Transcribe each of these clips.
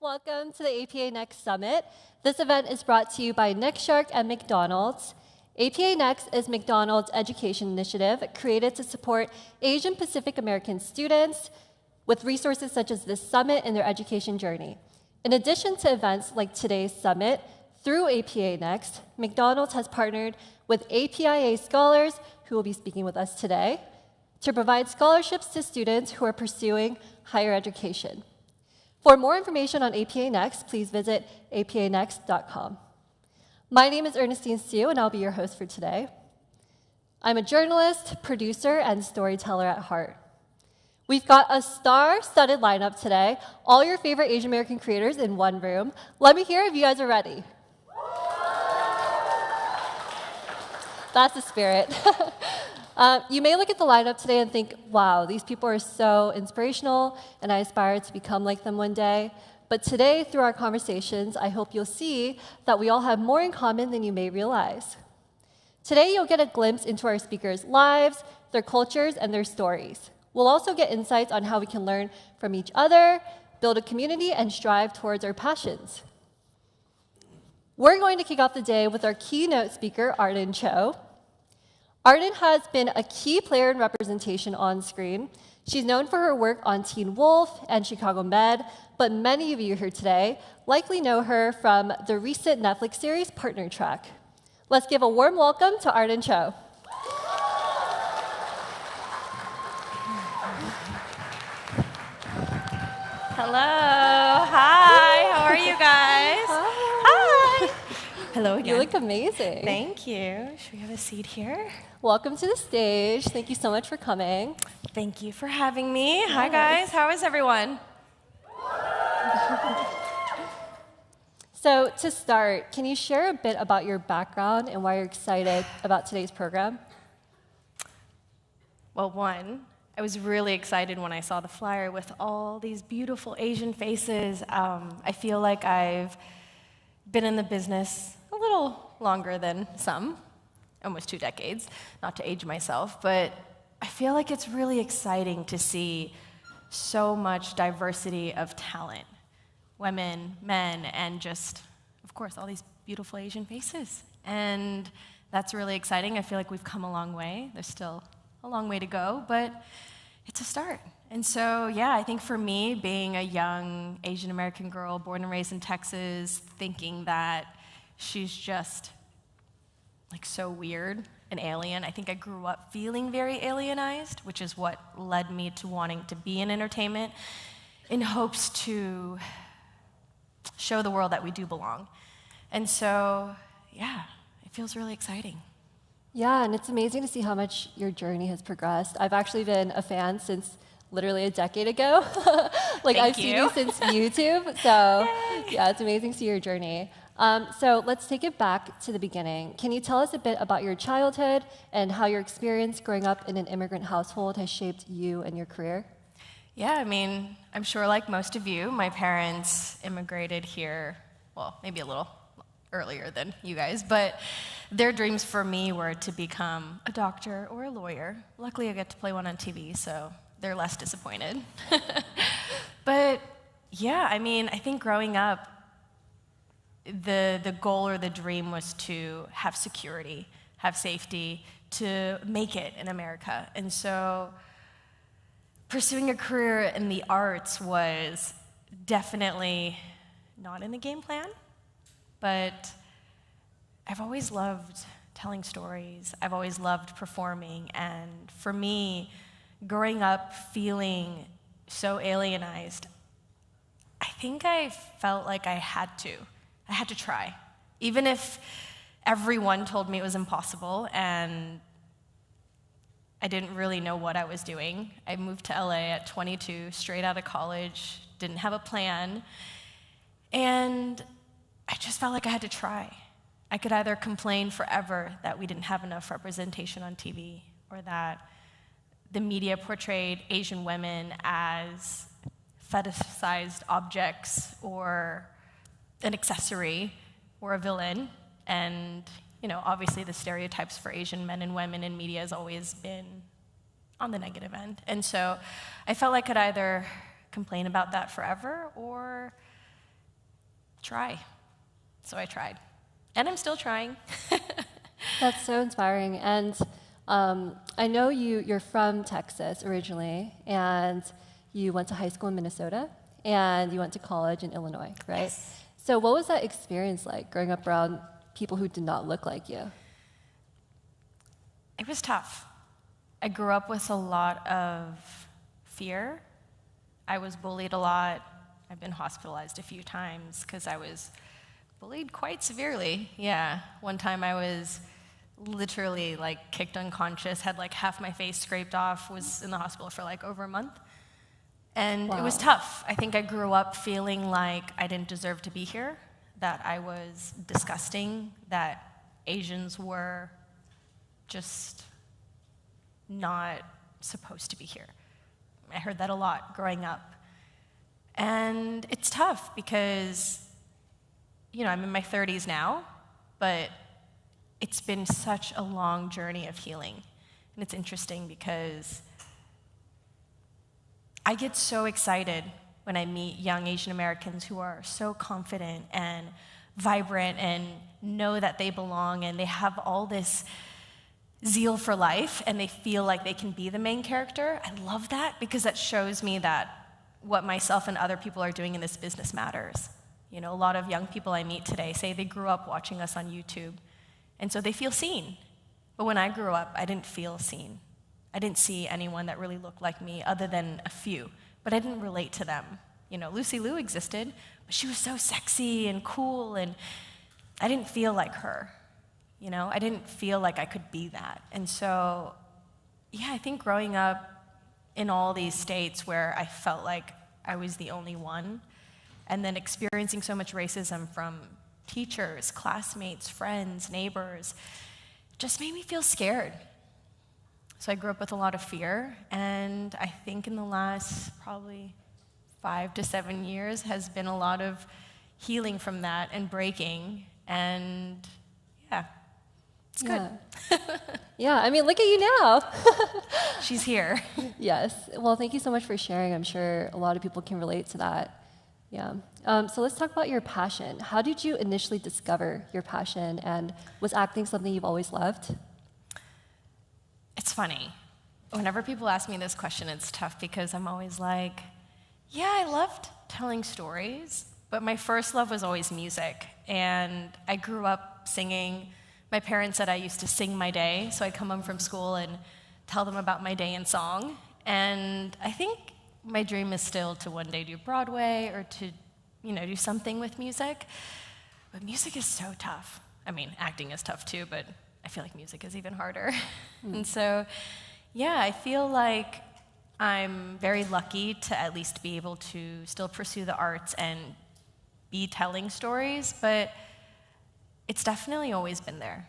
Welcome to the APA Next Summit. This event is brought to you by NextShark and McDonald's. APA Next is McDonald's education initiative created to support Asian Pacific American students with resources such as this summit in their education journey. In addition to events like today's summit, through APA Next, McDonald's has partnered with APIA Scholars, who will be speaking with us today, to provide scholarships to students who are pursuing higher education. For more information on APA Next, please visit apanext.com. My name is Ernestine Sue, and I'll be your host for today. I'm a journalist, producer, and storyteller at heart. We've got a star-studded lineup today, all your favorite Asian American creators in one room. Let me hear if you guys are ready. That's the spirit. You may look at the lineup today and think, wow, these people are so inspirational, and I aspire to become like them one day. But today, through our conversations, I hope you'll see that we all have more in common than you may realize. Today, you'll get a glimpse into our speakers' lives, their cultures, and their stories. We'll also get insights on how we can learn from each other, build a community, and strive towards our passions. We're going to kick off the day with our keynote speaker, Arden Cho. Arden has been a key player in representation on screen. She's known for her work on Teen Wolf and Chicago Med, but many of you here today likely know her from the recent Netflix series, Partner Track. Let's give a warm welcome to Arden Cho. Hello. Hi. How are you guys? Hi. Hello again. You look amazing. Thank you. Should we have a seat here? Welcome to the stage. Thank you so much for coming. Thank you for having me. Yes. Hi, guys. How is everyone? So to start, can you share a bit about your background and why you're excited about today's program? Well, one, I was really excited when I saw the flyer with all these beautiful Asian faces. I feel like I've been in the business a little longer than some, almost 2 decades, not to age myself, but I feel like it's really exciting to see so much diversity of talent, women, men, and just, of course, all these beautiful Asian faces. And that's really exciting. I feel like we've come a long way. There's still a long way to go, but it's a start. And so, yeah, I think for me, being a young Asian American girl born and raised in Texas, thinking that she's just like so weird and alien, I think I grew up feeling very alienized, which is what led me to wanting to be in entertainment in hopes to show the world that we do belong. And so, yeah, it feels really exciting. Yeah, and it's amazing to see how much your journey has progressed. I've actually been a fan since literally a decade ago. I've seen you since YouTube. So yeah, it's amazing to see your journey. So let's take it back to the beginning. Can you tell us a bit about your childhood and how your experience growing up in an immigrant household has shaped you and your career? Yeah, I mean, I'm sure like most of you, my parents immigrated here, well, maybe a little earlier than you guys, but their dreams for me were to become a doctor or a lawyer. Luckily, I get to play one on TV, so they're less disappointed. But yeah, I mean, I think growing up, the goal or the dream was to have security, have safety, to make it in America. And so pursuing a career in the arts was definitely not in the game plan, but I've always loved telling stories. I've always loved performing. And for me, growing up feeling so alienized, I think I felt like I had to try. Even if everyone told me it was impossible and I didn't really know what I was doing. I moved to LA at 22, straight out of college, didn't have a plan, and I just felt like I had to try. I could either complain forever that we didn't have enough representation on TV or that the media portrayed Asian women as fetishized objects or an accessory or a villain. And, you know, obviously the stereotypes for Asian men and women in media has always been on the negative end. And so I felt like I could either complain about that forever or try. So I tried. And I'm still trying. That's so inspiring. And I know you're from Texas originally, and you went to high school in Minnesota, and you went to college in Illinois, right? Yes. So what was that experience like, growing up around people who did not look like you? It was tough. I grew up with a lot of fear. I was bullied a lot. I've been hospitalized a few times because I was bullied quite severely. Yeah, one time I was literally like kicked unconscious, had like half my face scraped off, was in the hospital for like over a month. And Wow. It was tough. I think I grew up feeling like I didn't deserve to be here, that I was disgusting, that Asians were just not supposed to be here. I heard that a lot growing up. And it's tough because, I'm in my 30s now, but it's been such a long journey of healing. And it's interesting because I get so excited when I meet young Asian Americans who are so confident and vibrant and know that they belong and they have all this zeal for life and they feel like they can be the main character. I love that because that shows me that what myself and other people are doing in this business matters. A lot of young people I meet today say they grew up watching us on YouTube, and so they feel seen. But when I grew up, I didn't feel seen. I didn't see anyone that really looked like me other than a few, but I didn't relate to them. Lucy Liu existed, but she was so sexy and cool, and I didn't feel like her. I didn't feel like I could be that. And so, I think growing up in all these states where I felt like I was the only one, and then experiencing so much racism from teachers, classmates, friends, neighbors, just made me feel scared. So I grew up with a lot of fear, and I think in the last probably 5 to 7 years has been a lot of healing from that and breaking, and it's good. Yeah, look at you now. She's here. Yes. Well, thank you so much for sharing. I'm sure a lot of people can relate to that. Yeah. So let's talk about your passion. How did you initially discover your passion, and was acting something you've always loved? It's funny. Whenever people ask me this question, it's tough because I'm always like, I loved telling stories, but my first love was always music. And I grew up singing. My parents said I used to sing my day, so I'd come home from school and tell them about my day in song. And I think my dream is still to one day do Broadway or to, do something with music. But music is so tough. Acting is tough too, but I feel like music is even harder. And so, I feel like I'm very lucky to at least be able to still pursue the arts and be telling stories, but it's definitely always been there.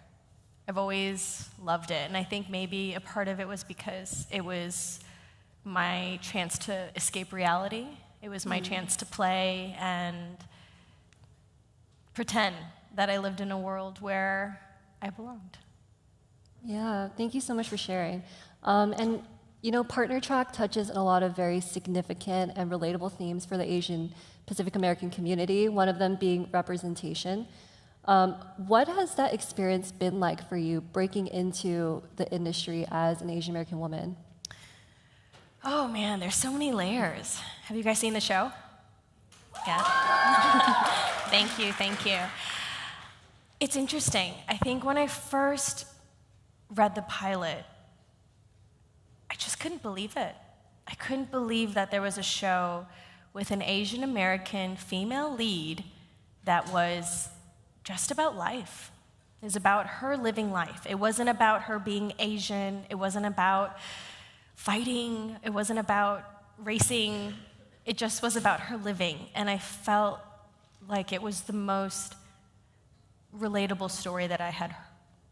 I've always loved it, and I think maybe a part of it was because it was my chance to escape reality. It was my chance to play and pretend that I lived in a world where I belonged. Yeah, thank you so much for sharing. And Partner Track touches on a lot of very significant and relatable themes for the Asian Pacific American community, one of them being representation. What has that experience been like for you, breaking into the industry as an Asian American woman? Oh man, there's so many layers. Have you guys seen the show? Yeah? Thank you. It's interesting. I think when I first read the pilot, I just couldn't believe it. I couldn't believe that there was a show with an Asian American female lead that was just about life. It was about her living life. It wasn't about her being Asian. It wasn't about fighting. It wasn't about racing. It just was about her living. And I felt like it was the most relatable story that I had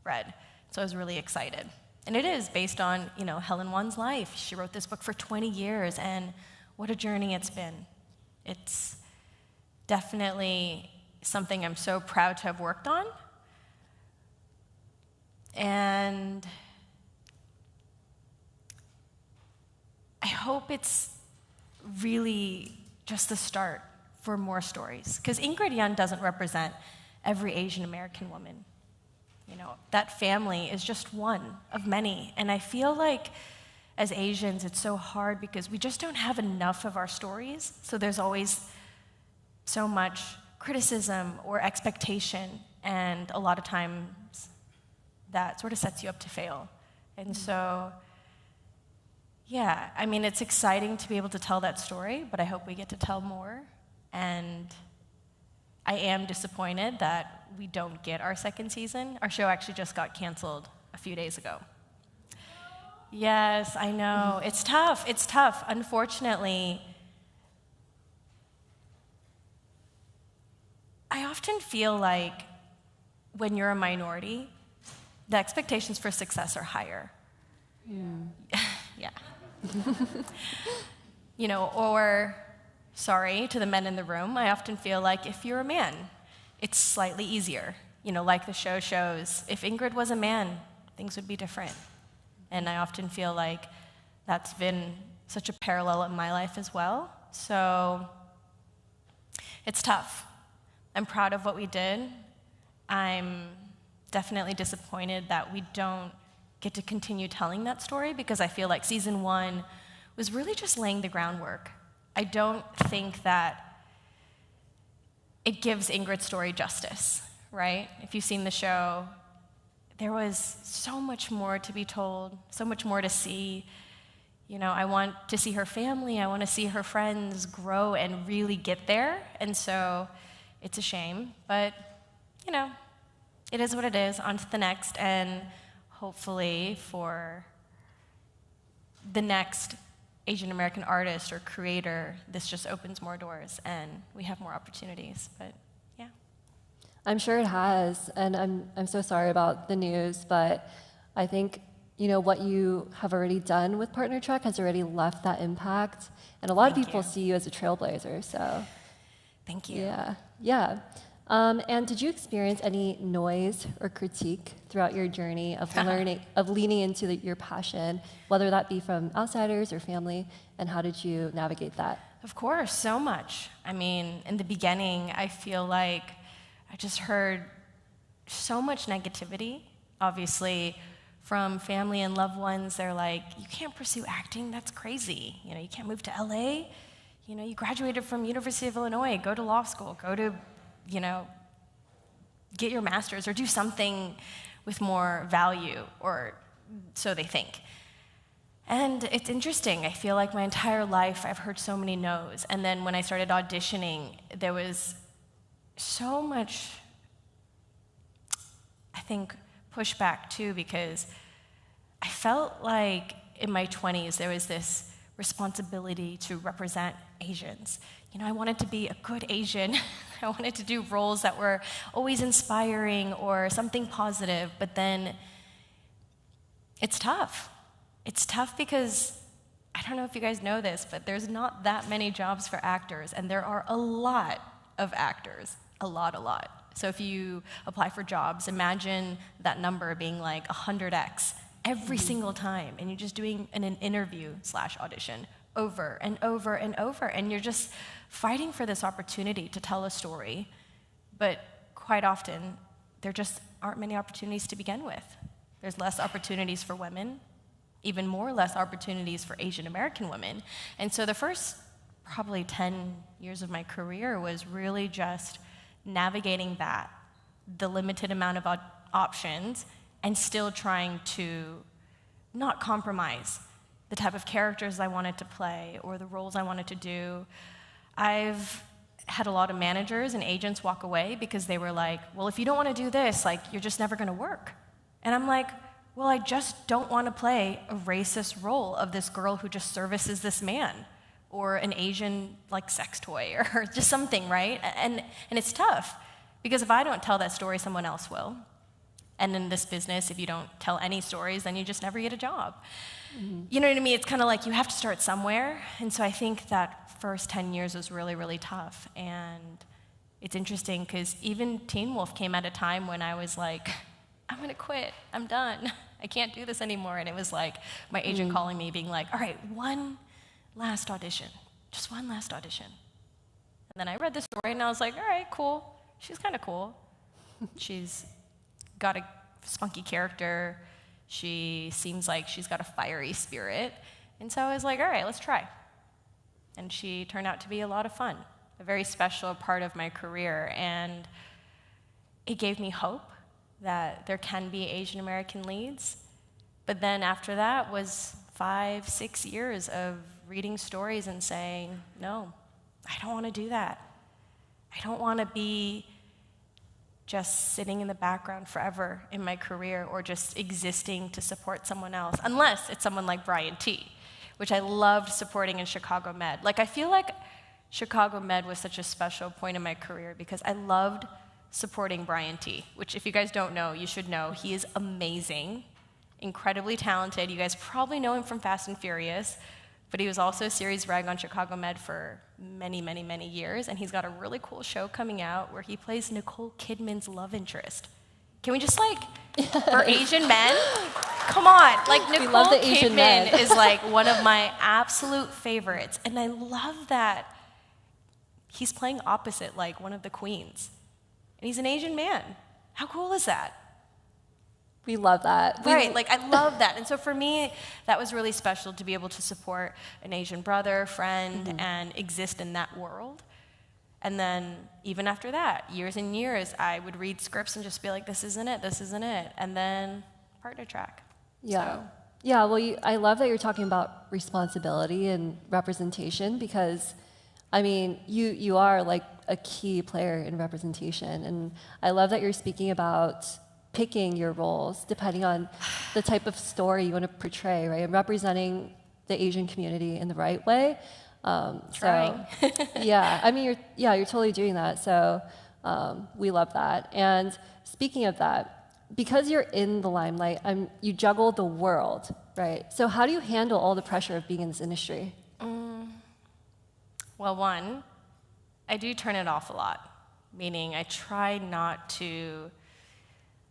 read. So I was really excited. And it is based on, Helen Won's life. She wrote this book for 20 years, and what a journey it's been. It's definitely something I'm so proud to have worked on. And I hope it's really just the start for more stories. Because Ingrid Yun doesn't represent every Asian American woman. You know, that family is just one of many. And I feel like as Asians, it's so hard because we just don't have enough of our stories. So there's always so much criticism or expectation. And a lot of times that sort of sets you up to fail. And so, yeah, I mean, it's exciting to be able to tell that story, but I hope we get to tell more. And I am disappointed that we don't get our second season. Our show actually just got canceled a few days ago. Yes, I know. It's tough. It's tough. Unfortunately, I often feel like when you're a minority, the expectations for success are higher. Yeah. You know, or, sorry to the men in the room, I often feel like if you're a man, it's slightly easier. You know, like the show shows, if Ingrid was a man, things would be different. And I often feel like that's been such a parallel in my life as well. So it's tough. I'm proud of what we did. I'm definitely disappointed that we don't get to continue telling that story because I feel like season 1 was really just laying the groundwork. I don't think that it gives Ingrid's story justice, right? If you've seen the show, there was so much more to be told, so much more to see. You know, I want to see her family, I want to see her friends grow and really get there, and so it's a shame, but, you know, it is what it is, on to the next, and hopefully for the next Asian American artist or creator, this just opens more doors and we have more opportunities, but yeah. I'm sure it has, and I'm so sorry about the news, but I think, you know, what you have already done with Partner Trek has already left that impact, and a lot of people see you as a trailblazer, so. Thank you. Yeah. And did you experience any noise or critique throughout your journey of leaning into your passion, whether that be from outsiders or family, and how did you navigate that? Of course, so much. I mean, in the beginning, I feel like I just heard so much negativity, obviously, from family and loved ones. They're like, you can't pursue acting, that's crazy. You know, you can't move to LA. You know, you graduated from University of Illinois, go to law school, go to, you know, get your master's or do something with more value, or so they think. And it's interesting. I feel like my entire life I've heard so many no's. And then when I started auditioning, there was so much, I think, pushback too, because I felt like in my 20s there was this responsibility to represent Asians. You know, I wanted to be a good Asian. I wanted to do roles that were always inspiring or something positive, but then it's tough. It's tough because, I don't know if you guys know this, but there's not that many jobs for actors, and there are a lot of actors, a lot. So if you apply for jobs, imagine that number being like 100x every single time, and you're just doing an interview/audition over and over and over, and you're just fighting for this opportunity to tell a story, but quite often, there just aren't many opportunities to begin with. There's less opportunities for women, even more less opportunities for Asian American women, and so the first probably 10 years of my career was really just navigating that, the limited amount of options, and still trying to not compromise the type of characters I wanted to play or the roles I wanted to do. I've had a lot of managers and agents walk away because they were like, well, if you don't want to do this, like, you're just never going to work. And I'm like, well, I just don't want to play a racist role of this girl who just services this man, or an Asian, like, sex toy, or just something, right? And it's tough, because if I don't tell that story, someone else will. And in this business, if you don't tell any stories, then you just never get a job. Mm-hmm. You know what I mean? It's kind of like you have to start somewhere. And so I think that first 10 years was really, really tough. And it's interesting because even Teen Wolf came at a time when I was like, I'm going to quit. I'm done. I can't do this anymore. And it was like my agent calling me being like, all right, one last audition. Just one last audition. And then I read the story, and I was like, all right, cool. She's kind of cool. She's got a spunky character. She seems like she's got a fiery spirit. And so I was like, all right, let's try. And she turned out to be a lot of fun, a very special part of my career. And it gave me hope that there can be Asian American leads. But then after that was 5, 6 years of reading stories and saying, no, I don't want to do that. I don't want to be just sitting in the background forever in my career or just existing to support someone else, unless it's someone like Brian T., which I loved supporting in Chicago Med. Like, I feel like Chicago Med was such a special point in my career because I loved supporting Brian T., which if you guys don't know, you should know. He is amazing, incredibly talented. You guys probably know him from Fast and Furious, but he was also a series reg on Chicago Med for many, many, many years, and he's got a really cool show coming out where he plays Nicole Kidman's love interest. Can we just, like, for Asian men? Come on. Like, Nicole Kidman is, like, one of my absolute favorites, and I love that he's playing opposite, like, one of the queens. And he's an Asian man. How cool is that? We love that. Right, like, I love that. And so for me, that was really special to be able to support an Asian brother, friend, and exist in that world. And then even after that, years and years, I would read scripts and just be like, this isn't it, this isn't it. And then partner track. Yeah. So. Yeah, well, I love that you're talking about responsibility and representation because, I mean, you are like a key player in representation. And I love that you're speaking about picking your roles depending on the type of story you want to portray, right? And representing the Asian community in the right way. Trying. So, yeah, I mean, you're totally doing that. So we love that. And speaking of that, because you're in the limelight, you juggle the world, right? So how do you handle all the pressure of being in this industry? Well, one, I do turn it off a lot, meaning I try not to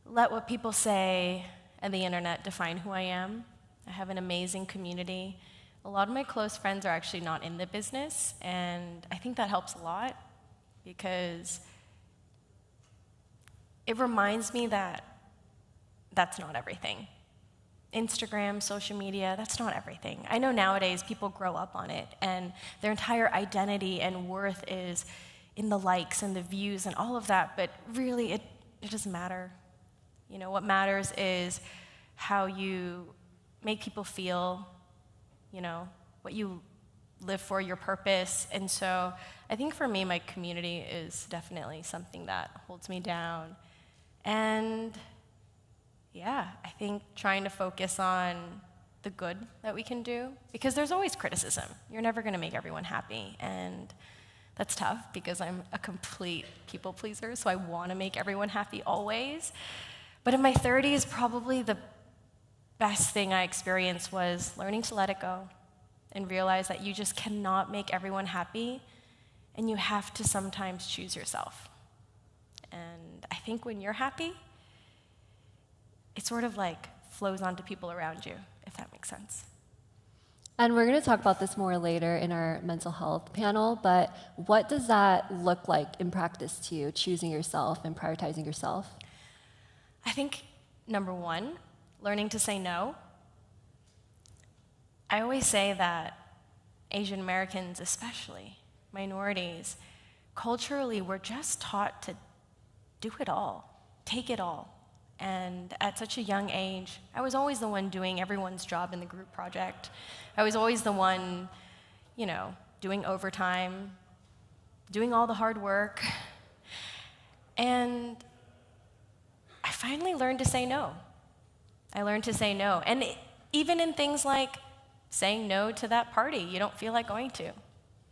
let what people say and the internet define who I am. I have an amazing community. A lot of my close friends are actually not in the business, and I think that helps a lot because it reminds me that that's not everything. Instagram, social media, that's not everything. I know nowadays people grow up on it, and their entire identity and worth is in the likes and the views and all of that, but really it doesn't matter. You know, what matters is how you make people feel, you know, what you live for, your purpose. And so I think for me, my community is definitely something that holds me down. And yeah, I think trying to focus on the good that we can do, because there's always criticism. You're never going to make everyone happy. And that's tough because I'm a complete people pleaser, so I want to make everyone happy always. But in my 30s, probably the best thing I experienced was learning to let it go and realize that you just cannot make everyone happy, and you have to sometimes choose yourself. And I think when you're happy, it sort of like flows onto people around you, if that makes sense. And we're going to talk about this more later in our mental health panel, but what does that look like in practice to you, choosing yourself and prioritizing yourself? I think, number one, learning to say no. I always say that Asian Americans, especially minorities, culturally, we're just taught to do it all, take it all. And at such a young age, I was always the one doing everyone's job in the group project. I was always the one, you know, doing overtime, doing all the hard work. And I finally learned to say no. I learned to say no. And even in things like saying no to that party you don't feel like going to,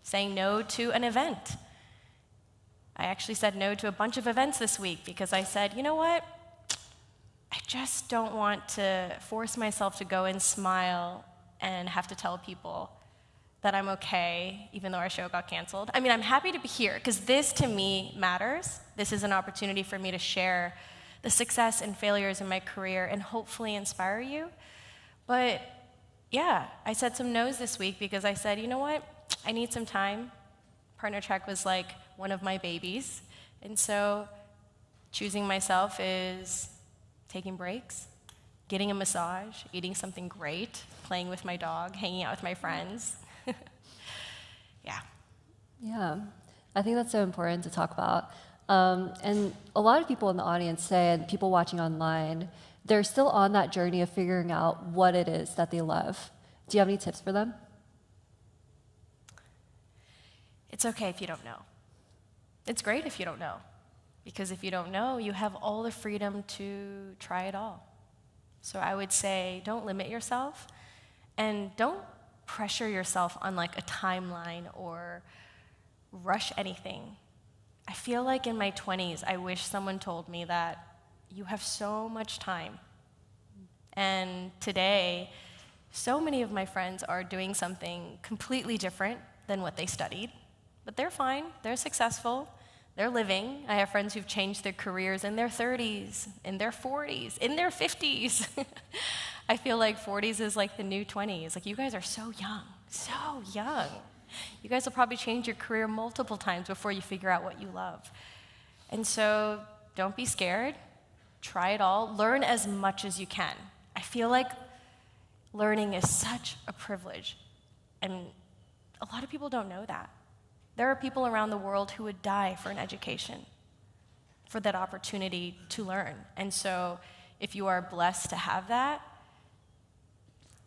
saying no to an event. I actually said no to a bunch of events this week because I said, you know what? I just don't want to force myself to go and smile and have to tell people that I'm okay, even though our show got canceled. I mean, I'm happy to be here because this, to me, matters. This is an opportunity for me to share the success and failures in my career and hopefully inspire you. But yeah, I said some no's this week because I said, you know what? I need some time partner track was like one of my babies. And so choosing myself is taking breaks, getting a massage, eating something great, playing with my dog, hanging out with my friends. Yeah. Yeah, I think that's so important to talk about. And a lot of people in the audience say, and people watching online, they're still on that journey of figuring out what it is that they love. Do you have any tips for them? It's okay if you don't know. It's great if you don't know. Because if you don't know, you have all the freedom to try it all. So I would say don't limit yourself and don't pressure yourself on like a timeline or rush anything. I feel like in my 20s, I wish someone told me that you have so much time. And today, so many of my friends are doing something completely different than what they studied. But they're fine, they're successful, they're living. I have friends who've changed their careers in their 30s, in their 40s, in their 50s. I feel like 40s is like the new 20s. Like, you guys are so young, so young. You guys will probably change your career multiple times before you figure out what you love. And so don't be scared. Try it all. Learn as much as you can. I feel like learning is such a privilege, and a lot of people don't know that. There are people around the world who would die for an education, for that opportunity to learn. And so if you are blessed to have that,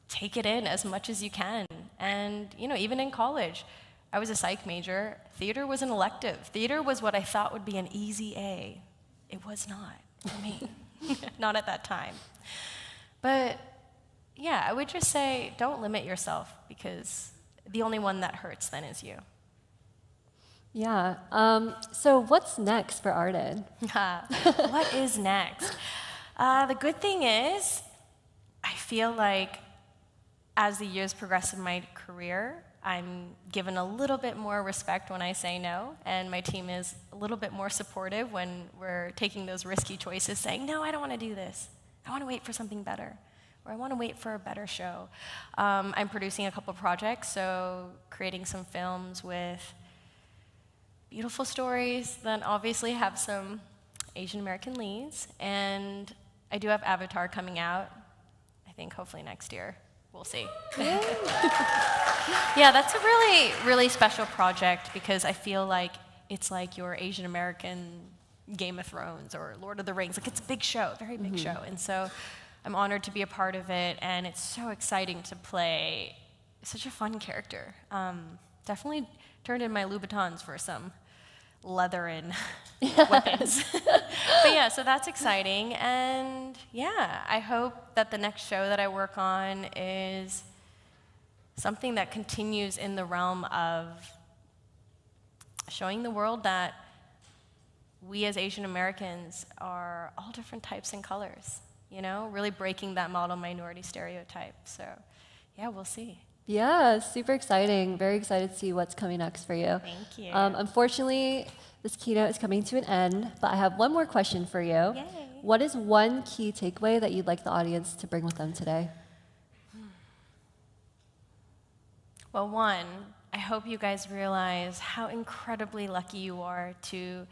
take it in as much as you can. And, you know, even in college, I was a psych major. Theater was an elective. Theater was what I thought would be an easy A. It was not for me, not at that time. But yeah, I would just say don't limit yourself, because the only one that hurts then is you. Yeah. So what's next for Arden? What is next? The good thing is, I feel like as the years progress in my career, I'm given a little bit more respect when I say no, and my team is a little bit more supportive when we're taking those risky choices, saying, no, I don't want to do this. I want to wait for something better, or I want to wait for a better show. I'm producing a couple projects, so creating some films with beautiful stories that obviously have some Asian American leads, and I do have Avatar coming out, I think hopefully next year. We'll see. Yeah, that's a really, really special project, because I feel like it's like your Asian American Game of Thrones or Lord of the Rings. Like, it's a big show, very big show. And so I'm honored to be a part of it, and it's so exciting to play such a fun character. Definitely turned in my Louboutins for some leather and weapons. But yeah, so that's exciting. And yeah, I hope that the next show that I work on is something that continues in the realm of showing the world that we as Asian Americans are all different types and colors, you know, really breaking that model minority stereotype. So yeah, we'll see. Yeah, super exciting. Very excited to see what's coming next for you. Thank you. Unfortunately, this keynote is coming to an end, but I have one more question for you. Yay. What is one key takeaway that you'd like the audience to bring with them today? Well, one, I hope you guys realize how incredibly lucky you are to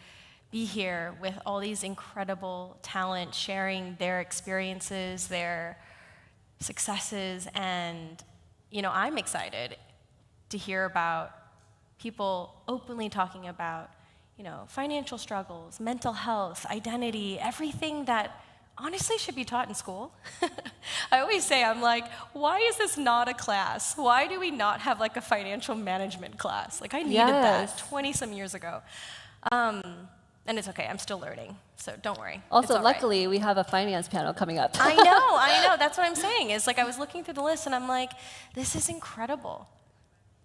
be here with all these incredible talent sharing their experiences, their successes, and you know, I'm excited to hear about people openly talking about, you know, financial struggles, mental health, identity, everything that honestly should be taught in school. I always say, I'm like, why is this not a class? Why do we not have like a financial management class? Like, I needed that 20-some years ago. And it's okay, I'm still learning, so don't worry. Also, luckily, we have a finance panel coming up. I know, that's what I'm saying. Is like, I was looking through the list and I'm like, this is incredible.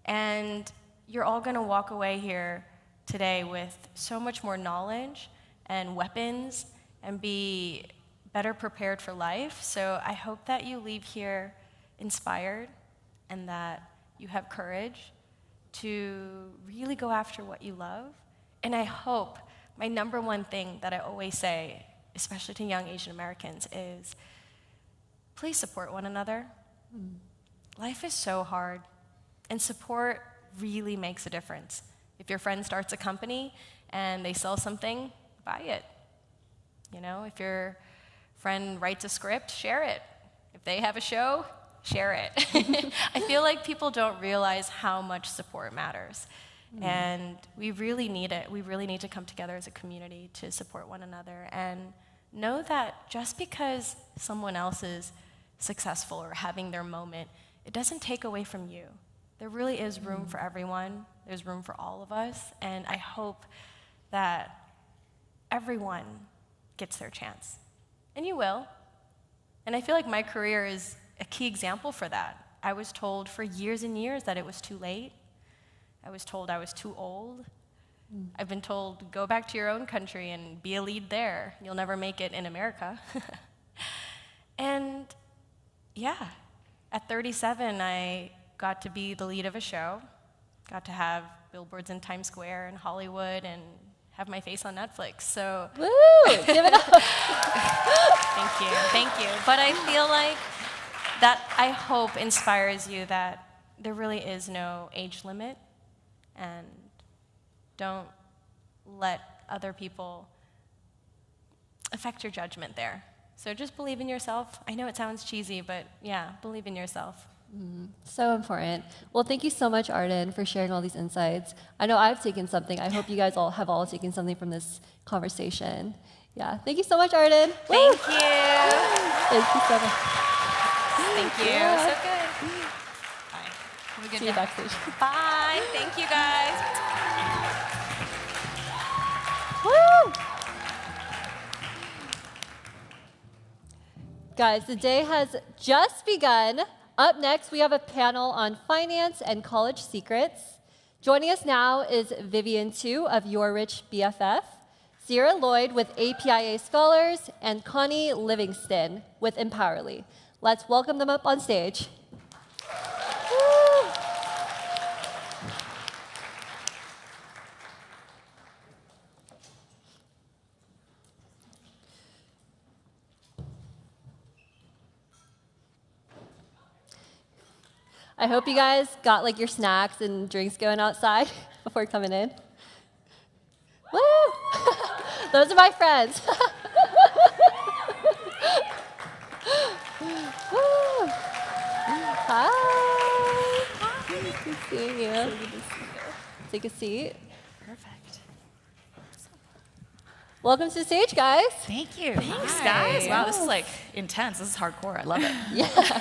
And you're all gonna walk away here today with so much more knowledge and weapons and be better prepared for life. So I hope that you leave here inspired and that you have courage to really go after what you love. And I hope, my number one thing that I always say, especially to young Asian Americans, is please support one another. Life is so hard, and support really makes a difference. If your friend starts a company and they sell something, buy it. You know, if your friend writes a script, share it. If they have a show, share it. I feel like people don't realize how much support matters. And we really need it. We really need to come together as a community to support one another and know that just because someone else is successful or having their moment, it doesn't take away from you. There really is room for everyone. There's room for all of us. And I hope that everyone gets their chance. And you will. And I feel like my career is a key example for that. I was told for years and years that it was too late. I was told I was too old. I've been told, go back to your own country and be a lead there. You'll never make it in America. And yeah, at 37, I got to be the lead of a show, got to have billboards in Times Square and Hollywood, and have my face on Netflix. So, woo! Give it up. Thank you. But I feel like that, I hope, inspires you that there really is no age limit, and don't let other people affect your judgment there. So just believe in yourself. I know it sounds cheesy, but yeah, believe in yourself. So important. Well, thank you so much, Arden, for sharing all these insights. I know I've taken something. I hope you guys all have taken something from this conversation. Yeah, thank you so much, Arden. Thank Woo! you. Thank you so much. Thank you. Yeah. So good. Bye. Have a good See day. you backstage. Bye. Thank you, guys. Woo! Guys, the day has just begun. Up next, we have a panel on finance and college secrets. Joining us now is Vivian Tu of Your Rich BFF, Sierra Lloyd with APIA Scholars, and Connie Livingston with Empowerly. Let's welcome them up on stage. Woo! I hope you guys got like your snacks and drinks going outside before coming in. Woo! Those are my friends. Woo! Hi. Good to see you. So good to see you. Take a seat. Perfect. Welcome to the stage, guys. Thank you. Thanks, Hi. guys. Wow, this is like intense. This is hardcore. I love it. Yeah.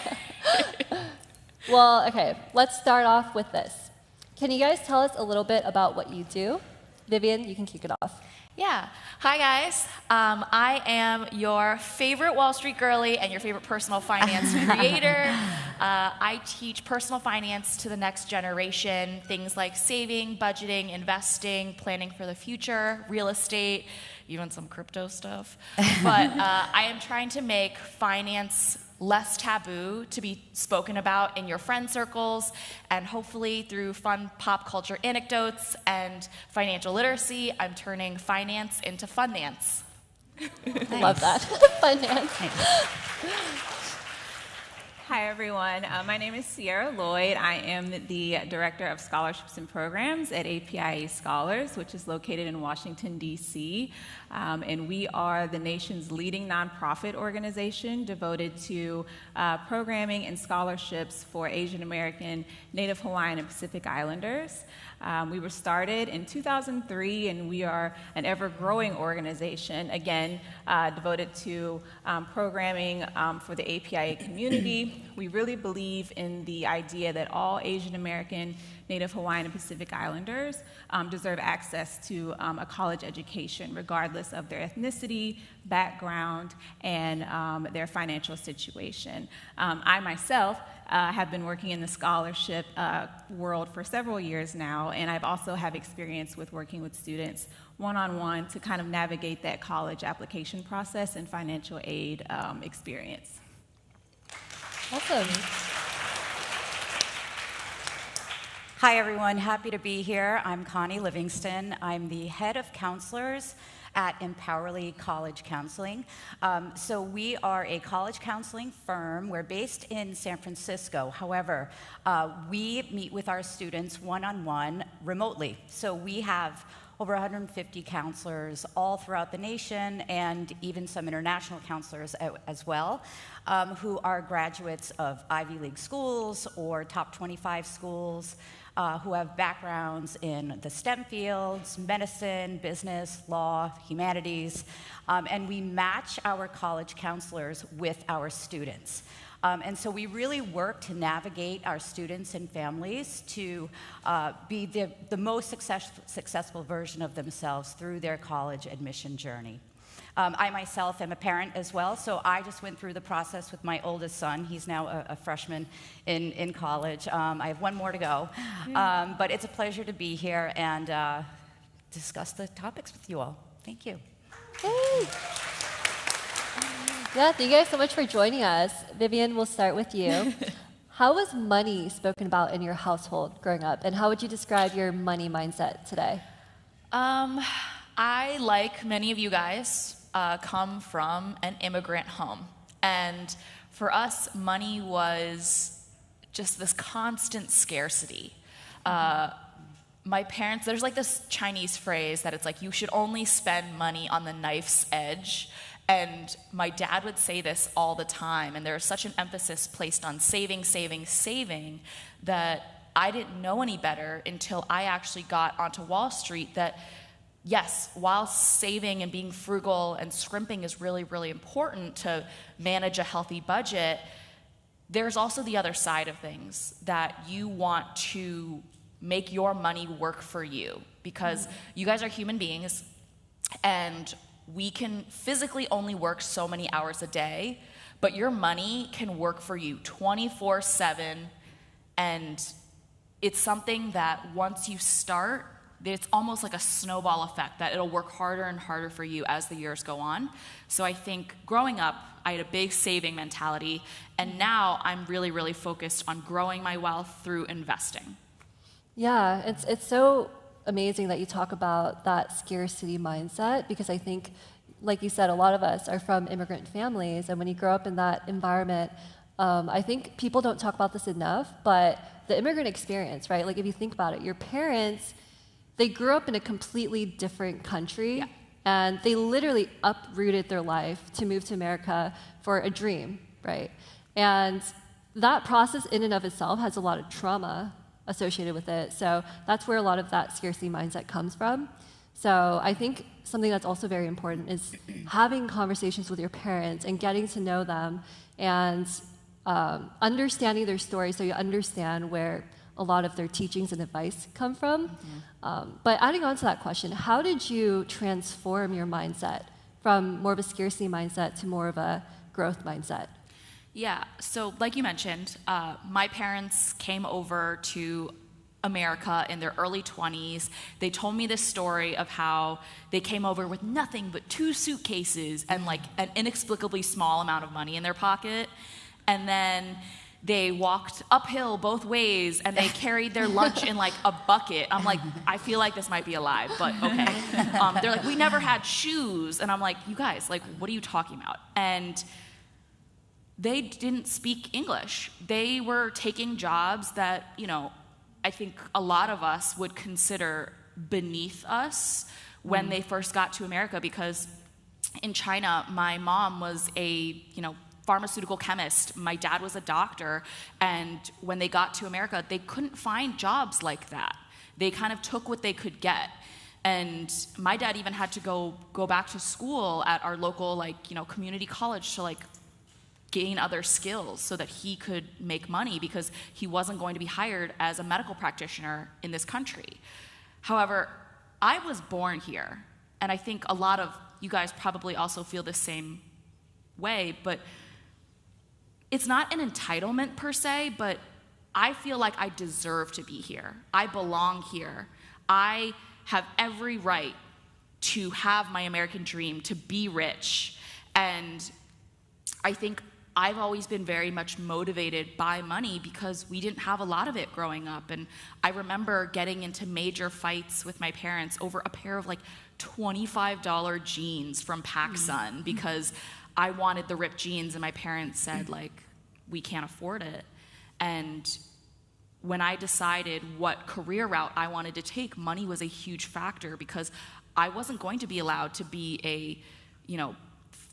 Well, okay, let's start off with this. Can you guys tell us a little bit about what you do? Vivian, you can kick it off. Yeah. Hi, guys. I am your favorite Wall Street girly and your favorite personal finance creator. I teach personal finance to the next generation, things like saving, budgeting, investing, planning for the future, real estate, even some crypto stuff. But I am trying to make finance less taboo to be spoken about in your friend circles, and hopefully through fun pop culture anecdotes and financial literacy, I'm turning finance into funnance. Nice. Love that. Finance. Nice. Hi, everyone. My name is Sierra Lloyd. I am the Director of Scholarships and Programs at APIA Scholars, which is located in Washington, D.C. And we are the nation's leading nonprofit organization devoted to programming and scholarships for Asian American, Native Hawaiian, and Pacific Islanders. We were started in 2003, and we are an ever-growing organization, again, devoted to programming for the APIA community. We really believe in the idea that all Asian American, Native Hawaiian, and Pacific Islanders deserve access to a college education, regardless of their ethnicity, background, and their financial situation. I myself have been working in the scholarship world for several years now, and I've also have experience with working with students one-on-one to kind of navigate that college application process and financial aid experience. Awesome. Hi, everyone. Happy to be here. I'm Connie Livingston. I'm the head of counselors at Empowerly College Counseling. So we are a college counseling firm. We're based in San Francisco. However, we meet with our students one-on-one remotely. So we have over 150 counselors all throughout the nation, and even some international counselors as well, who are graduates of Ivy League schools or top 25 schools, who have backgrounds in the STEM fields, medicine, business, law, humanities, and we match our college counselors with our students. And so we really work to navigate our students and families to be the most successful version of themselves through their college admission journey. I myself am a parent as well, so I just went through the process with my oldest son. He's now a freshman in college. I have one more to go, but it's a pleasure to be here and discuss the topics with you all. Thank you. Hey. Yeah, thank you guys so much for joining us. Vivian, we'll start with you. How was money spoken about in your household growing up, and how would you describe your money mindset today? I, like many of you guys, come from an immigrant home. And for us, money was just this constant scarcity. My parents, there's like this Chinese phrase that it's like, you should only spend money on the knife's edge. And my dad would say this all the time, and there's such an emphasis placed on saving, saving, saving, that I didn't know any better until I actually got onto Wall Street that, yes, while saving and being frugal and scrimping is really, really important to manage a healthy budget, there's also the other side of things, that you want to make your money work for you, because you guys are human beings, and we can physically only work so many hours a day, but your money can work for you 24/7, and it's something that once you start, it's almost like a snowball effect, that it'll work harder and harder for you as the years go on. So I think growing up, I had a big saving mentality, and now I'm really, really focused on growing my wealth through investing. Yeah, it's so amazing that you talk about that scarcity mindset, because I think, like you said, a lot of us are from immigrant families, and when you grow up in that environment, I think people don't talk about this enough, but the immigrant experience, right? Like if you think about it, your parents, they grew up in a completely different country, and they literally uprooted their life to move to America for a dream, right? And that process in and of itself has a lot of trauma associated with it. So that's where a lot of that scarcity mindset comes from. So I think something that's also very important is having conversations with your parents and getting to know them and understanding their story, so you understand where a lot of their teachings and advice come from. But adding on to that question, how did you transform your mindset from more of a scarcity mindset to more of a growth mindset? Yeah, so like you mentioned, my parents came over to America in their early 20s. They told me this story of how they came over with nothing but 2 suitcases and like an inexplicably small amount of money in their pocket. And then they walked uphill both ways, and they carried their lunch in like a bucket. I'm like, I feel like this might be a lie, but okay. They're like, we never had shoes. And I'm like, you guys, like, what are you talking about? And they didn't speak English. They were taking jobs that, you know, I think a lot of us would consider beneath us when they first got to America, because in China, my mom was a, pharmaceutical chemist. My dad was a doctor, and when they got to America, they couldn't find jobs like that. They kind of took what they could get. And my dad even had to go back to school at our local, community college to, gain other skills so that he could make money, because he wasn't going to be hired as a medical practitioner in this country. However, I was born here, and I think a lot of you guys probably also feel the same way, but it's not an entitlement per se, but I feel like I deserve to be here. I belong here. I have every right to have my American dream, to be rich. And I think I've always been very much motivated by money because we didn't have a lot of it growing up. And I remember getting into major fights with my parents over a pair of like $25 jeans from PacSun because I wanted the ripped jeans and my parents said like, we can't afford it. And when I decided what career route I wanted to take, money was a huge factor because I wasn't going to be allowed to be a,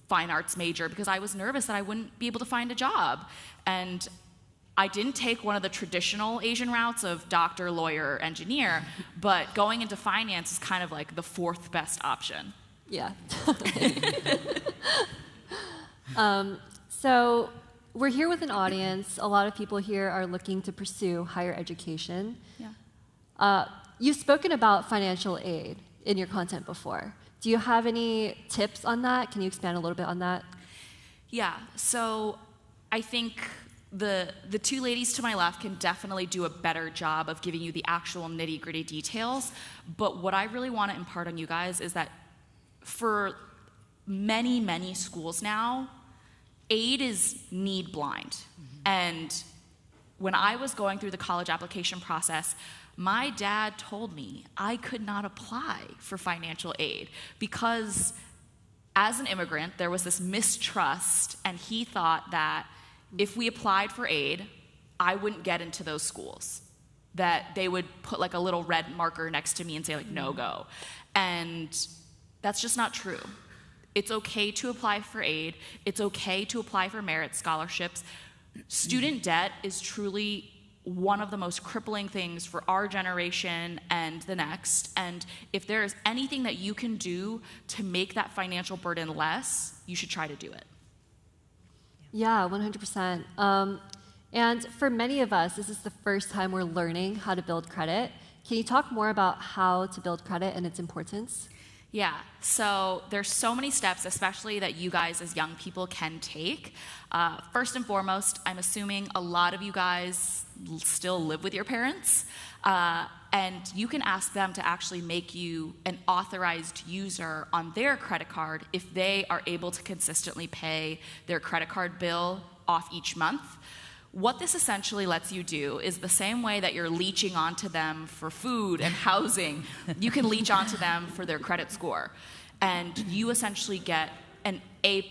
fine arts major because I was nervous that I wouldn't be able to find a job. And I didn't take one of the traditional Asian routes of doctor, lawyer, engineer, but going into finance is kind of like the fourth best option. Yeah. So we're here with an audience. A lot of people here are looking to pursue higher education. Yeah. You've spoken about financial aid in your content before. Do you have any tips on that? Can you expand a little bit on that? Yeah, so I think the two ladies to my left can definitely do a better job of giving you the actual nitty-gritty details. But what I really want to impart on you guys is that for many, many schools now, aid is need blind. And when I was going through the college application process, my dad told me I could not apply for financial aid because as an immigrant, there was this mistrust, and he thought that if we applied for aid, I wouldn't get into those schools, that they would put like a little red marker next to me and say like, no go. And that's just not true. It's okay to apply for aid. It's okay to apply for merit scholarships. Student debt is truly one of the most crippling things for our generation and the next. And if there is anything that you can do to make that financial burden less, you should try to do it. Yeah, 100%. And for many of us, this is the first time we're learning how to build credit. Can you talk more about how to build credit and its importance? Yeah, so there's so many steps, especially that you guys as young people can take. First and foremost, I'm assuming a lot of you guys still live with your parents, and you can ask them to actually make you an authorized user on their credit card if they are able to consistently pay their credit card bill off each month. What this essentially lets you do is the same way that you're leeching onto them for food and housing, you can leech onto them for their credit score. And you essentially get an A+,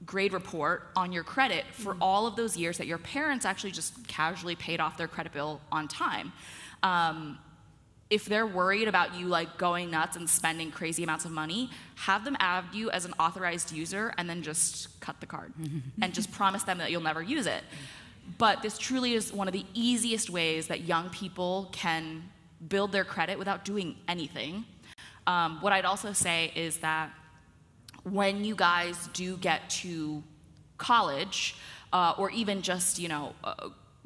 grade report on your credit for all of those years that your parents actually just casually paid off their credit bill on time. If they're worried about you like going nuts and spending crazy amounts of money, have them add you as an authorized user and then just cut the card and just promise them that you'll never use it. But this truly is one of the easiest ways that young people can build their credit without doing anything. What I'd also say is that when you guys do get to college or even just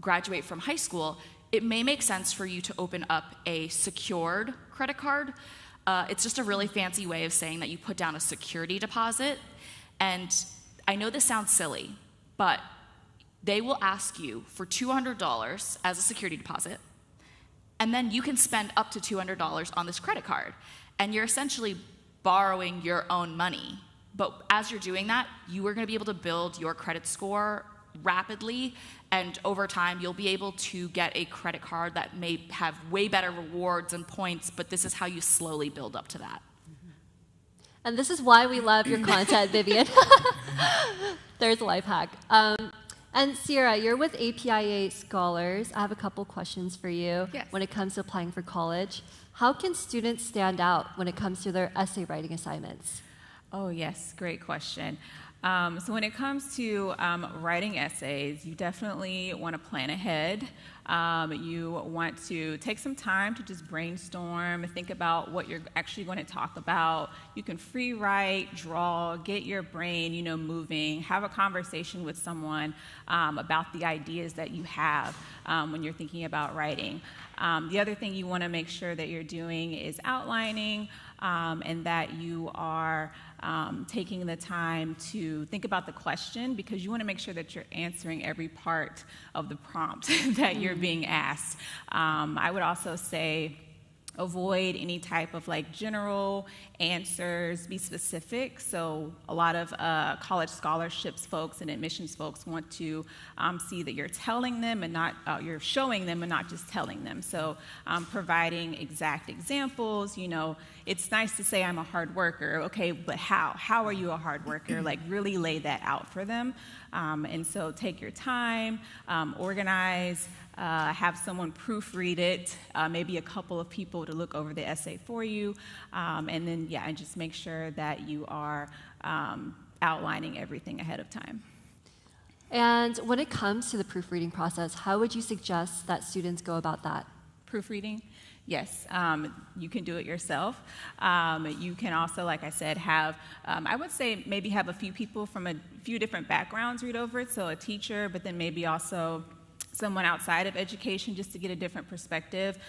graduate from high school, it may make sense for you to open up a secured credit card. It's just a really fancy way of saying that you put down a security deposit. And I know this sounds silly, but they will ask you for $200 as a security deposit, and then you can spend up to $200 on this credit card. And you're essentially borrowing your own money. But as you're doing that, you are going to be able to build your credit score rapidly, and over time you'll be able to get a credit card that may have way better rewards and points, but this is how you slowly build up to that. And this is why we love your content, Vivian. There's a life hack. And Sahra, you're with APIA Scholars. I have a couple questions for you. Yes. When it comes to applying for college. How can students stand out when it comes to their essay writing assignments? Oh, yes, great question. So when it comes to writing essays, you definitely want to plan ahead. You want to take some time to just brainstorm, think about what you're actually going to talk about. You can free write, draw, get your brain, moving, have a conversation with someone about the ideas that you have when you're thinking about writing. The other thing you want to make sure that you're doing is outlining and that you are taking the time to think about the question, because you want to make sure that you're answering every part of the prompt that you're being asked. I would also say avoid any type of like general answers, be specific. So a lot of college scholarships folks and admissions folks want to see that you're telling them and not, you're showing them and not just telling them. So providing exact examples, you know, it's nice to say I'm a hard worker, okay, but how? How are you a hard worker? Like really lay that out for them. And so take your time, organize, have someone proofread it, maybe a couple of people to look over the essay for you, and then, yeah, and just make sure that you are outlining everything ahead of time. And when it comes to the proofreading process, how would you suggest that students go about that? Proofreading? Yes, you can do it yourself. You can also, like I said, have, I would say maybe have a few people from a few different backgrounds read over it, so a teacher, but then maybe also someone outside of education just to get a different perspective,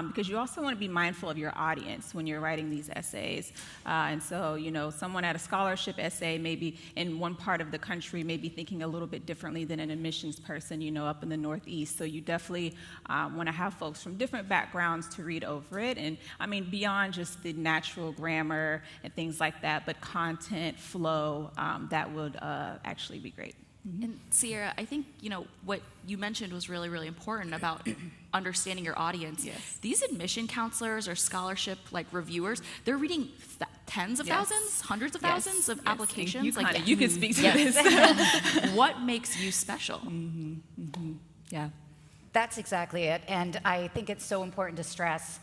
because you also want to be mindful of your audience when you're writing these essays. And so, you know, someone at a scholarship essay maybe in one part of the country may be thinking a little bit differently than an admissions person, you know, up in the Northeast. So you definitely want to have folks from different backgrounds to read over it. And I mean, beyond just the natural grammar and things like that, but content, flow, that would actually be great. Mm-hmm. And Sierra, I think, you know, what you mentioned was really, really important about understanding your audience. Yes. These admission counselors or scholarship like reviewers, they're reading tens of thousands, hundreds of thousands of applications. You, like, you can speak to this. What makes you special? Mm-hmm. Mm-hmm. Yeah. That's exactly it. And I think it's so important to stress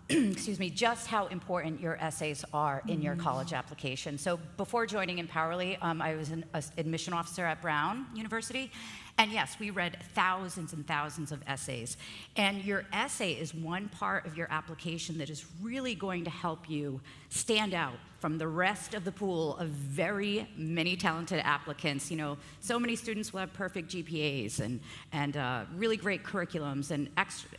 excuse me, just how important your essays are in your college application. So before joining Empowerly, I was an admission officer at Brown University. And yes, we read thousands and thousands of essays. And your essay is one part of your application that is really going to help you stand out from the rest of the pool of very many talented applicants. You know, so many students will have perfect GPAs and really great curriculums and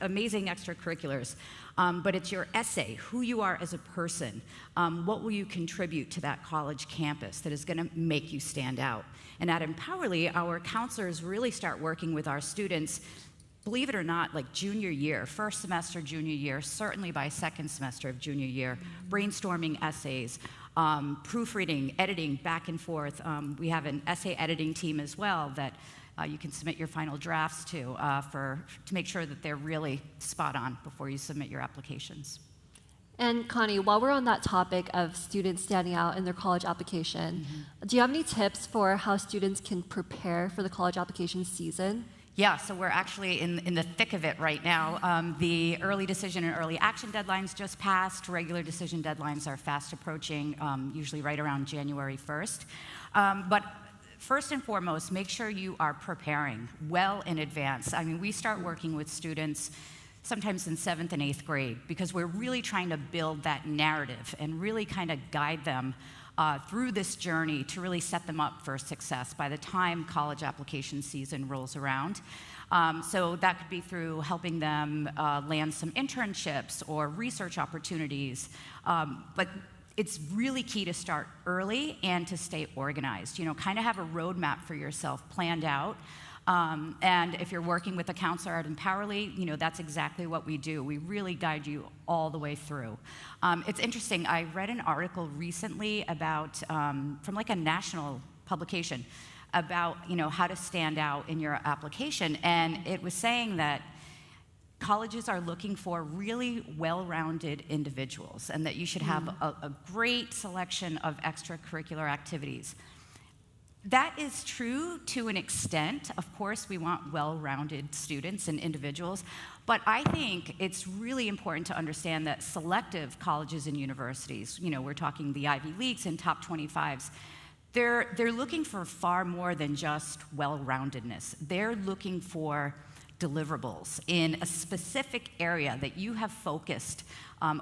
amazing extracurriculars. But it's your essay, who you are as a person. What will you contribute to that college campus that is going to make you stand out? And at Empowerly, our counselors really start working with our students, believe it or not, like junior year, first semester junior year, certainly by second semester of junior year, brainstorming essays, proofreading, editing, back and forth. We have an essay editing team as well that you can submit your final drafts to make sure that they're really spot on before you submit your applications. And Connie, while we're on that topic of students standing out in their college application, do you have any tips for how students can prepare for the college application season? Yeah, so we're actually in the thick of it right now. The early decision and early action deadlines just passed. Regular decision deadlines are fast approaching, usually right around January 1st. But first and foremost, make sure you are preparing well in advance. I mean, we start working with students sometimes in 7th and 8th grade because we're really trying to build that narrative and really kind of guide them through this journey to really set them up for success by the time college application season rolls around. So that could be through helping them land some internships or research opportunities. But it's really key to start early and to stay organized. You know, kind of have a roadmap for yourself planned out. And if you're working with a counselor at Empowerly, you know, that's exactly what we do. We really guide you all the way through. It's interesting, I read an article recently about, from like a national publication, about, you know, how to stand out in your application. And it was saying that colleges are looking for really well-rounded individuals and that you should have a great selection of extracurricular activities. That is true to an extent. Of course, we want well-rounded students and individuals, but I think it's really important to understand that selective colleges and universities, you know, we're talking the Ivy Leagues and top 25s, they're looking for far more than just well-roundedness. They're looking for deliverables in a specific area that you have focused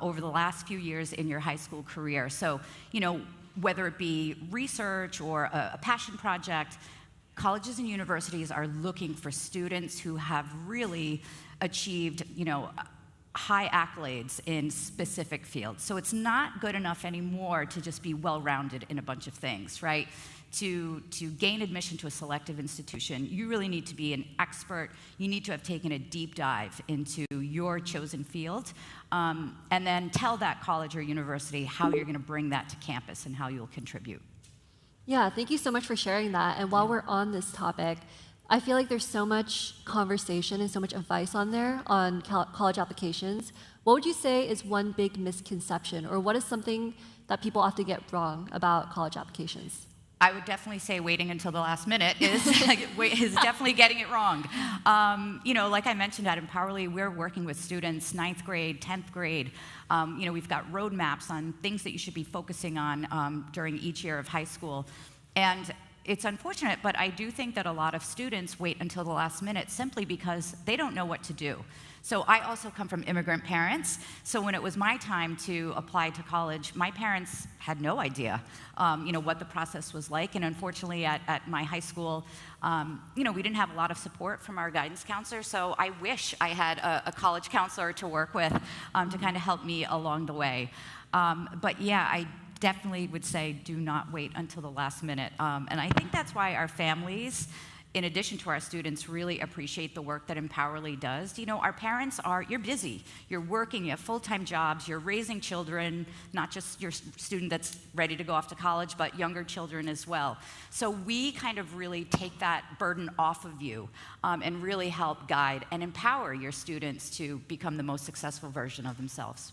over the last few years in your high school career. So, you know, whether it be research or a passion project, colleges and universities are looking for students who have really achieved, you know, high accolades in specific fields. So it's not good enough anymore to just be well-rounded in a bunch of things, right? To gain admission to a selective institution, you really need to be an expert. You need to have taken a deep dive into your chosen field, and then tell that college or university how you're going to bring that to campus and how you'll contribute. Yeah, thank you so much for sharing that. And while we're on this topic, I feel like there's so much conversation and so much advice on there on college applications. What would you say is one big misconception, or what is something that people often get wrong about college applications? I would definitely say waiting until the last minute is definitely getting it wrong. You know, like I mentioned at Empowerly, we're working with students 9th grade, 10th grade. You know, we've got roadmaps on things that you should be focusing on during each year of high school. And it's unfortunate, but I do think that a lot of students wait until the last minute simply because they don't know what to do. So I also come from immigrant parents. So when it was my time to apply to college, my parents had no idea, you know, what the process was like. And unfortunately, at my high school, you know, we didn't have a lot of support from our guidance counselor. So I wish I had a college counselor to work with to kind of help me along the way. But yeah, I definitely would say do not wait until the last minute. And I think that's why our families, in addition to our students, really appreciate the work that Empowerly does. You know, our parents you're busy, you're working, you have full-time jobs, you're raising children, not just your student that's ready to go off to college, but younger children as well. So we kind of really take that burden off of you and really help guide and empower your students to become the most successful version of themselves.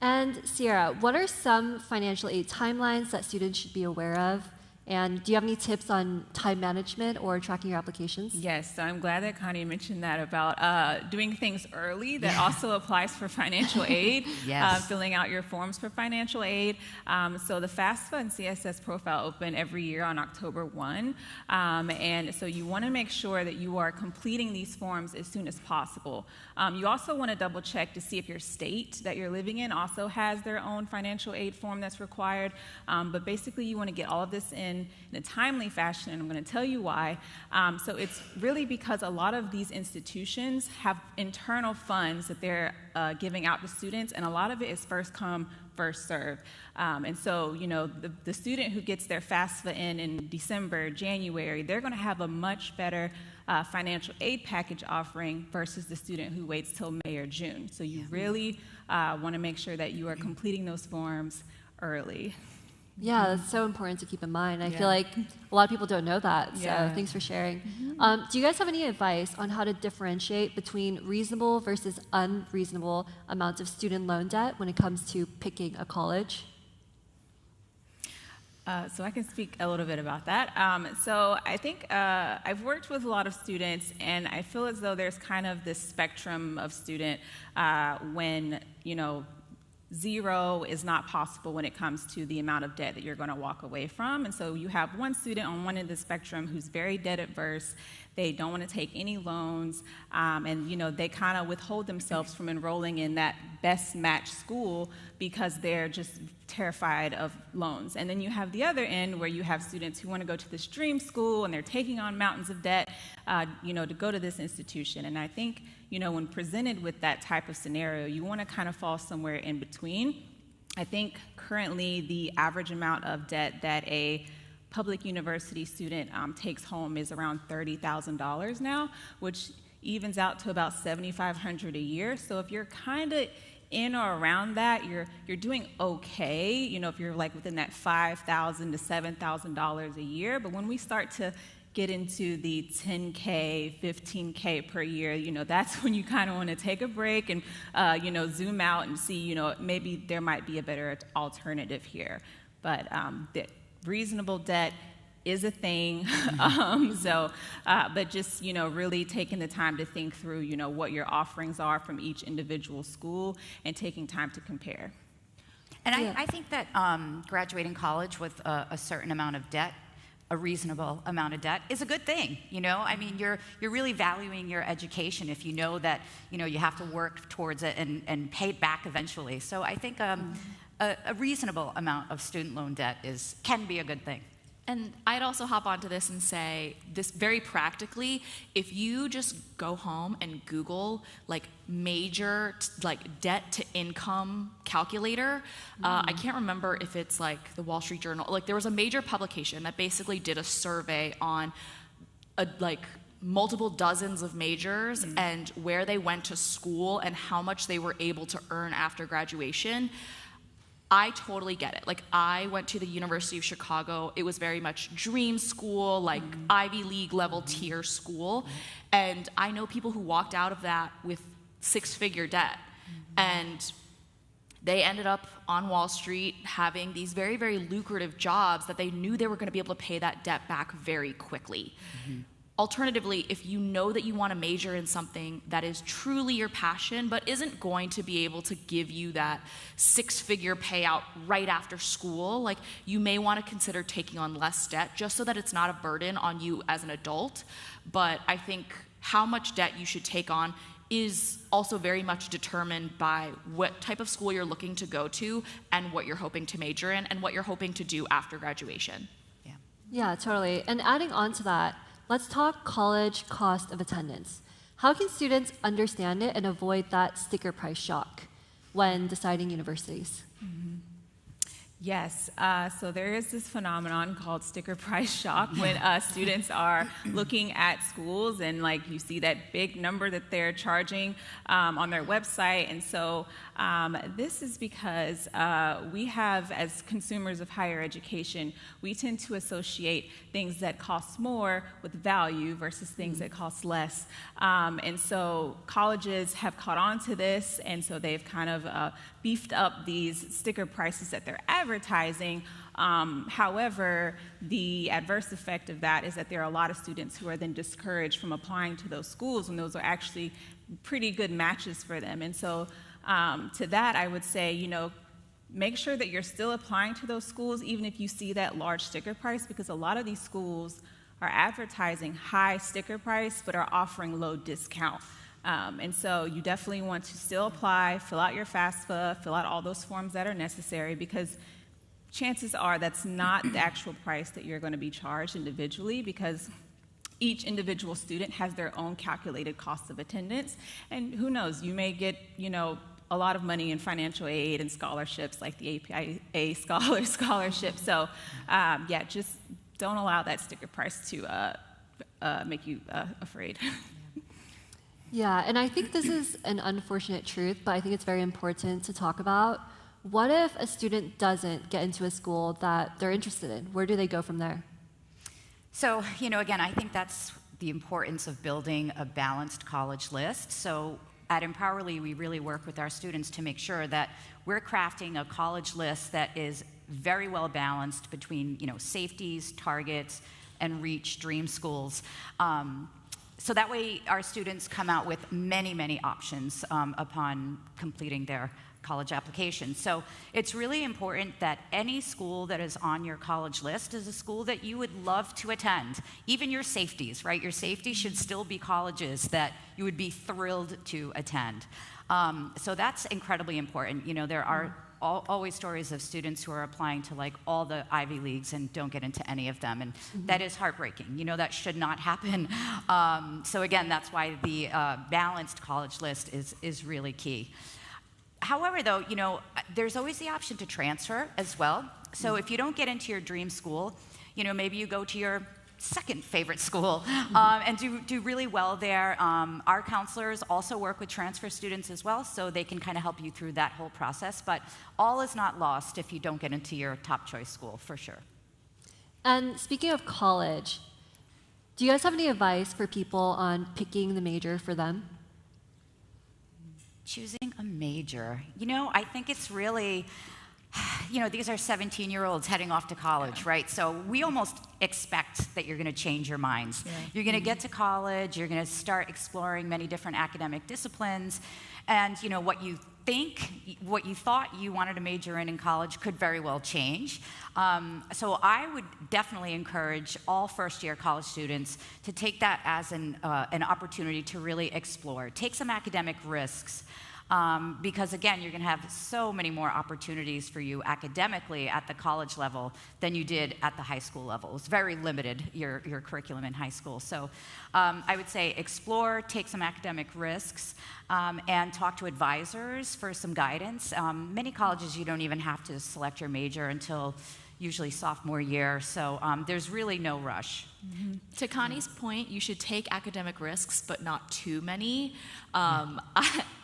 And Sierra, what are some financial aid timelines that students should be aware of? And do you have any tips on time management or tracking your applications? Yes, so I'm glad that Connie mentioned that about doing things early. That also applies for financial aid, Yes. Filling out your forms for financial aid. So the FAFSA and CSS profile open every year on October 1. And so you want to make sure that you are completing these forms as soon as possible. You also want to double check to see if your state that you're living in also has their own financial aid form that's required. But basically you want to get all of this in a timely fashion, and I'm going to tell you why. So it's really because a lot of these institutions have internal funds that they're giving out to students, and a lot of it is first come, first served. And so, you know, the student who gets their FAFSA in December, January, they're going to have a much better financial aid package offering versus the student who waits till May or June. So you really want to make sure that you are completing those forms early. Yeah, that's so important to keep in mind. I feel like a lot of people don't know that, so thanks for sharing. Do you guys have any advice on how to differentiate between reasonable versus unreasonable amounts of student loan debt when it comes to picking a college? So I can speak a little bit about that. So I think I've worked with a lot of students, and I feel as though there's kind of this spectrum of student when, you know, zero is not possible when it comes to the amount of debt that you're going to walk away from. And so you have one student on one end of the spectrum who's very debt adverse. They don't want to take any loans, and you know, they kind of withhold themselves from enrolling in that best match school because they're just terrified of loans. And then you have the other end where you have students who want to go to this dream school and they're taking on mountains of debt, you know, to go to this institution. And I think, you know, when presented with that type of scenario, you want to kind of fall somewhere in between. I think currently the average amount of debt that a public university student takes home is around $30,000 now, which evens out to about $7,500 a year. So if you're kind of in or around that, you're doing okay, you know, if you're like within that $5,000 to $7,000 a year. But when we start to get into the $10K, $15K per year, you know, that's when you kind of want to take a break and, you know, zoom out and see, you know, maybe there might be a better alternative here. But the reasonable debt is a thing, but just, you know, really taking the time to think through, you know, what your offerings are from each individual school and taking time to compare. And I think that graduating college with a certain amount of debt, a reasonable amount of debt, is a good thing. You know, I mean, you're really valuing your education if you know that, you know, you have to work towards it and pay it back eventually. So I think a reasonable amount of student loan debt can be a good thing. And I'd also hop onto this and say this very practically, if you just go home and Google like major like debt to income calculator, I can't remember if it's like the Wall Street Journal, like there was a major publication that basically did a survey on like multiple dozens of majors and where they went to school and how much they were able to earn after graduation. I totally get it. Like, I went to the University of Chicago. It was very much dream school, like Ivy League level tier school. And I know people who walked out of that with six-figure debt. And they ended up on Wall Street having these very, very lucrative jobs that they knew they were going to be able to pay that debt back very quickly. Alternatively, if you know that you want to major in something that is truly your passion, but isn't going to be able to give you that six-figure payout right after school, like you may want to consider taking on less debt just so that it's not a burden on you as an adult. But I think how much debt you should take on is also very much determined by what type of school you're looking to go to and what you're hoping to major in and what you're hoping to do after graduation. Yeah, totally. And adding on to that, let's talk college cost of attendance. How can students understand it and avoid that sticker price shock when deciding universities? Yes, so there is this phenomenon called sticker price shock when students are looking at schools and like you see that big number that they're charging on their website. And so this is because we have, as consumers of higher education, we tend to associate things that cost more with value versus things that cost less. And so colleges have caught on to this, and so they've kind of beefed up these sticker prices that they're advertising. However, the adverse effect of that is that there are a lot of students who are then discouraged from applying to those schools when those are actually pretty good matches for them. And so to that, I would say, you know, make sure that you're still applying to those schools, even if you see that large sticker price, because a lot of these schools are advertising high sticker price but are offering low discount. And so you definitely want to still apply, fill out your FAFSA, fill out all those forms that are necessary, because chances are that's not the actual price that you're going to be charged individually, because each individual student has their own calculated cost of attendance. And who knows, you may get, you know, a lot of money in financial aid and scholarships like the APIA Scholars scholarship. So yeah, just don't allow that sticker price to make you afraid. Yeah, and I think this is an unfortunate truth, but I think it's very important to talk about. What if a student doesn't get into a school that they're interested in? Where do they go from there? So, you know, again, I think that's the importance of building a balanced college list. So at Empowerly, we really work with our students to make sure that we're crafting a college list that is very well balanced between, you know, safeties, targets, and reach dream schools. So that way our students come out with many, many options upon completing their college application. So it's really important that any school that is on your college list is a school that you would love to attend. Even your safeties, right? Your safeties should still be colleges that you would be thrilled to attend. So that's incredibly important. You know, there are always stories of students who are applying to like all the Ivy Leagues and don't get into any of them, and that is heartbreaking. You know, that should not happen. So again, that's why the balanced college list is really key. However, though, you know, there's always the option to transfer as well. So if you don't get into your dream school, you know, maybe you go to your second favorite school and do really well there. Our counselors also work with transfer students as well, so they can kind of help you through that whole process. But all is not lost if you don't get into your top choice school, for sure. And speaking of college, do you guys have any advice for people on picking the major for them? Choosing a major. You know, I think it's really, you know, these are 17-year-olds heading off to college, right? So we almost expect that you're going to change your minds. Yeah. You're going to get to college, you're going to start exploring many different academic disciplines, and, you know, what you thought you wanted to major in college could very well change. So I would definitely encourage all first-year college students to take that as an opportunity to really explore, take some academic risks. because again, you're going to have so many more opportunities for you academically at the college level than you did at the high school level. It's very limited, your curriculum in high school. So I would say explore, take some academic risks, and talk to advisors for some guidance. Many colleges, you don't even have to select your major until usually sophomore year, so there's really no rush. Mm-hmm. To Connie's point, you should take academic risks, but not too many. I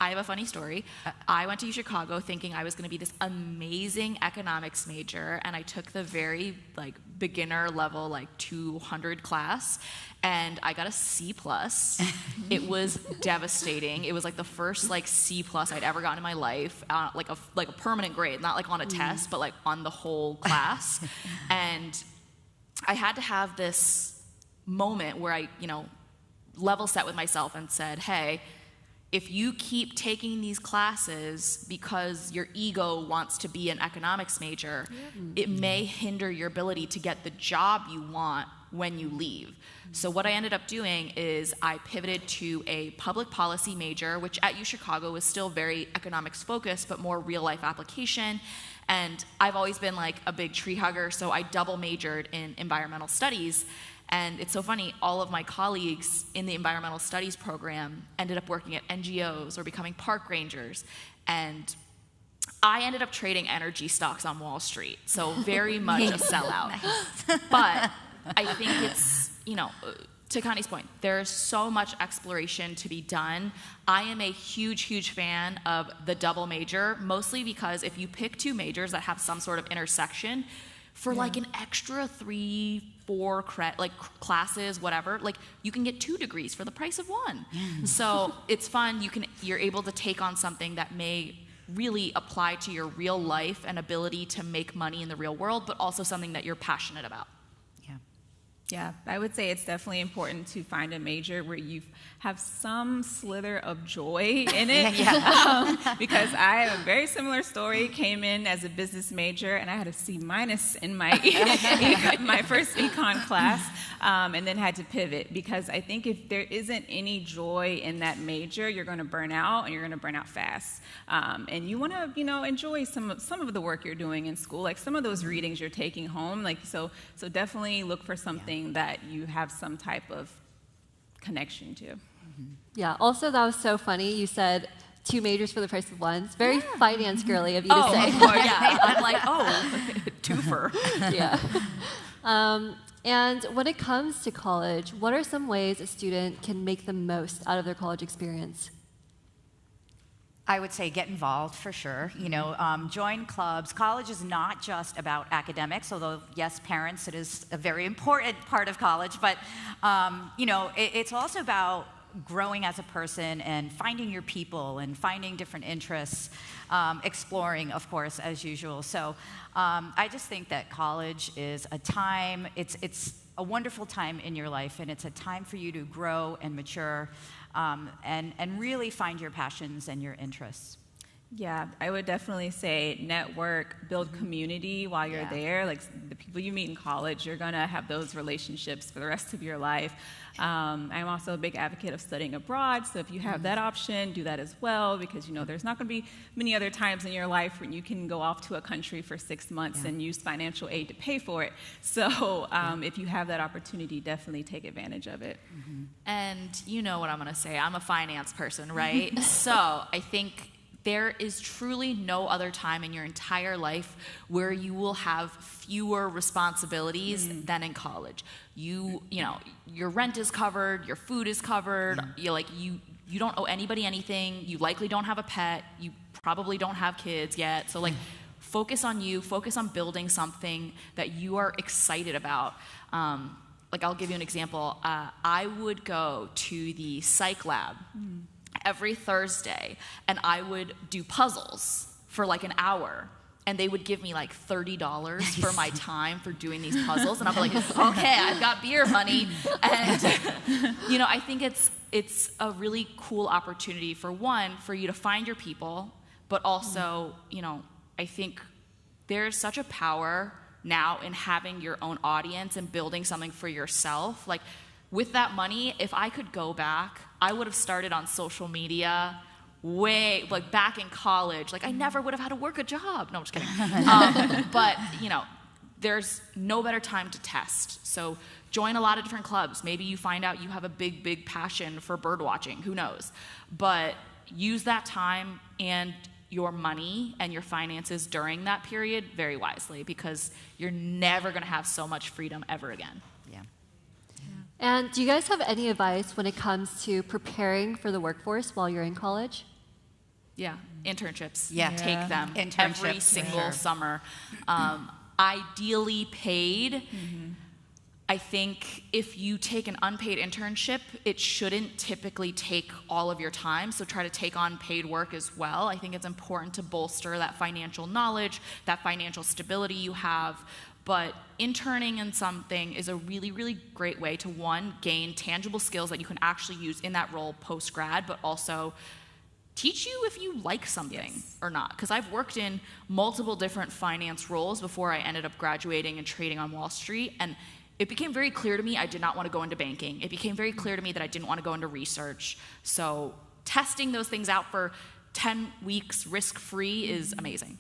have a funny story. I went to Chicago thinking I was going to be this amazing economics major, and I took the very beginner level 200 class, and I got a C+. It was devastating. It was the first C+ I'd ever gotten in my life, like a permanent grade, not on a test, but on the whole class. And I had to have this moment where I, level set with myself and said, hey, if you keep taking these classes because your ego wants to be an economics major, it may hinder your ability to get the job you want when you leave. So what I ended up doing is I pivoted to a public policy major, which at UChicago was still very economics focused, but more real life application. And I've always been a big tree hugger, so I double majored in environmental studies. And it's so funny, all of my colleagues in the environmental studies program ended up working at NGOs or becoming park rangers. And I ended up trading energy stocks on Wall Street, so very much a sellout. Nice. But I think it's, to Connie's point, there's so much exploration to be done. I am a huge, huge fan of the double major, mostly because if you pick two majors that have some sort of intersection, for an extra 3-4 classes, whatever, you can get 2 degrees for the price of 1. So it's fun. You're able to take on something that may really apply to your real life and ability to make money in the real world, but also something that you're passionate about. Yeah, I would say it's definitely important to find a major where you have some slither of joy in it. Because I have a very similar story. Came in as a business major, and I had a C- in my my first econ class, and then had to pivot because I think if there isn't any joy in that major, you're going to burn out, and you're going to burn out fast. And you want to, enjoy some of the work you're doing in school, some of those readings you're taking home. So definitely look for something that you have some type of connection to. Yeah, also that was so funny. You said 2 majors for the price of 1. It's very finance girly of you to say. Oh, yeah. I'm twofer. Yeah. And when it comes to college, what are some ways a student can make the most out of their college experience? I would say get involved for sure. Join clubs. College is not just about academics, although yes, parents, it is a very important part of college. But it's also about growing as a person and finding your people and finding different interests, exploring, of course, as usual. So I just think that college is a time. It's a wonderful time in your life, and it's a time for you to grow and mature. And really find your passions and your interests. Yeah, I would definitely say network, build community while you're there. The people you meet in college, you're going to have those relationships for the rest of your life. I'm also a big advocate of studying abroad, so if you have that option, do that as well, because there's not going to be many other times in your life when you can go off to a country for 6 months and use financial aid to pay for it. So if you have that opportunity, definitely take advantage of it. And you know what I'm going to say. I'm a finance person, right? So I think there is truly no other time in your entire life where you will have fewer responsibilities than in college. You know, your rent is covered, your food is covered, you don't owe anybody anything, you likely don't have a pet, you probably don't have kids yet. So focus on you, focus on building something that you are excited about. I'll give you an example. I would go to the psych lab every Thursday, and I would do puzzles for an hour, and they would give me $30 for my time for doing these puzzles, and I'd be like, okay, I've got beer money. And I think it's a really cool opportunity for you to find your people, but also I think there's such a power now in having your own audience and building something for yourself. With that money, if I could go back, I would have started on social media like back in college, like I never would have had to work a job. No, I'm just kidding. But you know, there's no better time to test. So join a lot of different clubs. Maybe you find out you have a big passion for bird watching. Who knows? But use that time and your money and your finances during that period very wisely, because you're never going to have so much freedom ever again. Yeah. And do you guys have any advice when it comes to preparing for the workforce while you're in college? Yeah, internships. Yeah. Take them every Internships, single sure. summer. Ideally paid. I think if you take an unpaid internship, it shouldn't typically take all of your time, so try to take on paid work as well. I think it's important to bolster that financial knowledge, that financial stability you have, but interning in something is a really great way to, one, gain tangible skills that you can actually use in that role post-grad, but also teach you if you like something or not. Because I've worked in multiple different finance roles before I ended up graduating and trading on Wall Street, and it became very clear to me I did not want to go into banking. It became very clear to me that I didn't want to go into research. So testing those things out for 10 weeks risk-free is amazing.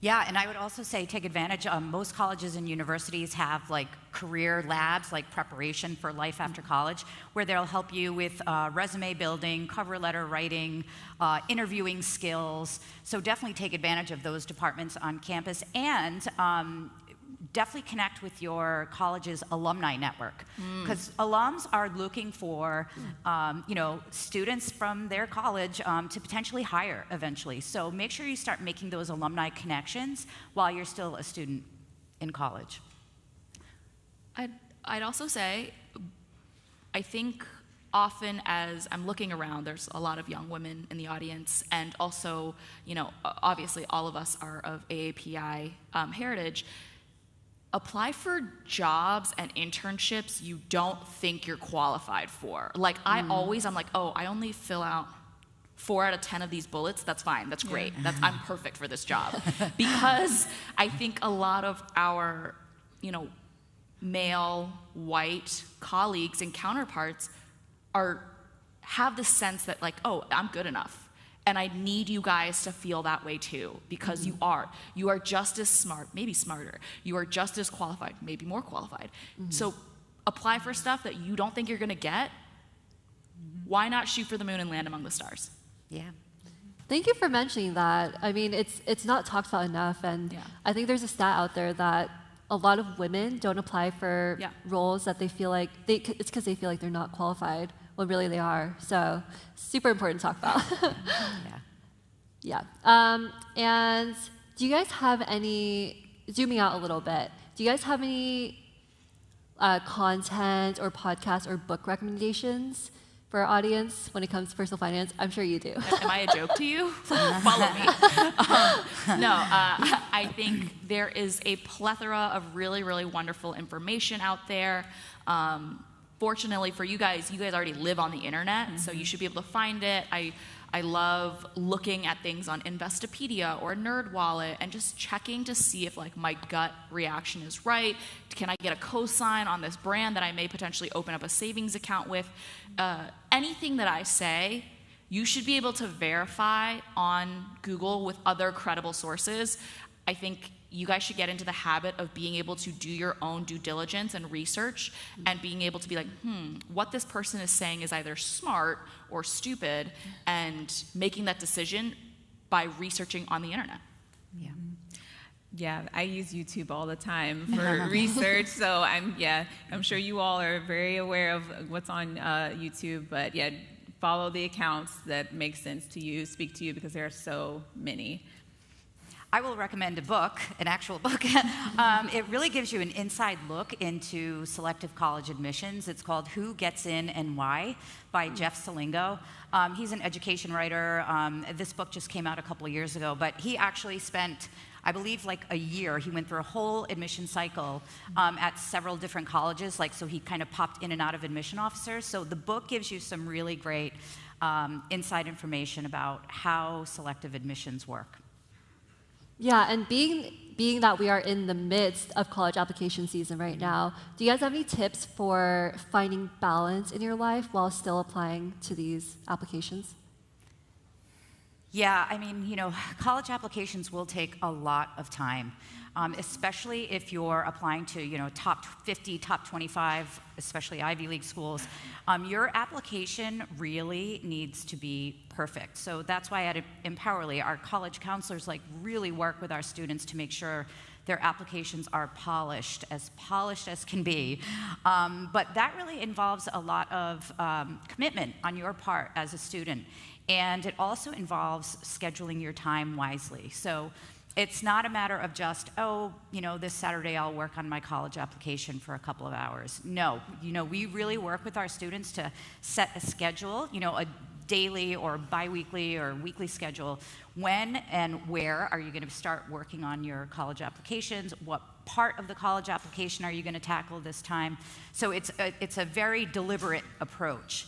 Yeah, and I would also say take advantage. Most colleges and universities have like career labs, like preparation for life after college, where they'll help you with resume building, cover letter writing, interviewing skills. So definitely take advantage of those departments on campus, and definitely connect with your college's alumni network, because alums are looking for students from their college to potentially hire eventually. So make sure you start making those alumni connections while you're still a student in college. I'd also say, I think often as I'm looking around, there's a lot of young women in the audience, and also, obviously all of us are of AAPI heritage. Apply for jobs and internships you don't think you're qualified for. Like I'm like, oh, I only fill out 4 out of 10 of these bullets. That's fine. That's great. I'm perfect for this job. Because I think a lot of our, male, white colleagues and counterparts have the sense that like, oh, I'm good enough. And I need you guys to feel that way too, because you are just as smart, maybe smarter. You are just as qualified, maybe more qualified. So apply for stuff that you don't think you're gonna get. Why not shoot for the moon and land among the stars? Yeah. Thank you for mentioning that. I mean, it's not talked about enough, and I think there's a stat out there that a lot of women don't apply for roles that they feel like it's because they feel like they're not qualified. Well, really they are. So super important to talk about. And do you guys have any, zooming out a little bit, do you guys have any content or podcast or book recommendations for our audience when it comes to personal finance? I'm sure you do. Am I a joke to you? Follow me. I think there is a plethora of really wonderful information out there. Fortunately for you guys already live on the internet, so you should be able to find it. I love looking at things on Investopedia or NerdWallet and just checking to see if like my gut reaction is right. Can I get a cosign on this brand that I may potentially open up a savings account with? Anything that I say, you should be able to verify on Google with other credible sources. I think you guys should get into the habit of being able to do your own due diligence and research and being able to be like, what this person is saying is either smart or stupid, and making that decision by researching on the internet. Yeah, I use YouTube all the time for research, so I'm sure you all are very aware of what's on YouTube, but follow the accounts that make sense to you, speak to you, because there are so many. I will recommend a book, an actual book. It really gives you an inside look into selective college admissions. It's called Who Gets In and Why by Jeff Salingo. He's an education writer. This book just came out a couple of years ago, but he actually spent, I believe, like a year. He went through a whole admission cycle at several different colleges, so he kind of popped in and out of admission officers. So the book gives you some really great inside information about how selective admissions work. Yeah, and being that we are in the midst of college application season right now, do you guys have any tips for finding balance in your life while still applying to these applications? Yeah, I mean, college applications will take a lot of time, especially if you're applying to, top 50, top 25, especially Ivy League schools. Your application really needs to be perfect. So that's why at Empowerly, our college counselors really work with our students to make sure their applications are polished as can be. But that really involves a lot of commitment on your part as a student. And it also involves scheduling your time wisely. So it's not a matter of just, this Saturday I'll work on my college application for a couple of hours. No, we really work with our students to set a schedule, a daily or biweekly or weekly schedule. When and where are you going to start working on your college applications? What part of the college application are you going to tackle this time? So it's a very deliberate approach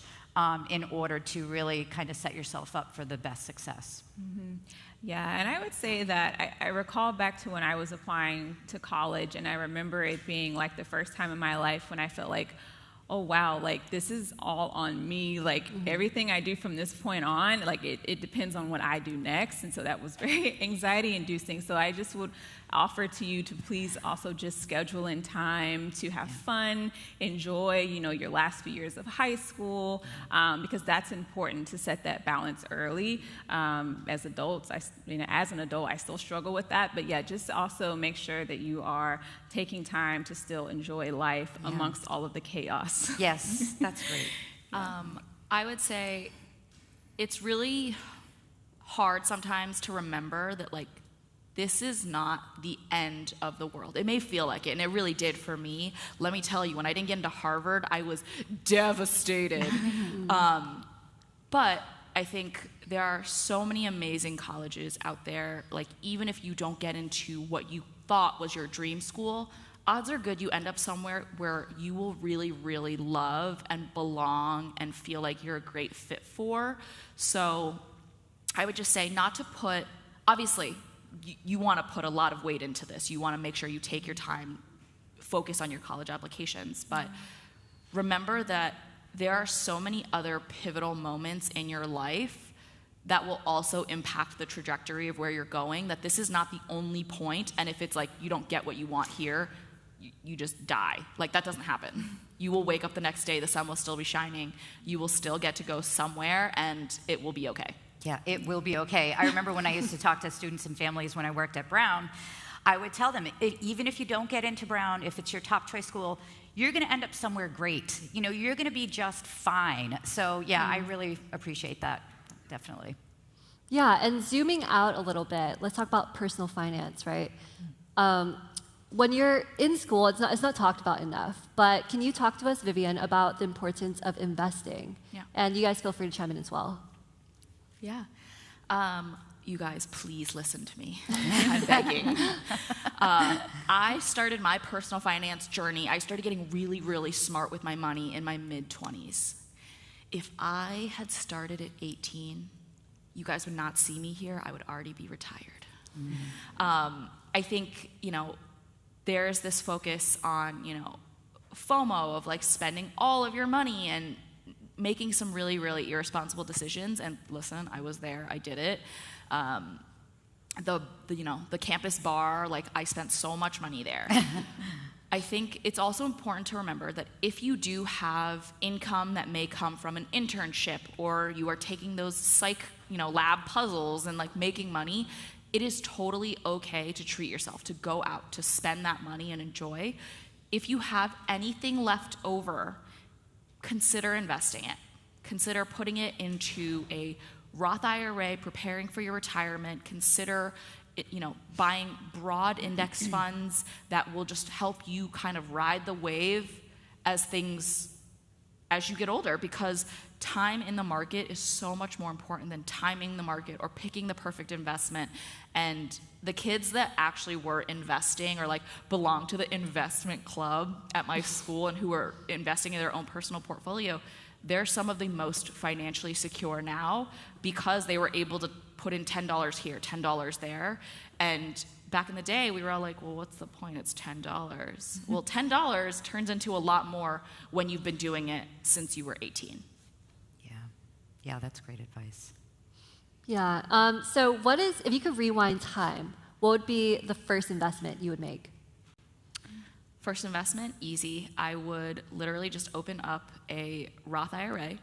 in order to really kind of set yourself up for the best success. Mm-hmm. Yeah, and I would say that I recall back to when I was applying to college, and I remember it being like the first time in my life when I felt like, oh wow, this is all on me, everything I do from this point on, it depends on what I do next, and so that was very anxiety inducing. So I just would offer to you to please also just schedule in time to have fun, enjoy, your last few years of high school, because that's important to set that balance early. As adults, as an adult, I still struggle with that, but yeah, just also make sure that you are taking time to still enjoy life amongst all of the chaos. Yes, that's great. I would say it's really hard sometimes to remember that this is not the end of the world. It may feel like it, and it really did for me. Let me tell you, when I didn't get into Harvard, I was devastated. But I think there are so many amazing colleges out there. Even if you don't get into what you thought was your dream school, odds are good you end up somewhere where you will really, really love and belong and feel like you're a great fit for. So I would just say not to put, obviously, you want to put a lot of weight into this. You want to make sure you take your time, focus on your college applications. But remember that there are so many other pivotal moments in your life that will also impact the trajectory of where you're going, that this is not the only point. And if it's you don't get what you want here, you just die. That doesn't happen. You will wake up the next day, the sun will still be shining. You will still get to go somewhere, and it will be okay. Yeah, it will be okay. I remember when I used to talk to students and families when I worked at Brown, I would tell them, even if you don't get into Brown, if it's your top choice school, you're going to end up somewhere great. You're going to be just fine. So yeah, I really appreciate that, definitely. Yeah, and zooming out a little bit, let's talk about personal finance, right? When you're in school, it's not talked about enough, but can you talk to us, Vivian, about the importance of investing? Yeah. And you guys feel free to chime in as well. Yeah. You guys, please listen to me. I'm begging. I started my personal finance journey. I started getting really, really smart with my money in my mid-20s. If I had started at 18, you guys would not see me here. I would already be retired. Mm-hmm. I think, there's this focus on, FOMO of spending all of your money and making some really, really irresponsible decisions. And listen, I was there, I did it. The campus bar, I spent so much money there. I think it's also important to remember that if you do have income that may come from an internship, or you are taking those psych, lab puzzles and making money, it is totally okay to treat yourself, to go out, to spend that money and enjoy. If you have anything left over, consider investing it. Consider putting it into a Roth IRA, preparing for your retirement. Consider buying broad index funds that will just help you kind of ride the wave as you get older, because time in the market is so much more important than timing the market or picking the perfect investment. And the kids that actually were investing or belong to the investment club at my school and who are investing in their own personal portfolio, they're some of the most financially secure now because they were able to put in $10 here, $10 there. And back in the day, we were all well, what's the point? It's $10. Well, $10 turns into a lot more when you've been doing it since you were 18. Yeah, that's great advice. Yeah. So what is, if you could rewind time, what would be the first investment you would make? First investment, easy. I would literally just open up a Roth IRA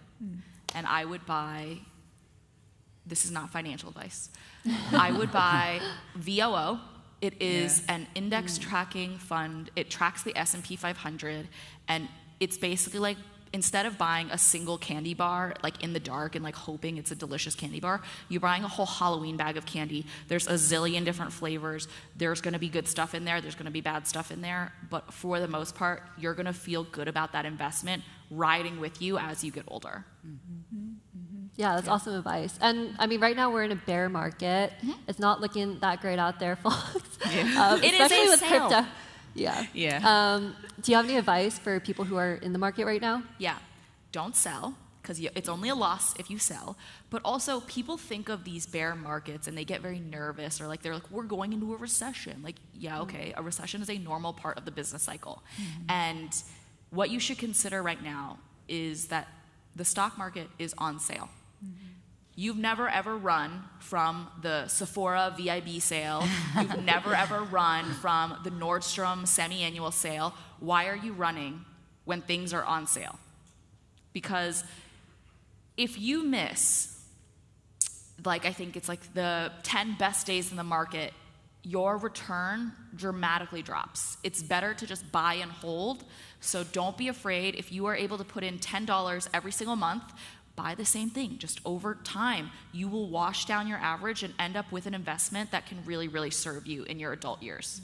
and I would buy, this is not financial advice, I would buy VOO. It is an index tracking fund. It tracks the S&P 500, and it's basically like, instead of buying a single candy bar like in the dark and like hoping it's a delicious candy bar, you're buying a whole Halloween bag of candy. There's a zillion different flavors. There's going to be good stuff in there. There's going to be bad stuff in there. But for the most part, you're going to feel good about that investment riding with you as you get older. Yeah, that's awesome advice. And I mean, right now we're in a bear market. It's not looking that great out there, folks. It is especially a with sale. crypto. Yeah. Do you have any advice for people who are in the market right now? Yeah, don't sell, because it's only a loss if you sell. But also, people think of these bear markets and they get very nervous, or like they're like, we're going into a recession. Like, yeah, okay, a recession is a normal part of the business cycle. And what you should consider right now is that the stock market is on sale. You've never ever run from the Sephora VIB sale. You've never ever run from the Nordstrom semi-annual sale. Why are you running when things are on sale? Because if you miss, like I think it's like the 10 best days in the market, your return dramatically drops. It's better to just buy and hold. So don't be afraid. If you are able to put in $10 every single month, buy the same thing. Just over time, you will wash down your average and end up with an investment that can really, really serve you in your adult years.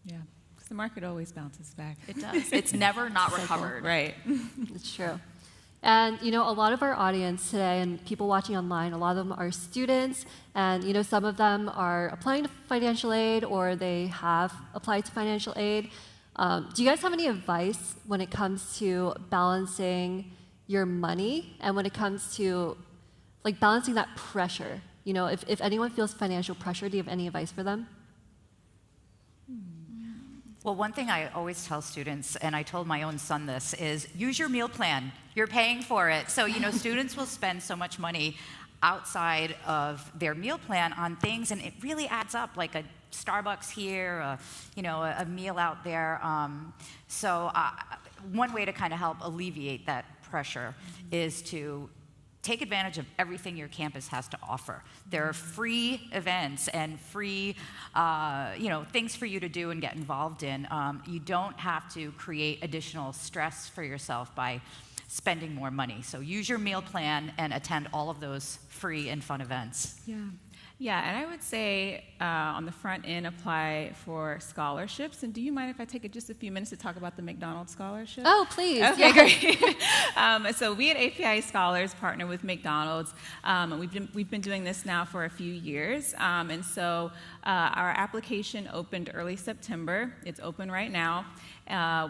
Yeah, because the market always bounces back. It does. It's never not recovered. Right. It's true. And, you know, a lot of our audience today and people watching online, a lot of them are students, and, you know, some of them are applying to financial aid or they have applied to financial aid. Do you guys have any advice when it comes to balancing your money and when it comes to like balancing that pressure? You know, if anyone feels financial pressure, do you have any advice for them? Well, one thing I always tell students, and I told my own son this, is use your meal plan. You're paying for it. So, you know, students will spend so much money outside of their meal plan on things, and it really adds up, like a Starbucks here, you know, a meal out there. So one way to kind of help alleviate that pressure is to take advantage of everything your campus has to offer. There are free events and free, you know, things for you to do and get involved in. You don't have to create additional stress for yourself by spending more money. So use your meal plan and attend all of those free and fun events. Yeah, and I would say on the front end, apply for scholarships. And do you mind if I take just a few minutes to talk about the McDonald Scholarship? Oh, please. Okay, great. So we at APIA Scholars partner with McDonald's. We've been doing this now for a few years. And so our application opened early September. It's open right now.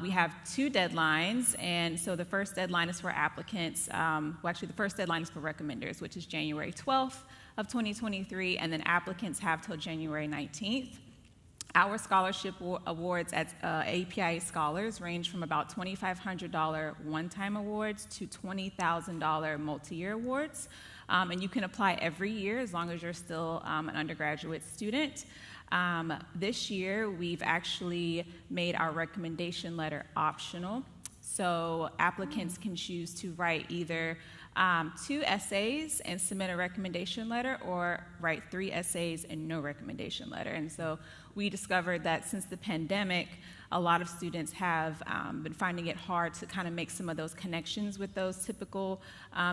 We have 2 deadlines, and so the first deadline is for applicants. Well, actually, the first deadline is for recommenders, which is January 12th of 2023, and then applicants have till January 19th. Our scholarship awards at APIA Scholars range from about $2,500 one-time awards to $20,000 multi-year awards, and you can apply every year as long as you're still an undergraduate student. This year, we've actually made our recommendation letter optional. So applicants can choose to write either 2 essays and submit a recommendation letter, or write 3 essays and no recommendation letter. And so we discovered that since the pandemic, a lot of students have been finding it hard to kind of make some of those connections with those typical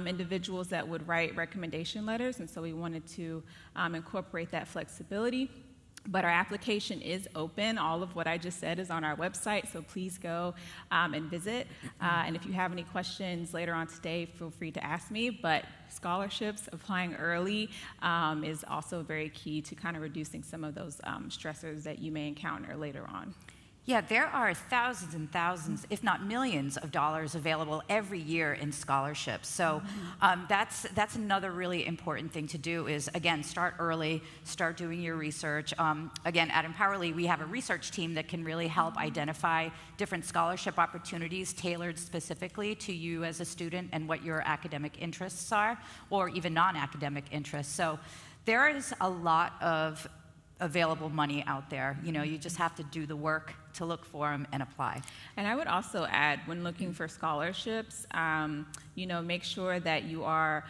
individuals that would write recommendation letters. And so we wanted to incorporate that flexibility. But our application is open. All of what I just said is on our website, so please go and visit. And if you have any questions later on today, feel free to ask me. But scholarships, applying early, is also very key to kind of reducing some of those stressors that you may encounter later on. Yeah, there are thousands and thousands, if not millions, of dollars available every year in scholarships. So that's another really important thing to do is, again, start early, start doing your research. Again, at Empowerly, we have a research team that can really help identify different scholarship opportunities tailored specifically to you as a student and what your academic interests are, or even non-academic interests. So there is a lot of available money out there. You know, you just have to do the work to look for them and apply. And I would also add, when looking for scholarships, you know, make sure that you are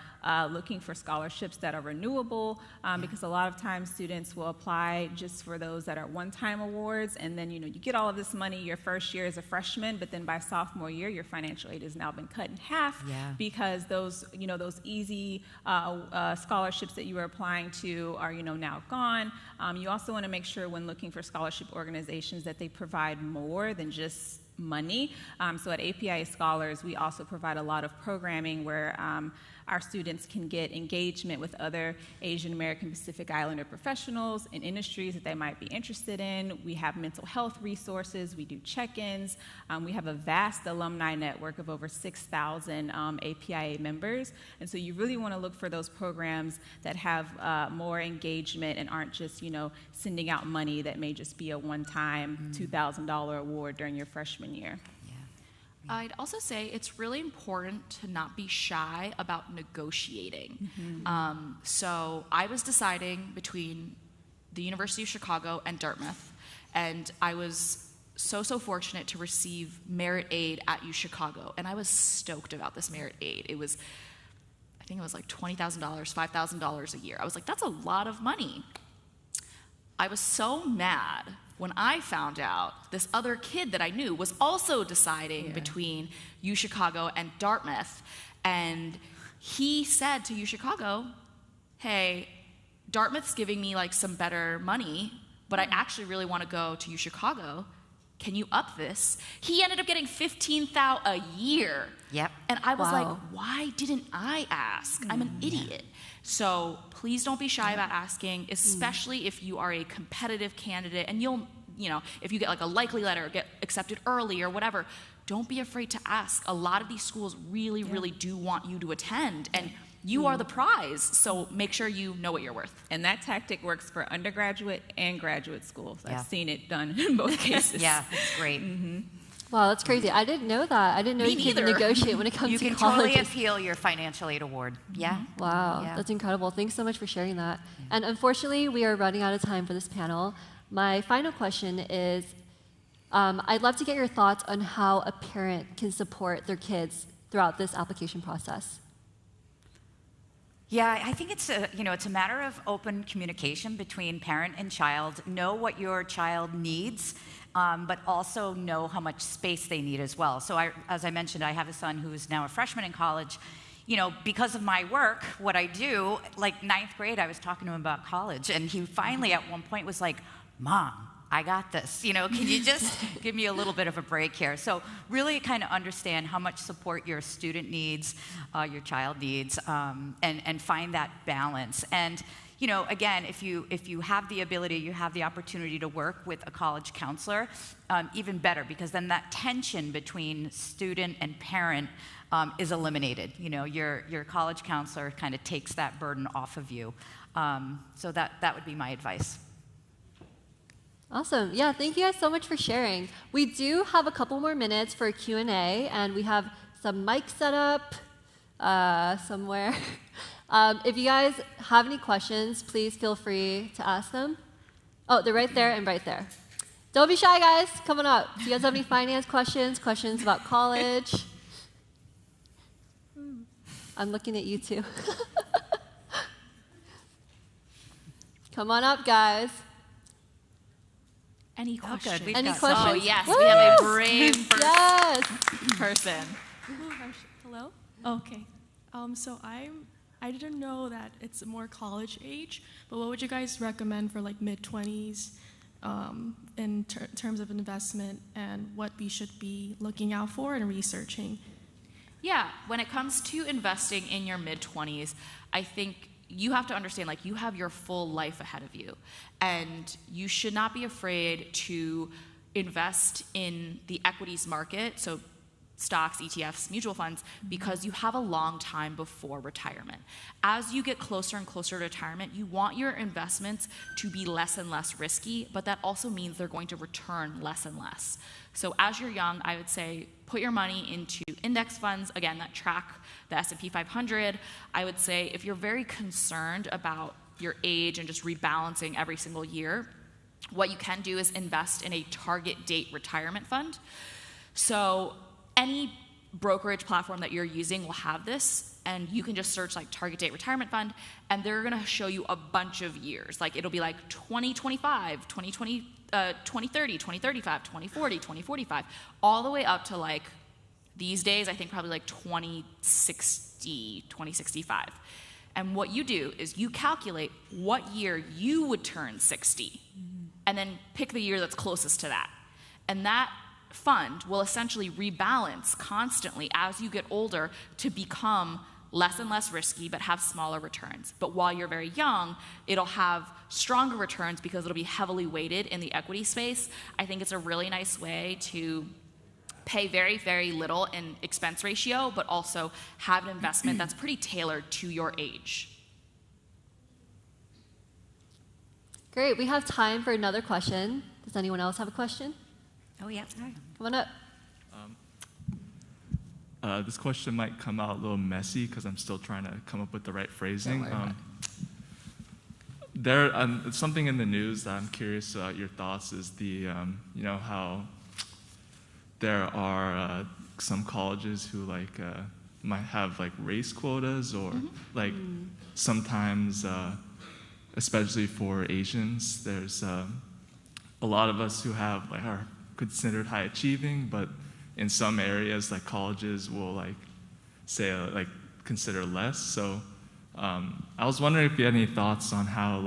looking for scholarships that are renewable, because a lot of times students will apply just for those that are one-time awards, and then, you know, you get all of this money your first year as a freshman, but then by sophomore year, your financial aid has now been cut in half because those, you know, those easy scholarships that you were applying to are, you know, now gone. You also want to make sure when looking for scholarship organizations that they provide more than just money. So at APIA Scholars, we also provide a lot of programming where our students can get engagement with other Asian American Pacific Islander professionals in industries that they might be interested in. We have mental health resources. We do check-ins. We have a vast alumni network of over 6,000 APIA members. And so you really want to look for those programs that have more engagement and aren't just, you know, sending out money that may just be a one-time $2,000 award during your freshman year. I'd also say it's really important to not be shy about negotiating. So I was deciding between the University of Chicago and Dartmouth, and I was so fortunate to receive merit aid at U Chicago, and I was stoked about this merit aid. It was, I think it was like $20,000, $5,000 a year. I was like, that's a lot of money. I was so mad when I found out this other kid that I knew was also deciding between U Chicago and Dartmouth. And he said to U Chicago, hey, Dartmouth's giving me like some better money, but I actually really want to go to U Chicago. Can you up this? He ended up getting $15,000 a year. And I was like, why didn't I ask? I'm an idiot. So please don't be shy about asking, especially if you are a competitive candidate and you'll, you know, if you get like a likely letter or get accepted early or whatever, don't be afraid to ask. A lot of these schools really, really do want you to attend, and you are the prize, so make sure you know what you're worth. And that tactic works for undergraduate and graduate schools. I've seen it done in both cases. It's great. Wow, that's crazy. I didn't know that. I didn't know you could negotiate when it comes to You can colleges. totally appeal your financial aid award. Wow, that's incredible. Thanks so much for sharing that. And unfortunately, we are running out of time for this panel. My final question is, I'd love to get your thoughts on how a parent can support their kids throughout this application process. Yeah, I think it's a matter of open communication between parent and child. Know what your child needs, but also know how much space they need as well. So as I mentioned, I have a son who is now a freshman in college. You know, because of my work, what I do, like 9th grade, I was talking to him about college, and he finally at one point was like, Mom, I got this. You know, can you just give me a little bit of a break here? So really kind of understand how much support your student needs, your child needs, and find that balance. And, you know, again, if you have the ability, you have the opportunity to work with a college counselor, even better, because then that tension between student and parent is eliminated. You know, your college counselor kind of takes that burden off of you. So that would be my advice. Awesome. Yeah, thank you guys so much for sharing. We do have a couple more minutes for a Q&A, and we have some mics set up somewhere. If you guys have any questions, please feel free to ask them. Oh, they're right there and right there. Don't be shy, guys. Come on up. Do you guys have any finance questions about college? I'm looking at you too. Come on up, guys. Any questions? Any questions? Oh, yes, Woo! we have a brave person. Hello? Okay. So I didn't know that it's more college age, but what would you guys recommend for like mid-20s in terms of investment and what we should be looking out for and researching? Yeah, when it comes to investing in your mid-20s, I think you have to understand, like, you have your full life ahead of you, and you should not be afraid to invest in the equities market, so stocks, ETFs, mutual funds, because you have a long time before retirement. As you get closer and closer to retirement, you want your investments to be less and less risky, but that also means they're going to return less and less. So as you're young, I would say put your money into index funds, again, that track the S&P 500. I would say if you're very concerned about your age and just rebalancing every single year, what you can do is invest in a target date retirement fund. So any brokerage platform that you're using will have this, and you can just search like target date retirement fund, and they're gonna show you a bunch of years. Like it'll be like 2025, 2020, 2030, 2035, 2040, 2045, all the way up to like these days, I think probably like 2060, 2065. And what you do is you calculate what year you would turn 60, and then pick the year that's closest to that. And that fund will essentially rebalance constantly as you get older to become less and less risky but have smaller returns. But while you're very young, it'll have stronger returns because it'll be heavily weighted in the equity space. I think it's a really nice way to pay very, very little in expense ratio, but also have an investment that's pretty tailored to your age. Great, we have time for another question. Does anyone else have a question? Oh, yeah. Come on up. This question might come out a little messy because I'm still trying to come up with the right phrasing. Something in the news that I'm curious about your thoughts is the, how there are some colleges who might have race quotas or sometimes, especially for Asians, there's a lot of us who are considered high achieving, but in some areas, colleges will consider less. So I was wondering if you had any thoughts on how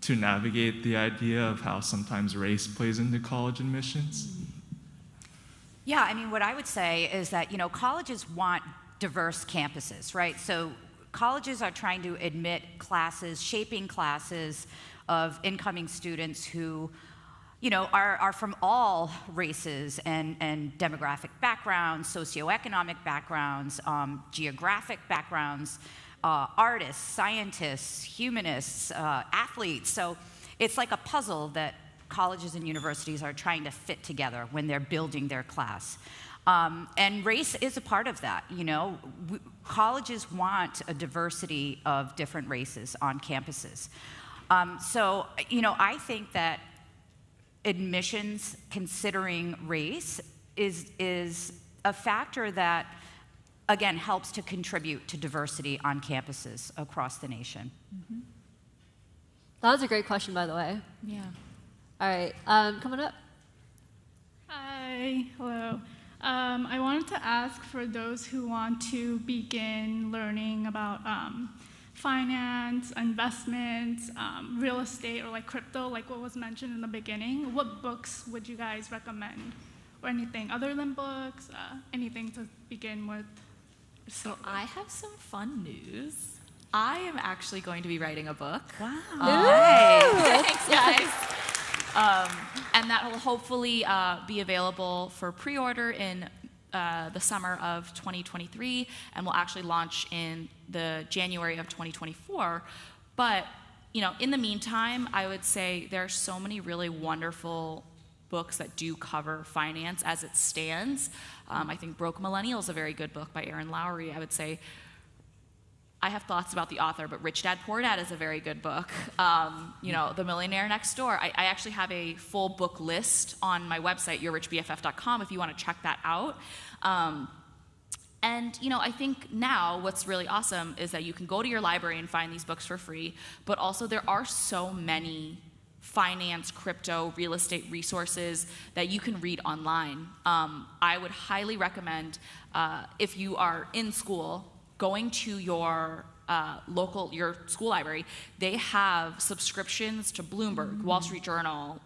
to navigate the idea of how sometimes race plays into college admissions. Yeah, I mean, what I would say is that, colleges want diverse campuses, right? So colleges are trying to admit classes, shaping classes of incoming students who, are from all races and demographic backgrounds, socioeconomic backgrounds, geographic backgrounds, artists, scientists, humanists, athletes. So it's like a puzzle that colleges and universities are trying to fit together when they're building their class. And race is a part of that, colleges want a diversity of different races on campuses. So, I think that admissions considering race is a factor that, again, helps to contribute to diversity on campuses across the nation. Mm-hmm. That was a great question, by the way. Yeah. All right, coming up. Hi, hello. I wanted to ask for those who want to begin learning about finance, investments, real estate, or crypto, like what was mentioned in the beginning, what books would you guys recommend? Or anything other than books, anything to begin with? So I have some fun news. I am actually going to be writing a book. Wow. Thanks, guys. And that will hopefully be available for pre-order in the summer of 2023, and will actually launch in the January of 2024. But, in the meantime, I would say there are so many really wonderful books that do cover finance as it stands. I think Broke Millennial is a very good book by Erin Lowry. I would say I have thoughts about the author, but Rich Dad Poor Dad is a very good book. The Millionaire Next Door. I actually have a full book list on my website, yourrichbff.com, if you want to check that out. I think now what's really awesome is that you can go to your library and find these books for free, but also there are so many finance, crypto, real estate resources that you can read online. I would highly recommend, if you are in school, going to your your school library. They have subscriptions to Bloomberg, Wall Street Journal,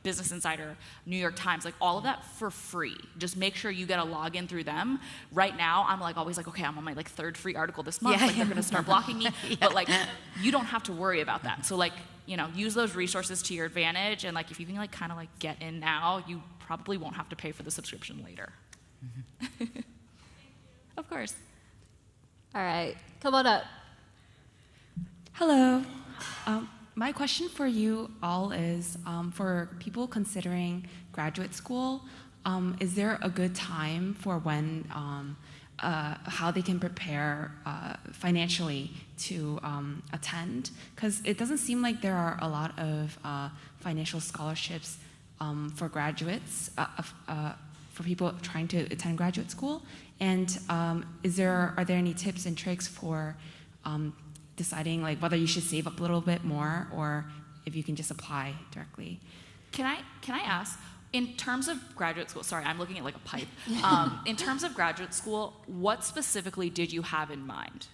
Business Insider, New York Times, all of that for free. Just make sure you get a login through them. Right now, I'm always okay, I'm on my third free article this month. They're gonna start blocking me. Yeah. But you don't have to worry about that. So use those resources to your advantage. And if you can kind of get in now, you probably won't have to pay for the subscription later. Mm-hmm. Of course. All right, come on up. Hello. My question for you all is, for people considering graduate school, is there a good time for when how they can prepare financially to attend, because it doesn't seem like there are a lot of financial scholarships for graduates, for people trying to attend graduate school. And are there any tips and tricks for deciding like whether you should save up a little bit more or if you can just apply directly? Can I ask, in terms of graduate school, sorry, I'm looking at like a pipe. In terms of graduate school, what specifically did you have in mind?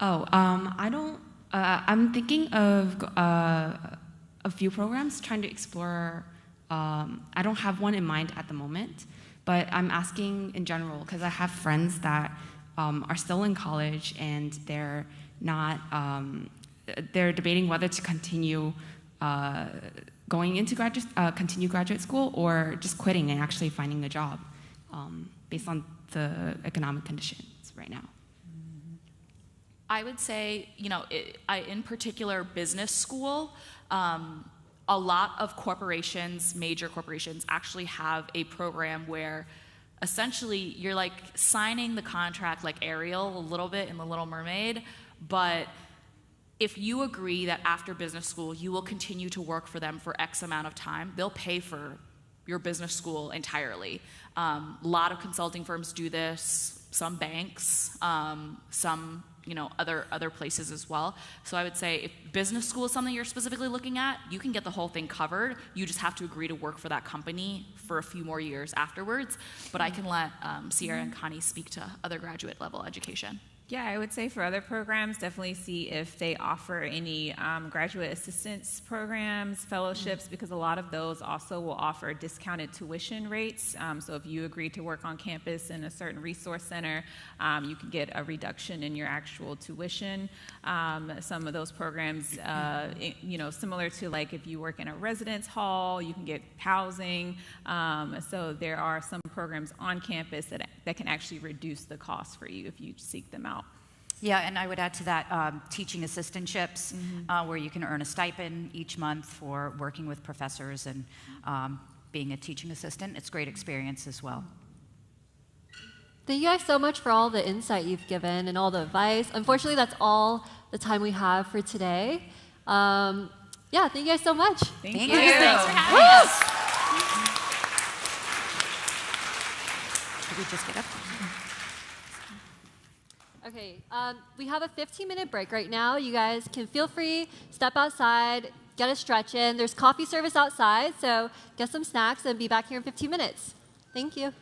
Oh, I'm thinking of a few programs, trying to explore. I don't have one in mind at the moment, but I'm asking in general because I have friends that are still in college and they're not. They're debating whether to continue going into continue graduate school or just quitting and actually finding a job based on the economic conditions right now. I would say, in particular, business school, a lot of corporations, major corporations, actually have a program where essentially you're like signing the contract like Ariel a little bit in The Little Mermaid, but if you agree that after business school you will continue to work for them for X amount of time, they'll pay for your business school entirely. A lot of consulting firms do this, some banks, some other places as well. So I would say if business school is something you're specifically looking at, you can get the whole thing covered. You just have to agree to work for that company for a few more years afterwards. But I can let Sierra and Connie speak to other graduate level education. Yeah, I would say for other programs, definitely see if they offer any graduate assistance programs, fellowships, because a lot of those also will offer discounted tuition rates. So if you agree to work on campus in a certain resource center, you can get a reduction in your actual tuition. Some of those programs, similar to like if you work in a residence hall, you can get housing. So there are some programs on campus that can actually reduce the cost for you if you seek them out. Yeah, and I would add to that teaching assistantships, where you can earn a stipend each month for working with professors and being a teaching assistant. It's a great experience as well. Thank you guys so much for all the insight you've given and all the advice. Unfortunately, that's all the time we have for today. Thank you guys so much. Thank you. Thanks for having us. Did we just get up? Okay, we have a 15-minute break right now. You guys can feel free, step outside, get a stretch in. There's coffee service outside, so get some snacks and be back here in 15 minutes. Thank you.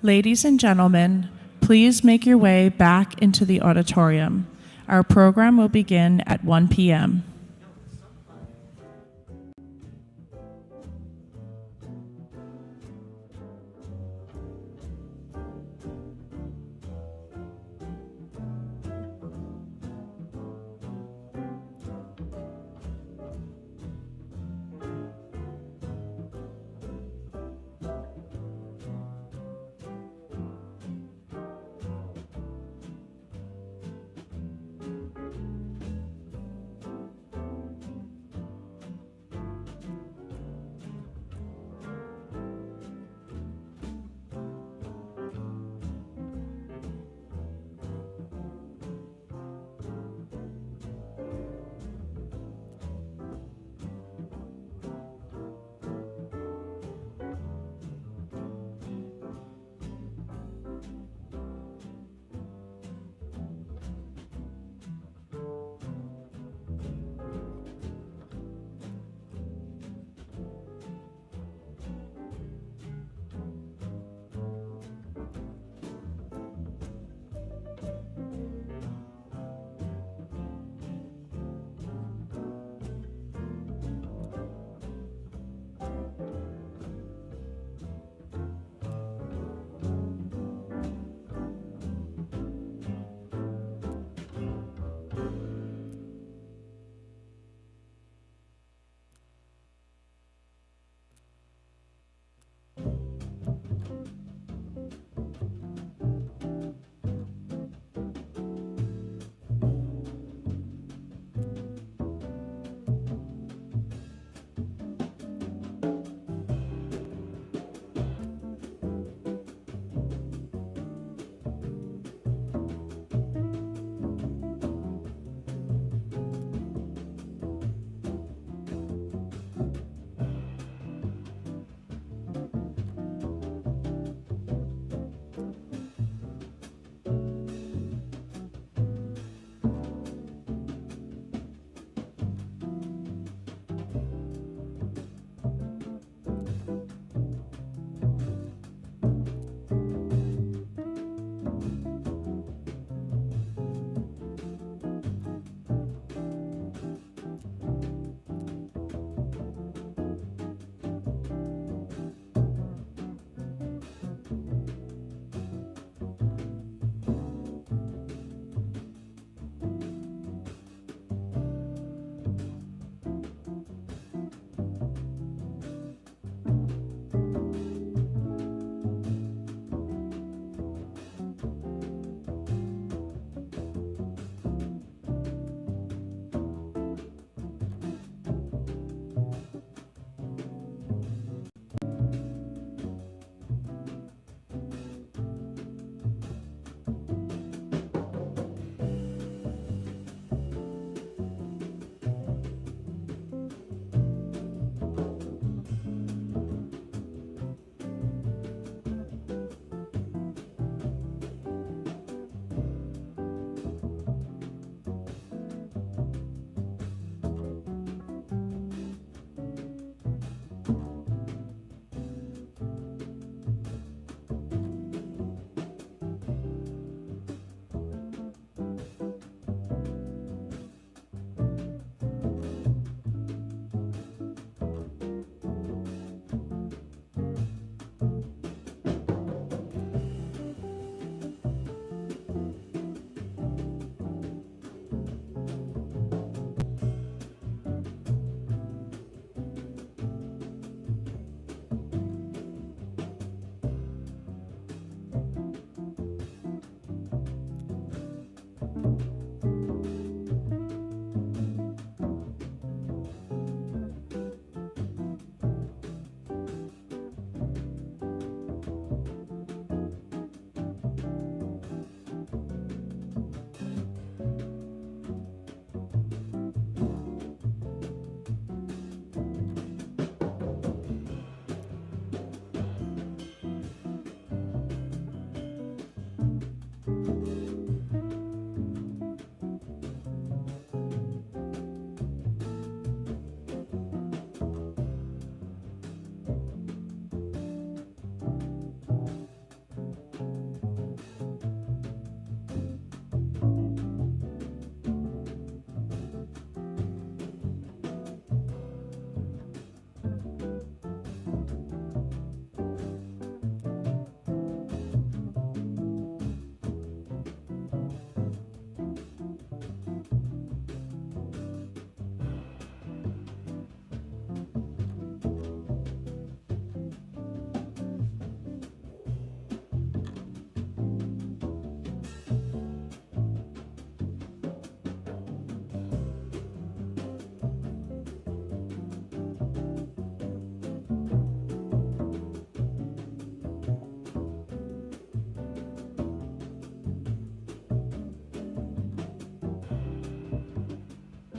Ladies and gentlemen, please make your way back into the auditorium. Our program will begin at 1 p.m.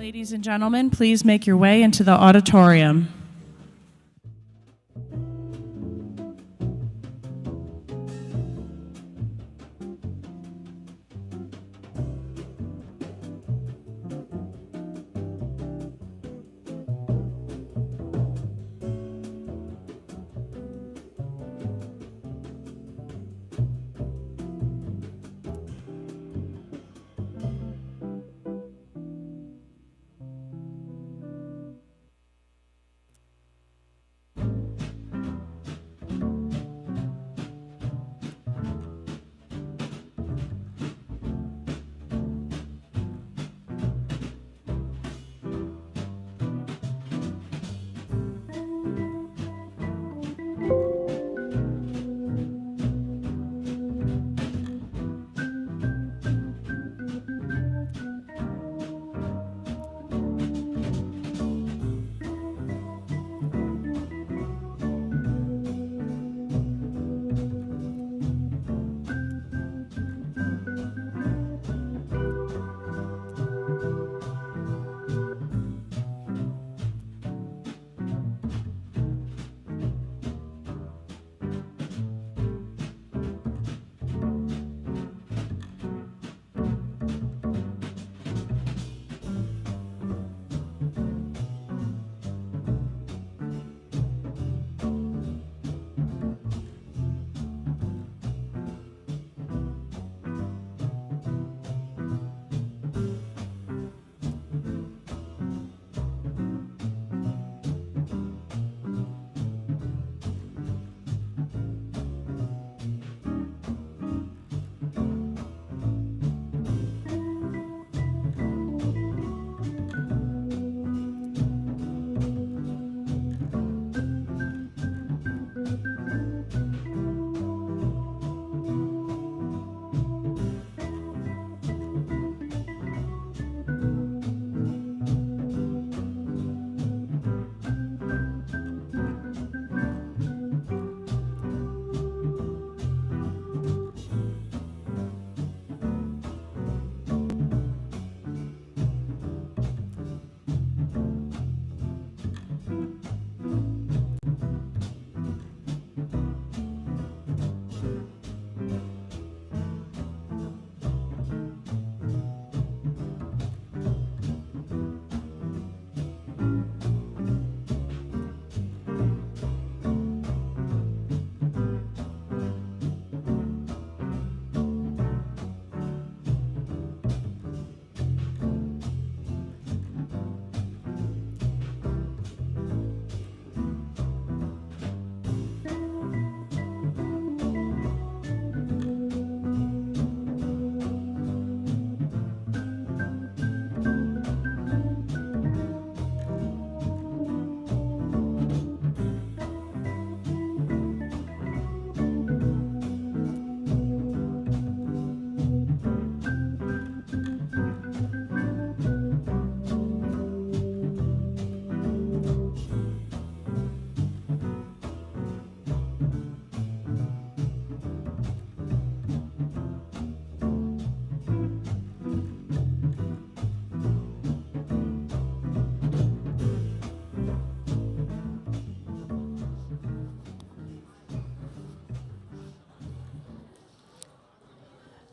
Ladies and gentlemen, please make your way into the auditorium.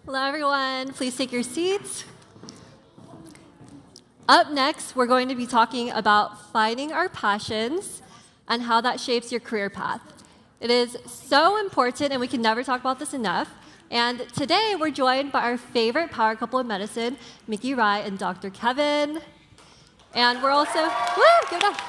Hello, everyone. Please take your seats. Up next, we're going to be talking about finding our passions and how that shapes your career path. It is so important, and we can never talk about this enough. And today, we're joined by our favorite power couple in medicine, Miki Rai and Dr. Kevin. And we're also, give it up.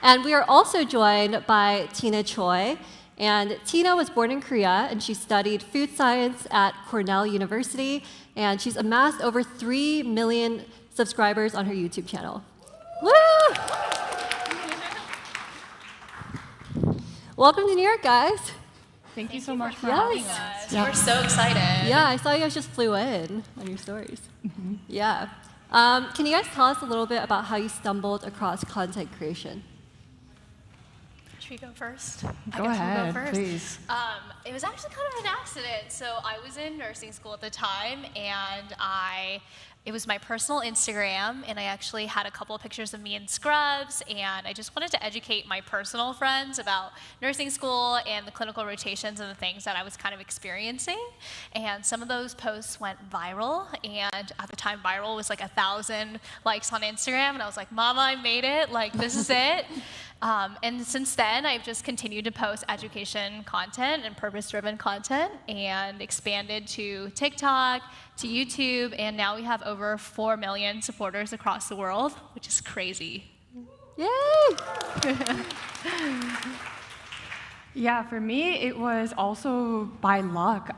And we are also joined by Tina Choi. And Tina was born in Korea, and she studied food science at Cornell University, and she's amassed over 3 million subscribers on her YouTube channel. Woo! Welcome to New York, guys. Thank you so much for having us. Yeah. We're so excited. Yeah, I saw you guys just flew in on your stories. Mm-hmm. Yeah. Can you guys tell us a little bit about how you stumbled across content creation? Should we go first? Go ahead, please. It was actually kind of an accident. So I was in nursing school at the time, and I it was my personal Instagram, and I actually had a couple of pictures of me in scrubs, and I just wanted to educate my personal friends about nursing school and the clinical rotations and the things that I was kind of experiencing. And some of those posts went viral, and at the time, viral was like 1,000 likes on Instagram, and I was like, Mama, I made it, like, this is it. And since then, I've just continued to post education content and purpose-driven content and expanded to TikTok, to YouTube, and now we have over 4 million supporters across the world, which is crazy. Yay! Yeah, for me, it was also by luck.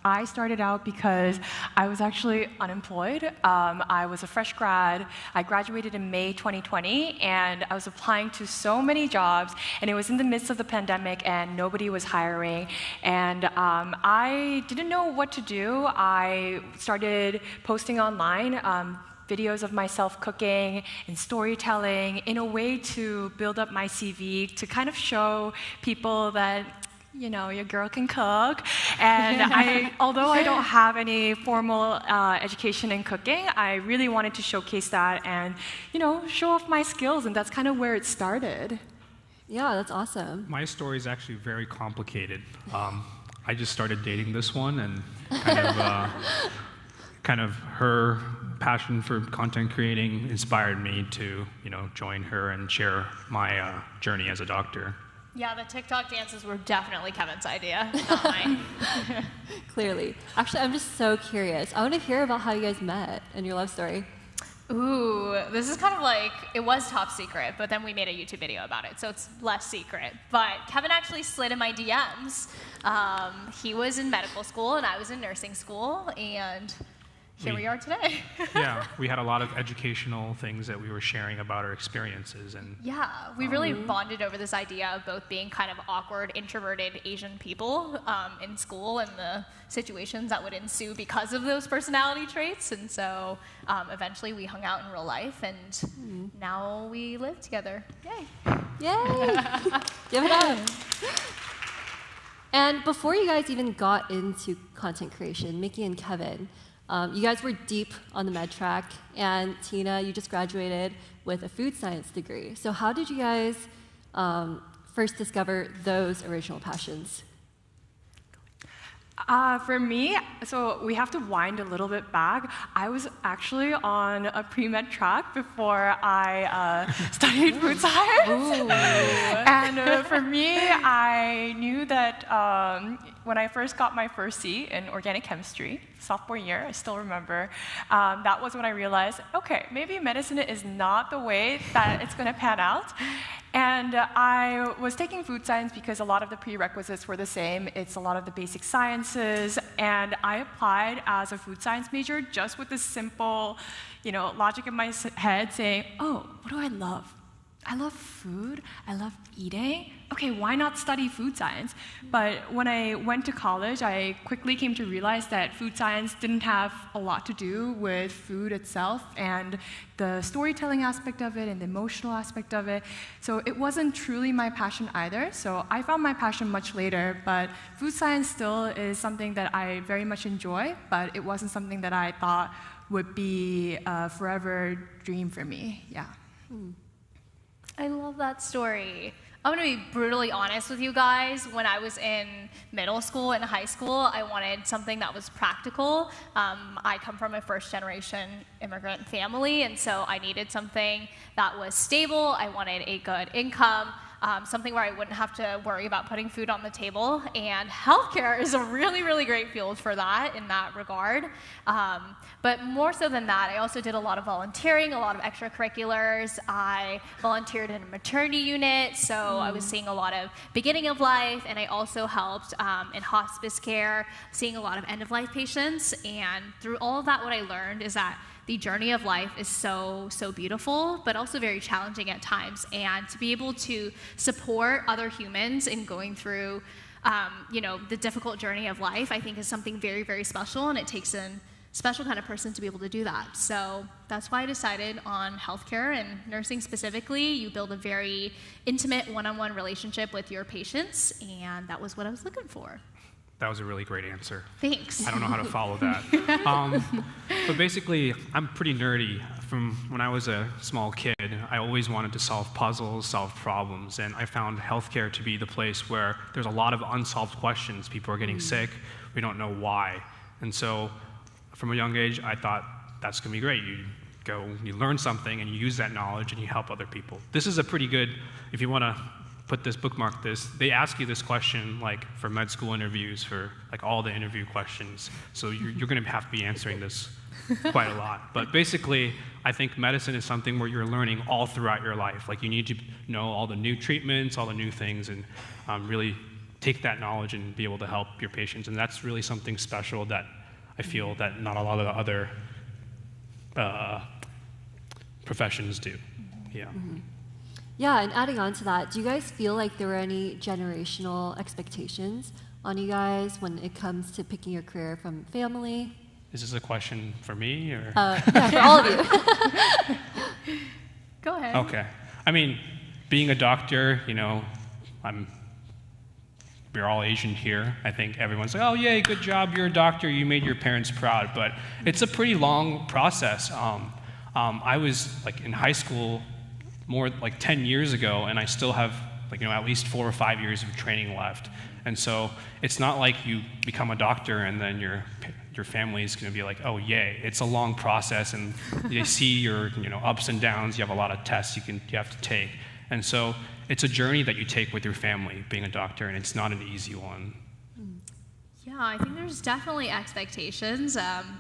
I started out because I was actually unemployed. I was a fresh grad. I graduated in May 2020, and I was applying to so many jobs, and it was in the midst of the pandemic, and nobody was hiring. And I didn't know what to do. I started posting online videos of myself cooking and storytelling in a way to build up my CV, to kind of show people that, you know, your girl can cook. And although I don't have any formal education in cooking, I really wanted to showcase that and, you know, show off my skills, and that's kind of where it started. Yeah, that's awesome. My story is actually very complicated. I just started dating this one, and kind of her passion for content creating inspired me to, you know, join her and share my journey as a doctor. Yeah, the TikTok dances were definitely Kevin's idea, not mine. Clearly. Actually, I'm just so curious. I want to hear about how you guys met and your love story. Ooh, this is kind of like, it was top secret, but then we made a YouTube video about it, so it's less secret. But Kevin actually slid in my DMs. He was in medical school, and I was in nursing school, and here we are today. Yeah, we had a lot of educational things that we were sharing about our experiences. And yeah, we really bonded over this idea of both being kind of awkward, introverted Asian people in school and the situations that would ensue because of those personality traits. And so eventually we hung out in real life, and now we live together. Yay. Yay. Give it up. And before you guys even got into content creation, Miki and Kevin, you guys were deep on the med track, and Tina, you just graduated with a food science degree. So how did you guys first discover those original passions? For me, so we have to wind a little bit back. I was actually on a pre-med track before I studied food science. And for me, I knew that when I first got my first C in organic chemistry, sophomore year, I still remember, that was when I realized, okay, maybe medicine is not the way that it's going to pan out. And I was taking food science because a lot of the prerequisites were the same. It's a lot of the basic sciences, and I applied as a food science major just with this simple, you know, logic in my head saying, oh, what do I love? I love food, I love eating. Okay, why not study food science? But when I went to college, I quickly came to realize that food science didn't have a lot to do with food itself and the storytelling aspect of it and the emotional aspect of it. So it wasn't truly my passion either. So I found my passion much later, but food science still is something that I very much enjoy, but it wasn't something that I thought would be a forever dream for me, yeah. I love that story. I'm going to be brutally honest with you guys. When I was in middle school and high school, I wanted something that was practical. I come from a first-generation immigrant family, and so I needed something that was stable. I wanted a good income, something where I wouldn't have to worry about putting food on the table. And healthcare is a really, really great field for that in that regard. But more so than that, I also did a lot of volunteering, a lot of extracurriculars. I volunteered in a maternity unit, so I was seeing a lot of beginning of life, and I also helped in hospice care, seeing a lot of end-of-life patients. And through all of that, what I learned is that the journey of life is so, so beautiful, but also very challenging at times. And to be able to support other humans in going through, you know, the difficult journey of life, I think is something very, very special, and it takes a special kind of person to be able to do that. So that's why I decided on healthcare and nursing specifically. You build a very intimate one-on-one relationship with your patients, and that was what I was looking for. That was a really great answer. Thanks. I don't know how to follow that. But basically, I'm pretty nerdy. From when I was a small kid, I always wanted to solve puzzles, solve problems, and I found healthcare to be the place where there's a lot of unsolved questions. People are getting sick, we don't know why. And so from a young age, I thought, that's gonna be great. You learn something and you use that knowledge and you help other people. This is a pretty good, if you wanna bookmark this, they ask you this question like for med school interviews, for like all the interview questions. So you're gonna have to be answering this quite a lot. But basically, I think medicine is something where you're learning all throughout your life. Like you need to know all the new treatments, all the new things, and really take that knowledge and be able to help your patients. And that's really something special that I feel that not a lot of the other professions do. Yeah. Mm-hmm. Yeah, and adding on to that, do you guys feel like there were any generational expectations on you guys when it comes to picking your career from family? Is this a question for me or? Yeah, for all of you. Go ahead. Okay. I mean, being a doctor, you know, we're all Asian here. I think everyone's like, oh, yay, good job, you're a doctor, you made your parents proud. But it's a pretty long process. I was like in high school more like 10 years ago, and I still have like, you know, at least 4 or 5 years of training left. And so it's not like you become a doctor and then your family is going to be like, oh, yay. It's a long process, and they see your, you know, ups and downs. You have a lot of tests you have to take. And so it's a journey that you take with your family, being a doctor, and it's not an easy one. Yeah, I think there's definitely expectations.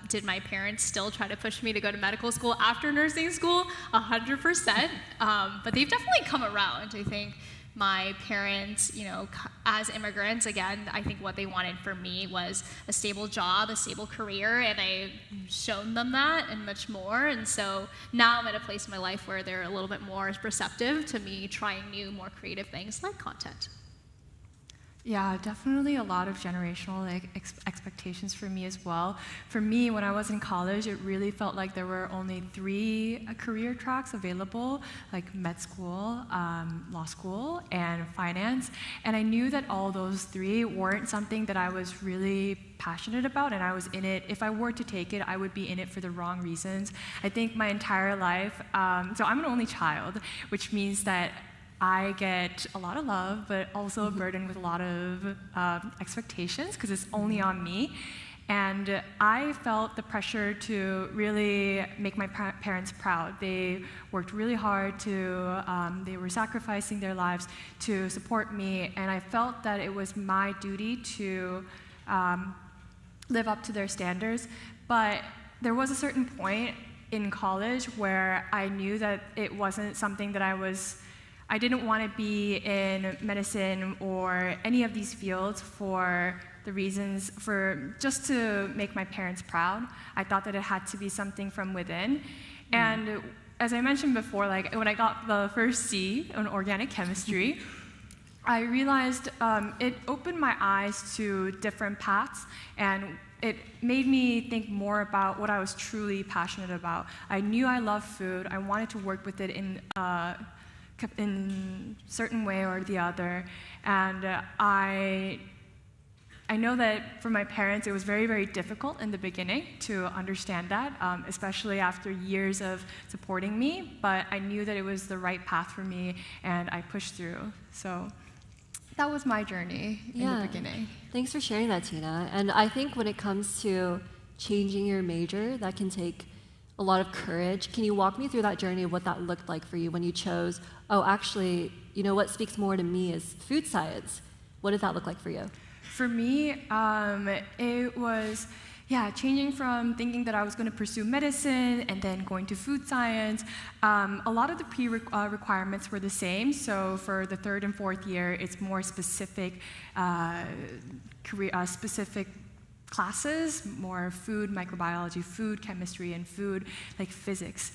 Did my parents still try to push me to go to medical school after nursing school? 100%. But they've definitely come around. I think my parents, you know, as immigrants, again, I think what they wanted for me was a stable job, a stable career, and I've shown them that and much more. And so now I'm at a place in my life where they're a little bit more receptive to me trying new, more creative things like content. Yeah, definitely a lot of generational expectations for me as well. For me, when I was in college, it really felt like there were only 3 career tracks available, like med school, law school, and finance. And I knew that all those 3 weren't something that I was really passionate about, and I was in it. If I were to take it, I would be in it for the wrong reasons. I think my entire life, so I'm an only child, which means that I get a lot of love, but also a burden with a lot of expectations, because it's only on me. And I felt the pressure to really make my parents proud. They worked really hard they were sacrificing their lives to support me, and I felt that it was my duty to live up to their standards. But there was a certain point in college where I knew that it wasn't something that I didn't want to be in medicine or any of these fields for the reasons, for just to make my parents proud. I thought that it had to be something from within. And as I mentioned before, like when I got the first C in organic chemistry, I realized it opened my eyes to different paths, and it made me think more about what I was truly passionate about. I knew I loved food. I wanted to work with it in certain way or the other, and I know that for my parents it was very, very difficult in the beginning to understand that, especially after years of supporting me, but I knew that it was the right path for me, and I pushed through. So that was my journey in the beginning. Thanks for sharing that, Tina. And I think when it comes to changing your major, that can take a lot of courage. Can you walk me through that journey of what that looked like for you when you chose, oh, actually, you know, what speaks more to me is food science? What did that look like for you? For me, it was, changing from thinking that I was going to pursue medicine and then going to food science. A lot of the requirements were the same. So for the 3rd and 4th year, it's more specific specific classes, more food microbiology, food chemistry, and food like physics.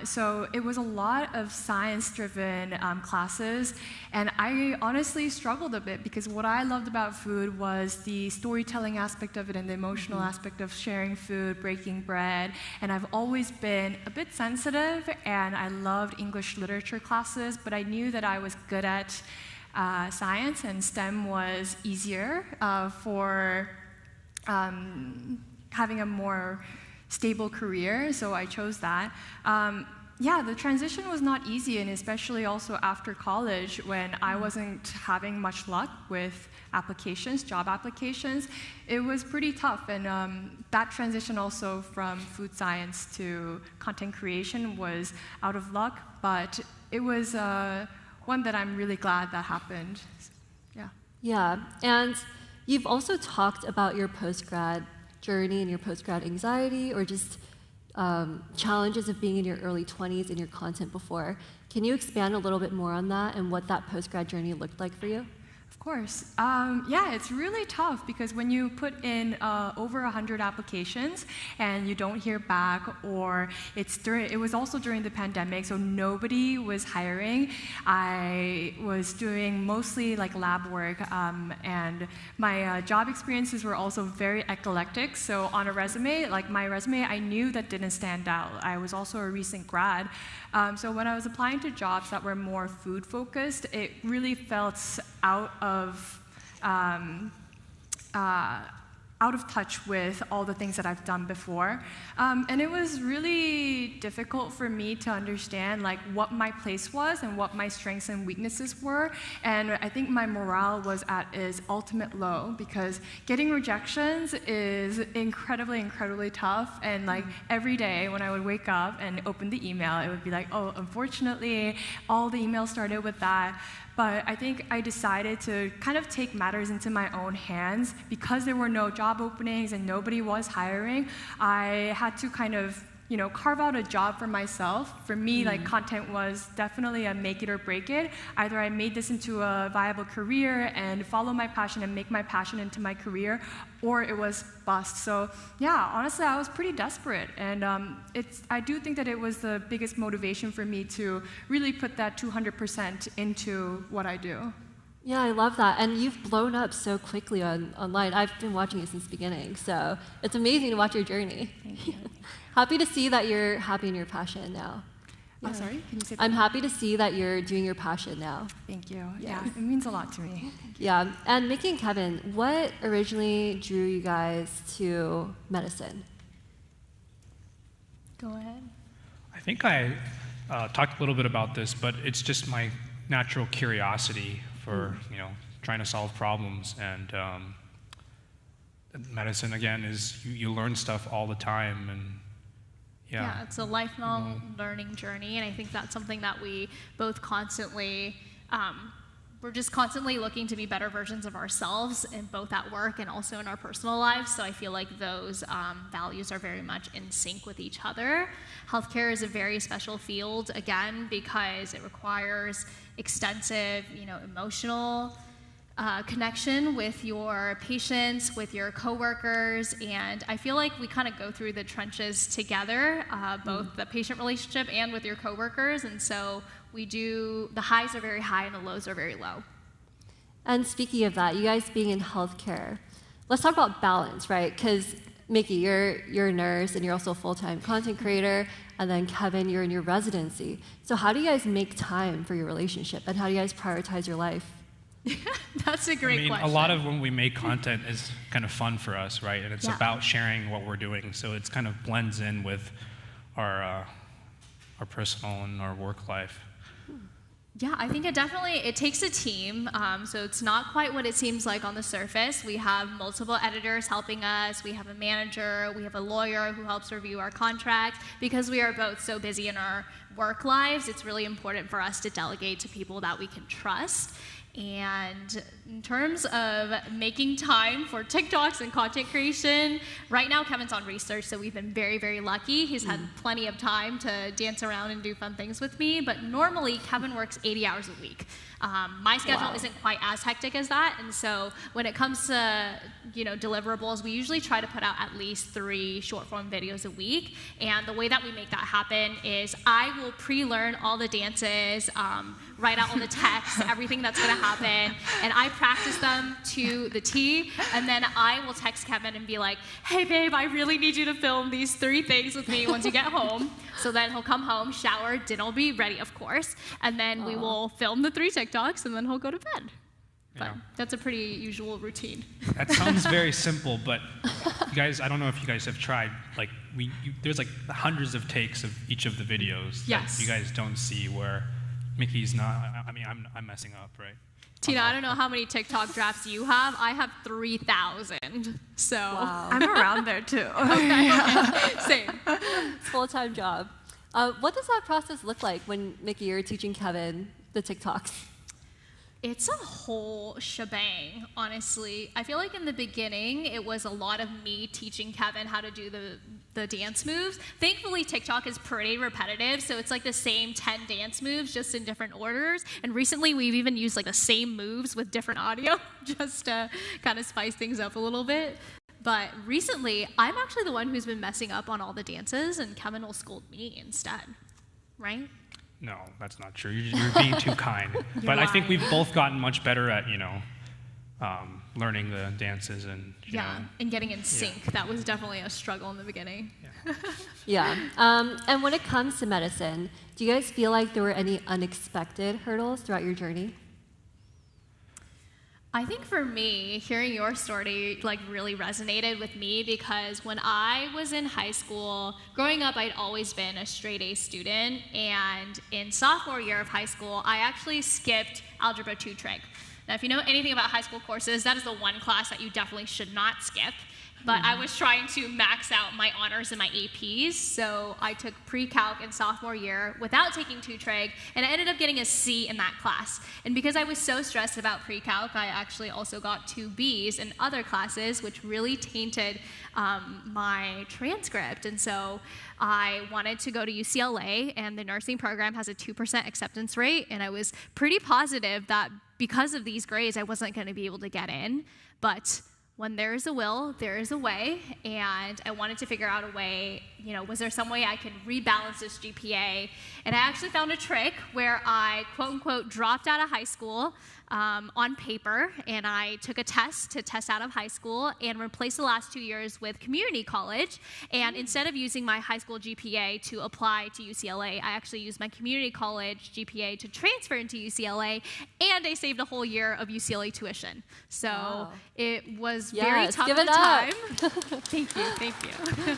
So it was a lot of science-driven classes, and I honestly struggled a bit because what I loved about food was the storytelling aspect of it and the emotional aspect of sharing food, breaking bread, and I've always been a bit sensitive, and I loved English literature classes, but I knew that I was good at science, and STEM was easier for having a more stable career, so I chose that. Yeah, the transition was not easy, and especially also after college when I wasn't having much luck with applications, job applications. It was pretty tough, and that transition also from food science to content creation was out of luck, but it was one that I'm really glad that happened. Yeah. Yeah, and you've also talked about your post-grad journey and your post-grad anxiety, or just challenges of being in your early 20s in your content before. Can you expand a little bit more on that and what that post-grad journey looked like for you? Of course. Yeah, it's really tough because when you put in over 100 applications and you don't hear back, or it was also during the pandemic, so nobody was hiring. I was doing mostly like lab work, and my job experiences were also very eclectic. So on a resume, like my resume, I knew that didn't stand out. I was also a recent grad. So when I was applying to jobs that were more food focused, it really felt out of touch with all the things that I've done before. And it was really difficult for me to understand like what my place was and what my strengths and weaknesses were. And I think my morale was at its ultimate low because getting rejections is incredibly, incredibly tough. And like every day when I would wake up and open the email, it would be like, oh, unfortunately, all the emails started with that. But I think I decided to kind of take matters into my own hands because there were no job openings and nobody was hiring. I had to kind of, carve out a job for myself. For me, like content was definitely a make it or break it. Either I made this into a viable career and follow my passion and make my passion into my career, or it was bust. So yeah, honestly, I was pretty desperate. And I do think that it was the biggest motivation for me to really put that 200% into what I do. Yeah, I love that. And you've blown up so quickly online. I've been watching you since the beginning, so it's amazing to watch your journey. Thank you. Happy to see that you're happy in your passion now. Yeah. Oh, sorry? Can you say that? I'm happy to see that you're doing your passion now. Thank you. Yeah, it means a lot to me. Yeah, and Miki and Kevin, what originally drew you guys to medicine? Go ahead. I think I talked a little bit about this, but it's just my natural curiosity for trying to solve problems, and medicine again is you learn stuff all the time, and yeah, it's a lifelong learning journey, and I think that's something that we both constantly we're just constantly looking to be better versions of ourselves, in both at work and also in our personal lives. So I feel like those values are very much in sync with each other. Healthcare is a very special field, again, because it requires extensive, emotional connection with your patients, with your coworkers, and I feel like we kind of go through the trenches together, both the patient relationship and with your coworkers, and so the highs are very high and the lows are very low. And speaking of that, you guys being in healthcare, let's talk about balance, right? Because Miki, you're a nurse and you're also a full-time content creator, and then Kevin, you're in your residency. So how do you guys make time for your relationship, and how do you guys prioritize your life? That's a great question. A lot of when we make content is kind of fun for us, right? And it's about sharing what we're doing, so it's kind of blends in with our personal and our work life. Yeah, I think it takes a team, so it's not quite what it seems like on the surface. We have multiple editors helping us, we have a manager, we have a lawyer who helps review our contracts. Because we are both so busy in our work lives, it's really important for us to delegate to people that we can trust. And in terms of making time for TikToks and content creation, right now Kevin's on research, so we've been very, very lucky. He's had plenty of time to dance around and do fun things with me, but normally Kevin works 80 hours a week. My schedule isn't quite as hectic as that, and so when it comes to deliverables, we usually try to put out at least 3 short-form videos a week. And the way that we make that happen is I will pre-learn all the dances write out all the text, everything that's going to happen, and I practice them to the T, and then I will text Kevin and be like, hey babe, I really need you to film these 3 things with me once you get home. So then he'll come home, shower, dinner will be ready, of course, and then we will film the 3 TikToks, and then he'll go to bed. But that's a pretty usual routine. That sounds very simple, but you guys, I don't know if you guys have tried, like, there's like hundreds of takes of each of the videos that you guys don't see where Miki's not, I mean, I'm messing up, right? Tina, I don't know how many TikTok drafts you have. I have 3,000, so. Wow. I'm around there too. Okay. Same. It's a full-time job. What does that process look like when, Miki, you're teaching Kevin the TikToks? It's a whole shebang, honestly. I feel like in the beginning, it was a lot of me teaching Kevin how to do the dance moves. Thankfully, TikTok is pretty repetitive, so it's like the same 10 dance moves, just in different orders. And recently, we've even used like the same moves with different audio, just to kind of spice things up a little bit. But recently, I'm actually the one who's been messing up on all the dances, and Kevin will scold me instead, right? No, that's not true. You're being too kind. But I think we've both gotten much better at, learning the dances and, and getting in sync. Yeah. That was definitely a struggle in the beginning. Yeah. And when it comes to medicine, do you guys feel like there were any unexpected hurdles throughout your journey? I think for me, hearing your story like really resonated with me because when I was in high school, growing up, I'd always been a straight A student, and in sophomore year of high school, I actually skipped Algebra 2 Trig. Now, if you know anything about high school courses, that is the one class that you definitely should not skip. But I was trying to max out my honors and my APs, so I took pre-calc in sophomore year without taking 2 Trig, and I ended up getting a C in that class. And because I was so stressed about pre-calc, I actually also got 2 Bs in other classes, which really tainted my transcript. And so I wanted to go to UCLA, and the nursing program has a 2% acceptance rate, and I was pretty positive that because of these grades, I wasn't going to be able to get in. But when there is a will, there is a way, and I wanted to figure out a way, was there some way I could rebalance this GPA? And I actually found a trick where I, quote unquote, dropped out of high school on paper, and I took a test to test out of high school and replaced the last 2 years with community college. And instead of using my high school GPA to apply to UCLA, I actually used my community college GPA to transfer into UCLA, and I saved a whole year of UCLA tuition. So it was very tough at the time. Thank you.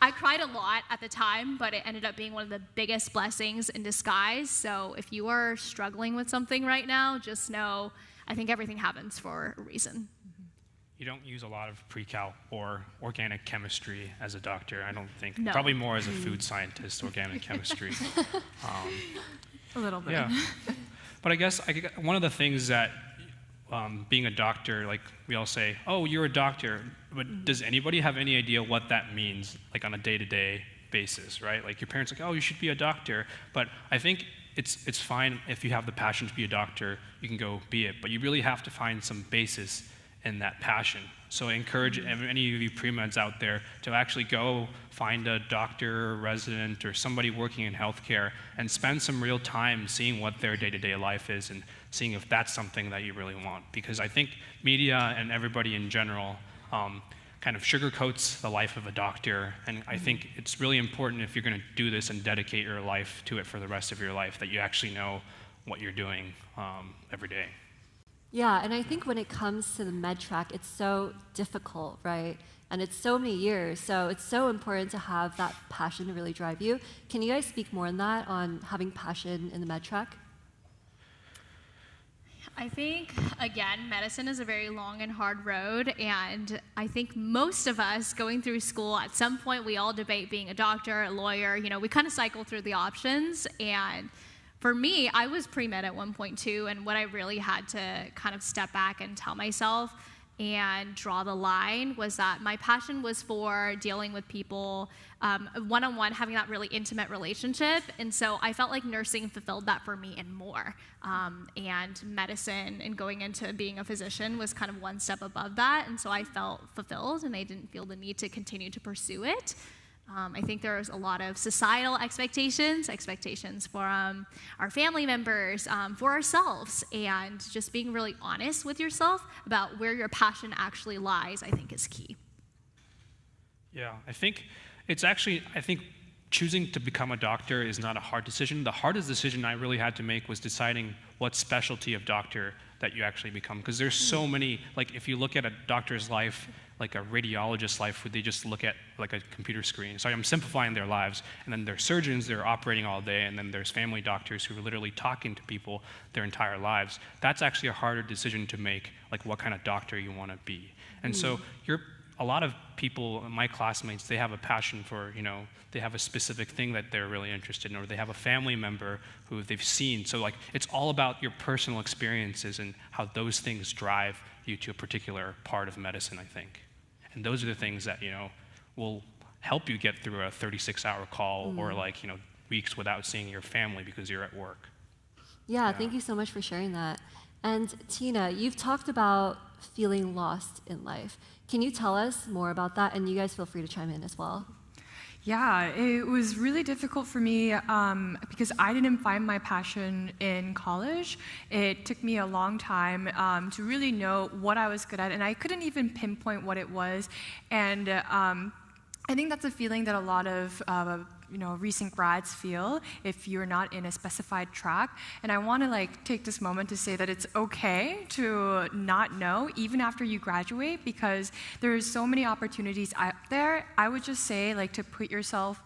I cried a lot at the time, but it ended up being one of the biggest blessings in disguise. So if you are struggling with something right now, just know I think everything happens for a reason. You don't use a lot of pre-calc or organic chemistry as a doctor, I don't think. No. Probably more as a food scientist, organic chemistry. A little bit. Yeah. But I guess one of the things that being a doctor, like we all say, oh, you're a doctor, but does anybody have any idea what that means, like on a day-to-day basis, right? Like your parents are like, oh, you should be a doctor. But I think it's fine if you have the passion to be a doctor, you can go be it. But you really have to find some basis in that passion. So I encourage any of you pre-meds out there to actually go find a doctor or resident or somebody working in healthcare and spend some real time seeing what their day-to-day life is and seeing if that's something that you really want. Because I think media and everybody in general kind of sugarcoats the life of a doctor, and I think it's really important if you're going to do this and dedicate your life to it for the rest of your life that you actually know what you're doing every day. Yeah, and I think when it comes to the med track, it's so difficult, right? And it's so many years, so it's so important to have that passion to really drive you. Can you guys speak more on that, on having passion in the med track? I think, again, medicine is a very long and hard road, and I think most of us going through school, at some point we all debate being a doctor, a lawyer, we kind of cycle through the options, and for me, I was pre-med at one point too, and what I really had to kind of step back and tell myself and draw the line was that my passion was for dealing with people one-on-one, having that really intimate relationship, and so I felt like nursing fulfilled that for me and more. And medicine and going into being a physician was kind of one step above that, and so I felt fulfilled, and I didn't feel the need to continue to pursue it. I think there's a lot of societal expectations for our family members, for ourselves, and just being really honest with yourself about where your passion actually lies, I think is key. Yeah, I think choosing to become a doctor is not a hard decision. The hardest decision I really had to make was deciding what specialty of doctor that you actually become. Because there's so many, like if you look at a doctor's life, like a radiologist's life, where they just look at like a computer screen. So I'm simplifying their lives. And then there's surgeons, they're operating all day. And then there's family doctors who are literally talking to people their entire lives. That's actually a harder decision to make, like what kind of doctor you want to be. And so a lot of people, my classmates, they have a passion for, they have a specific thing that they're really interested in, or they have a family member who they've seen. So like, it's all about your personal experiences and how those things drive you to a particular part of medicine, I think. And those are the things that, will help you get through a 36-hour call or like, weeks without seeing your family because you're at work. Yeah, thank you so much for sharing that. And Tina, you've talked about feeling lost in life. Can you tell us more about that? And you guys feel free to chime in as well. Yeah, it was really difficult for me because I didn't find my passion in college. It took me a long time to really know what I was good at, and I couldn't even pinpoint what it was. And I think that's a feeling that a lot of recent grads feel if you're not in a specified track. And I want to take this moment to say that it's okay to not know even after you graduate, because there's so many opportunities out there. I would just say to put yourself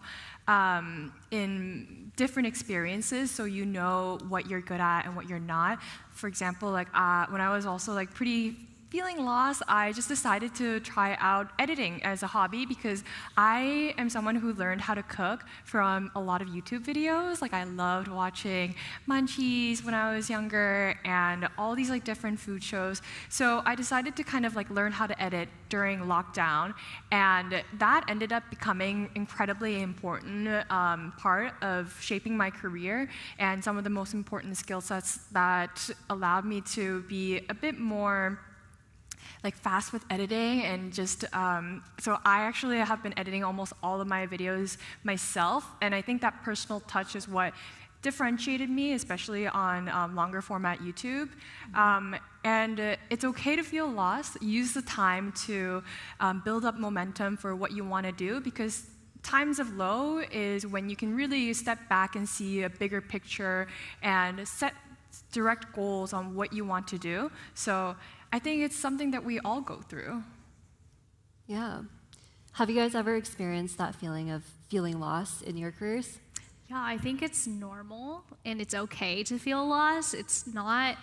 in different experiences so you know what you're good at and what you're not. For example, when I was also pretty feeling lost, I just decided to try out editing as a hobby, because I am someone who learned how to cook from a lot of YouTube videos. I loved watching Munchies when I was younger and all these different food shows. So I decided to kind of learn how to edit during lockdown, and that ended up becoming incredibly important part of shaping my career and some of the most important skill sets that allowed me to be a bit more fast with editing. And just so I actually have been editing almost all of my videos myself, and I think that personal touch is what differentiated me, especially on longer format YouTube. And it's okay to feel lost. Use the time to build up momentum for what you want to do, because times of low is when you can really step back and see a bigger picture and set direct goals on what you want to do. So I think it's something that we all go through. Yeah. Have you guys ever experienced that feeling of feeling lost in your careers? Yeah, I think it's normal and it's okay to feel lost. It's not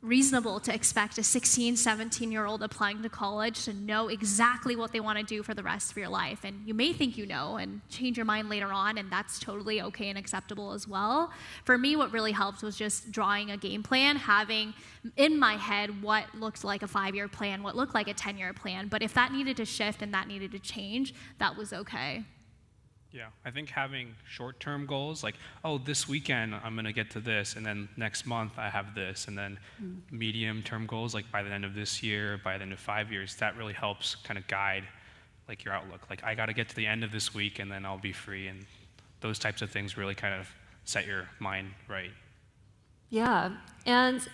reasonable to expect a 16, 17-year-old applying to college to know exactly what they want to do for the rest of your life. And you may think you know and change your mind later on, and that's totally okay and acceptable as well. For me, what really helped was just drawing a game plan, having in my head what looked like a 5-year plan, what looked like a 10-year plan. But if that needed to shift and that needed to change, that was okay. Yeah, I think having short-term goals, this weekend I'm going to get to this, and then next month I have this, and then medium-term goals, by the end of this year, by the end of 5 years, that really helps kind of guide your outlook. I got to get to the end of this week, and then I'll be free, and those types of things really kind of set your mind right. Yeah, and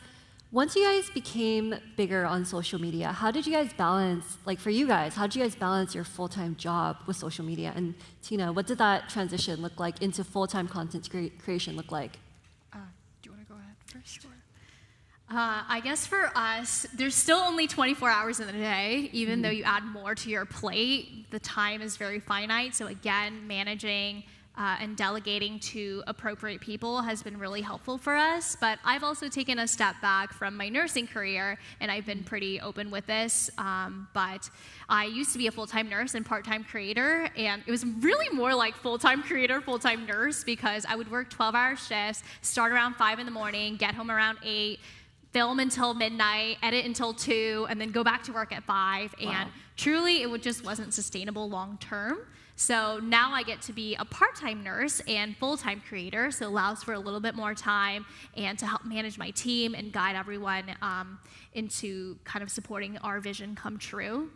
once you guys became bigger on social media, how did you guys balance, for you guys, how did you guys balance your full-time job with social media? And Tina, what did that transition look like into full-time content creation look like? Do you want to go ahead first? Sure. I guess for us, there's still only 24 hours in the day. Even though you add more to your plate, the time is very finite. So again, managing and delegating to appropriate people has been really helpful for us. But I've also taken a step back from my nursing career, and I've been pretty open with this. But I used to be a full-time nurse and part-time creator, and it was really more like full-time creator, full-time nurse, because I would work 12-hour shifts, start around 5 in the morning, get home around 8, film until midnight, edit until 2, and then go back to work at 5. Wow. And truly, it just wasn't sustainable long-term. So now I get to be a part-time nurse and full-time creator, so it allows for a little bit more time and to help manage my team and guide everyone into kind of supporting our vision come true.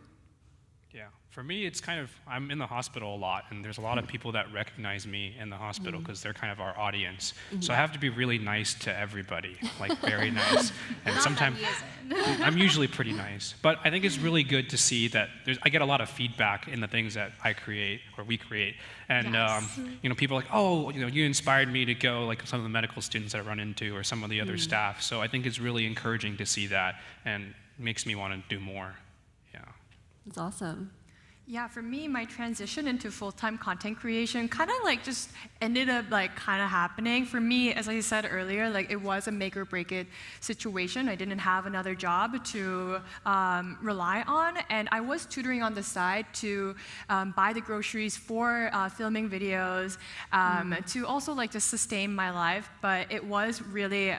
Yeah, for me, it's kind of, I'm in the hospital a lot, and there's a lot of people that recognize me in the hospital because they're kind of our audience. So I have to be really nice to everybody, like very nice. And sometimes I'm usually pretty nice. But I think it's really good to see that I get a lot of feedback in the things that I create or we create. And you know, people are like, oh, you know, you inspired me to go, like some of the medical students that I run into or some of the other staff. So I think it's really encouraging to see that and makes me want to do more. That's awesome. Yeah, for me, my transition into full-time content creation kind of like just ended up like kind of happening. For me, as I said earlier, like it was a make or break it situation. I didn't have another job to rely on, and I was tutoring on the side to buy the groceries for filming videos, to also like just sustain my life. But it was really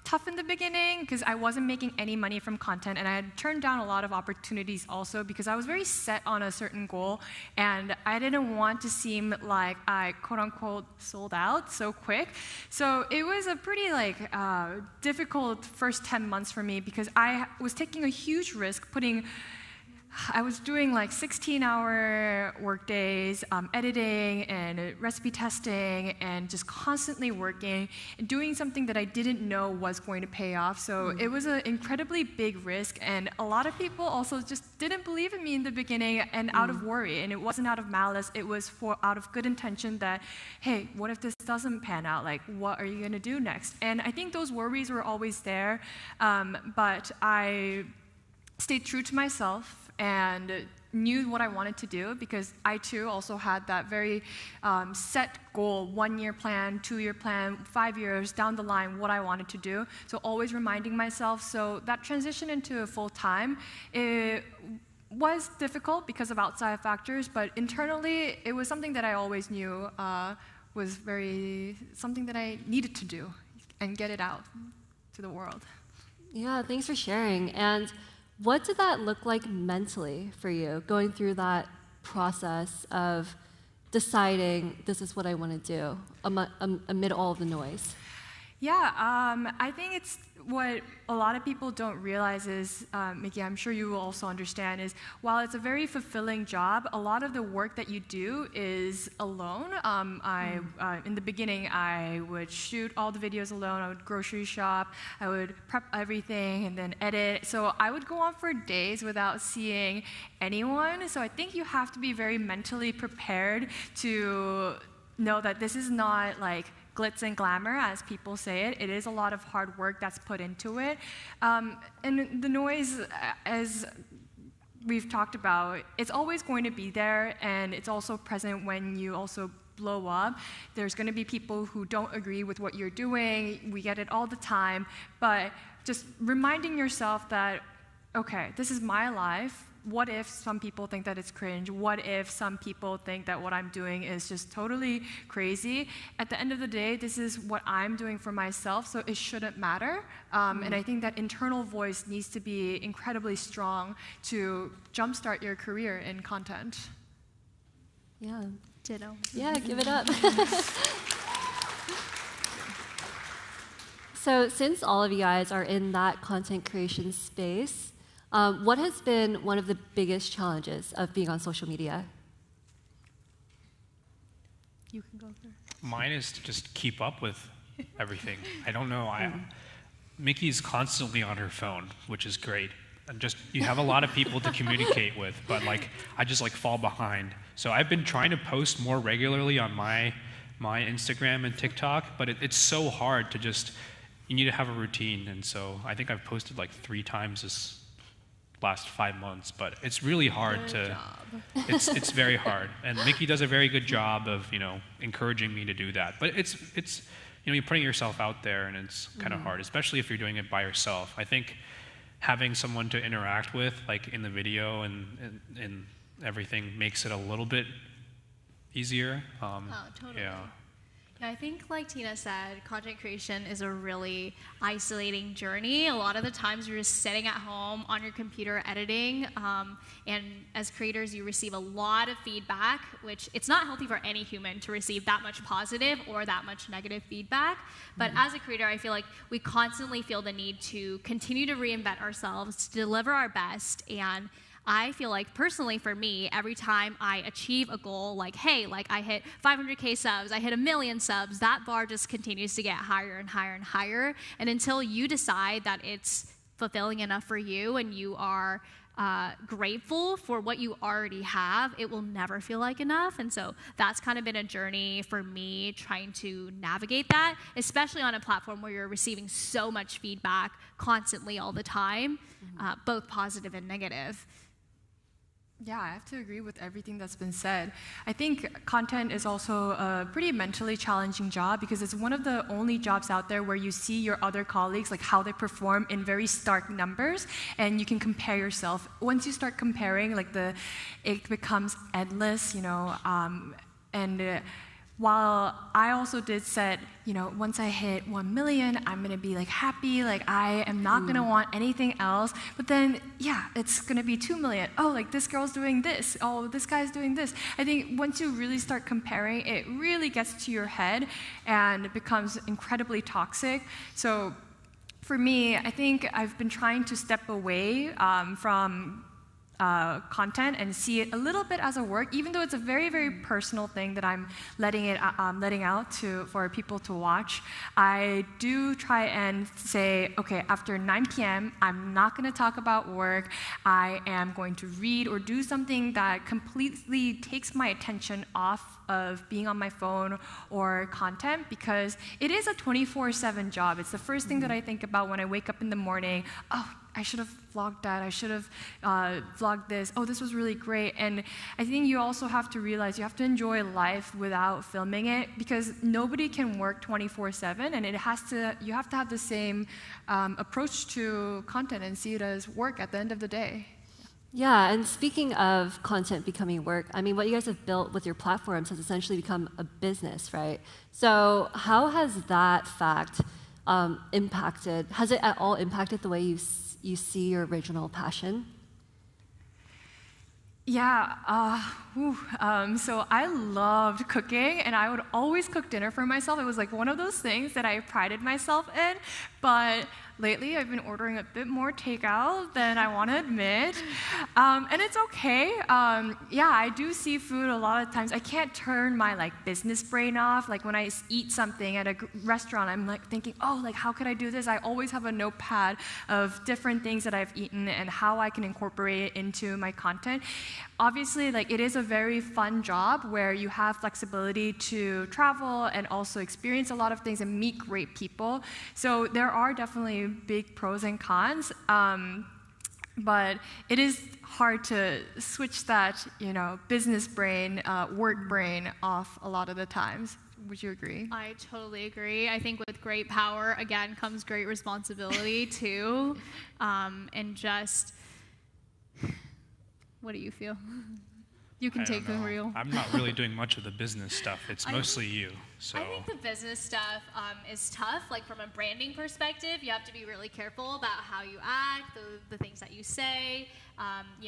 tough in the beginning because I wasn't making any money from content, and I had turned down a lot of opportunities also because I was very set on a certain goal, and I didn't want to seem like I quote-unquote sold out so quick. So it was a pretty like difficult first 10 months for me because I was taking a huge risk I was doing like 16-hour work days, editing and recipe testing, and just constantly working and doing something that I didn't know was going to pay off. So it was an incredibly big risk, and a lot of people also just didn't believe in me in the beginning and out of worry. And it wasn't out of malice, it was out of good intention that, hey, what if this doesn't pan out? Like, what are you going to do next? And I think those worries were always there, but I stayed true to myself and knew what I wanted to do because I too also had that very set goal, 1-year plan, 2-year plan, 5 years down the line, what I wanted to do. So always reminding myself. So that transition into full-time, it was difficult because of outside factors, but internally it was something that I always knew was something that I needed to do and get it out to the world. Yeah, thanks for sharing. And what did that look like mentally for you, going through that process of deciding this is what I want to do amid all of the noise? Yeah, I think it's what a lot of people don't realize is, Miki, I'm sure you will also understand, is while it's a very fulfilling job, a lot of the work that you do is alone. In the beginning, I would shoot all the videos alone. I would grocery shop. I would prep everything and then edit. So I would go on for days without seeing anyone. So I think you have to be very mentally prepared to know that this is not like glitz and glamour, as people say it. It is a lot of hard work that's put into it. And the noise, as we've talked about, it's always going to be there, and it's also present when you also blow up. There's going to be people who don't agree with what you're doing. We get it all the time. But just reminding yourself that, okay, this is my life. What if some people think that it's cringe? What if some people think that what I'm doing is just totally crazy? At the end of the day, this is what I'm doing for myself, so it shouldn't matter. And I think that internal voice needs to be incredibly strong to jumpstart your career in content. Yeah. Ditto. Yeah, give it up. So since all of you guys are in that content creation space, what has been one of the biggest challenges of being on social media? You can go first. Mine is to just keep up with everything. I don't know. Miki's constantly on her phone, which is great. And you have a lot of people to communicate with, but I just fall behind. So I've been trying to post more regularly on my Instagram and TikTok, but it's so hard to you need to have a routine. And so I think I've posted 3 times this last 5 months, but it's really hard it's very hard, and Miki does a very good job of encouraging me to do that, but it's you're putting yourself out there, and it's kind of hard, especially if you're doing it by yourself. I think having someone to interact with in the video and everything makes it a little bit easier. Totally. Yeah. Yeah, I think like Tina said, content creation is a really isolating journey. A lot of the times you're just sitting at home on your computer editing, and as creators you receive a lot of feedback, which it's not healthy for any human to receive that much positive or that much negative feedback. But as a creator, I feel like we constantly feel the need to continue to reinvent ourselves, to deliver our best, and I feel like personally for me, every time I achieve a goal, like, hey, like I hit 500K subs, I hit 1 million subs, that bar just continues to get higher and higher and higher. And until you decide that it's fulfilling enough for you and you are grateful for what you already have, it will never feel like enough. And so that's kind of been a journey for me trying to navigate that, especially on a platform where you're receiving so much feedback constantly all the time, both positive and negative. Yeah, I have to agree with everything that's been said. I think content is also a pretty mentally challenging job because it's one of the only jobs out there where you see your other colleagues, like how they perform in very stark numbers, and you can compare yourself. Once you start comparing, like it becomes endless, while I also did set, once I hit 1 million, I'm gonna be like happy, like I am not gonna want anything else. But then, yeah, it's gonna be 2 million. Oh, like this girl's doing this. Oh, this guy's doing this. I think once you really start comparing, it really gets to your head and it becomes incredibly toxic. So for me, I think I've been trying to step away from content and see it a little bit as a work, even though it's a very, very personal thing that I'm letting out for people to watch. I do try and say, okay, after 9 p.m., I'm not going to talk about work. I am going to read or do something that completely takes my attention off of being on my phone or content, because it is a 24/7 job. It's the first thing that I think about when I wake up in the morning. Oh, I should have vlogged that. I should have vlogged this. Oh, this was really great. And I think you also have to realize you have to enjoy life without filming it, because nobody can work 24/7, and you have to have the same approach to content and see it as work at the end of the day. Yeah, and speaking of content becoming work, I mean, what you guys have built with your platforms has essentially become a business, right? So how has that fact has it at all impacted the way you see your original passion? Yeah, so I loved cooking, and I would always cook dinner for myself. It was like one of those things that I prided myself in, but lately I've been ordering a bit more takeout than I want to admit, and it's okay. Yeah, I do seafood a lot of times. I can't turn my business brain off. Like when I eat something at a restaurant, I'm thinking, oh, how could I do this? I always have a notepad of different things that I've eaten and how I can incorporate it into my content. Obviously, it is a very fun job where you have flexibility to travel and also experience a lot of things and meet great people. So there are definitely big pros and cons, but it is hard to switch that, business brain, work brain off a lot of the times. Would you agree? I totally agree. I think with great power, again, comes great responsibility too, and just. What do you feel? You can take the wheel. I'm not really doing much of the business stuff. It's mostly you. So I think the business stuff is tough. From a branding perspective, you have to be really careful about how you act, the things that you say.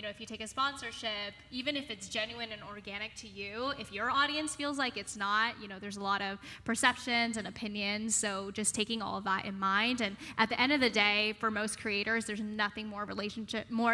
If you take a sponsorship, even if it's genuine and organic to you, if your audience feels like it's not, there's a lot of perceptions and opinions. So just taking all of that in mind. And at the end of the day, for most creators, there's nothing more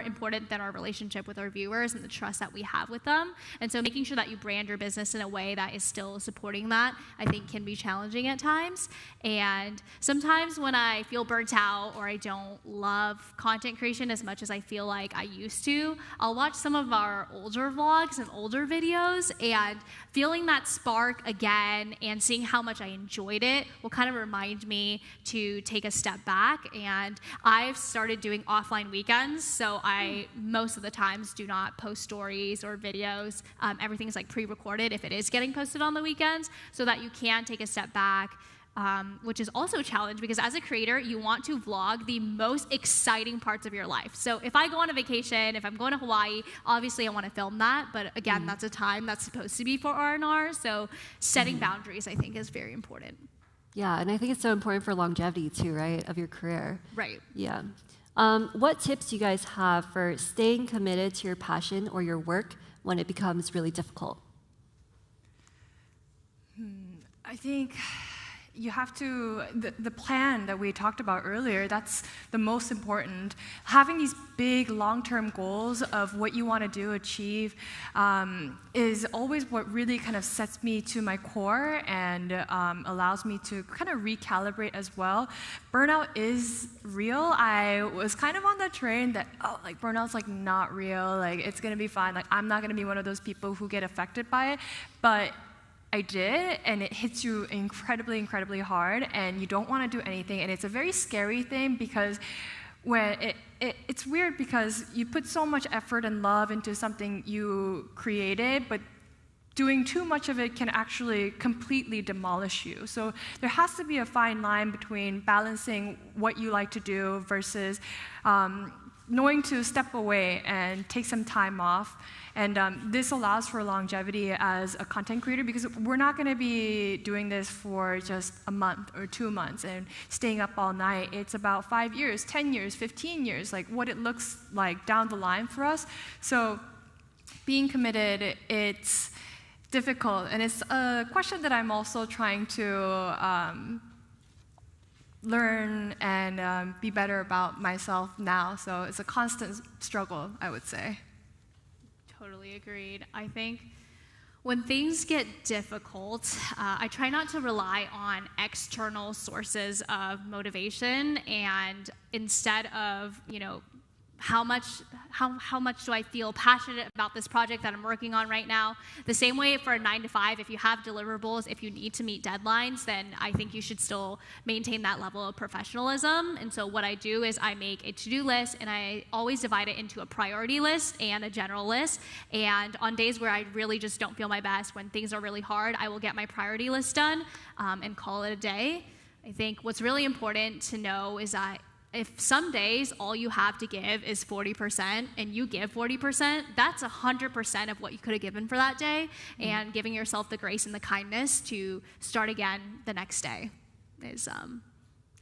important than our relationship with our viewers and the trust that we have with them. And so making sure that you brand your business in a way that is still supporting that, I think can be challenging at times. And sometimes when I feel burnt out or I don't love content creation as much as I feel like I used to, I'll watch some of our older vlogs and older videos, and feeling that spark again and seeing how much I enjoyed it will kind of remind me to take a step back. And I've started doing offline weekends, so I most of the times do not post stories or videos. Everything's pre-recorded if it is getting posted on the weekends, so that you can take a step back. Which is also a challenge, because as a creator, you want to vlog the most exciting parts of your life. So if I go on a vacation, if I'm going to Hawaii, obviously I want to film that, but again, that's a time that's supposed to be for R&R, so setting boundaries, I think, is very important. Yeah, and I think it's so important for longevity too, right, of your career. Right. Yeah. What tips do you guys have for staying committed to your passion or your work when it becomes really difficult? I think you have to, the plan that we talked about earlier, that's the most important. Having these big long-term goals of what you want to do, achieve, is always what really kind of sets me to my core and allows me to kind of recalibrate as well. Burnout is real. I was kind of on the train that, oh, like burnout's like not real, like it's gonna be fine, like I'm not gonna be one of those people who get affected by it, but I did, and it hits you incredibly, incredibly hard, and you don't want to do anything, and it's a very scary thing because when it's weird because you put so much effort and love into something you created, but doing too much of it can actually completely demolish you. So there has to be a fine line between balancing what you like to do versus knowing to step away and take some time off. And this allows for longevity as a content creator because we're not going to be doing this for just a month or 2 months and staying up all night. It's about 5 years, 10 years, 15 years, like what it looks like down the line for us. So being committed, it's difficult. And it's a question that I'm also trying to learn and be better about myself now. So it's a constant struggle, I would say. Totally agreed. I think when things get difficult, I try not to rely on external sources of motivation, and instead of, how much do I feel passionate about this project that I'm working on right now? The same way for a 9 to 5, if you have deliverables, if you need to meet deadlines, then I think you should still maintain that level of professionalism. And so what I do is I make a to-do list, and I always divide it into a priority list and a general list. And on days where I really just don't feel my best, when things are really hard, I will get my priority list done and call it a day. I think what's really important to know is that if some days all you have to give is 40% and you give 40%, that's 100% of what you could have given for that day, and giving yourself the grace and the kindness to start again the next day is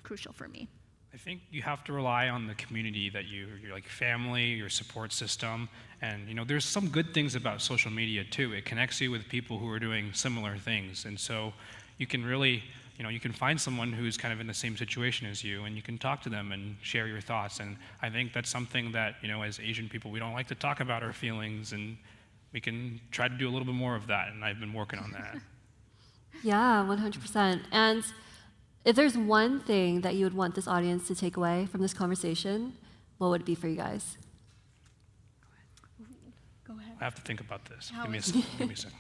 crucial for me. I think you have to rely on the community that your like family, your support system, and there's some good things about social media too. It connects you with people who are doing similar things, and so you can really you can find someone who's kind of in the same situation as you, and you can talk to them and share your thoughts. And I think that's something that, as Asian people, we don't like to talk about our feelings, and we can try to do a little bit more of that, and I've been working on that. Yeah, 100%. And if there's one thing that you would want this audience to take away from this conversation, what would it be for you guys? Go ahead. I have to think about this. Give me a second.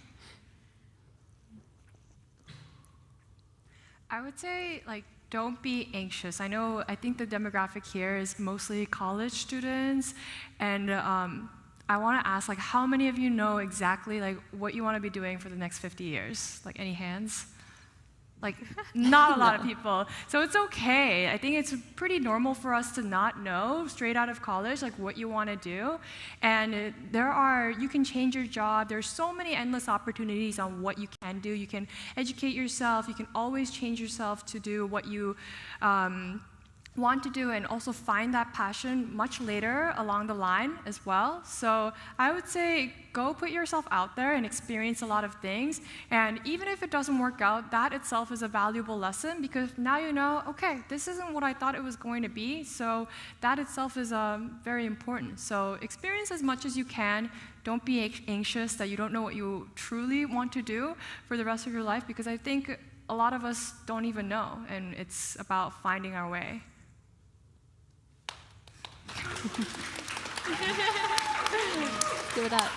I would say, don't be anxious. I think the demographic here is mostly college students, and I want to ask, how many of you know exactly, what you want to be doing for the next 50 years? Any hands? Not a lot of people. So it's okay. I think it's pretty normal for us to not know straight out of college, what you want to do. And you can change your job. There's so many endless opportunities on what you can do. You can educate yourself. You can always change yourself to do what you want to do, and also find that passion much later along the line as well. So I would say go put yourself out there and experience a lot of things. And even if it doesn't work out, that itself is a valuable lesson, because now you know, okay, this isn't what I thought it was going to be. So that itself is very important. So experience as much as you can. Don't be anxious that you don't know what you truly want to do for the rest of your life, because I think a lot of us don't even know, and it's about finding our way. Give it up.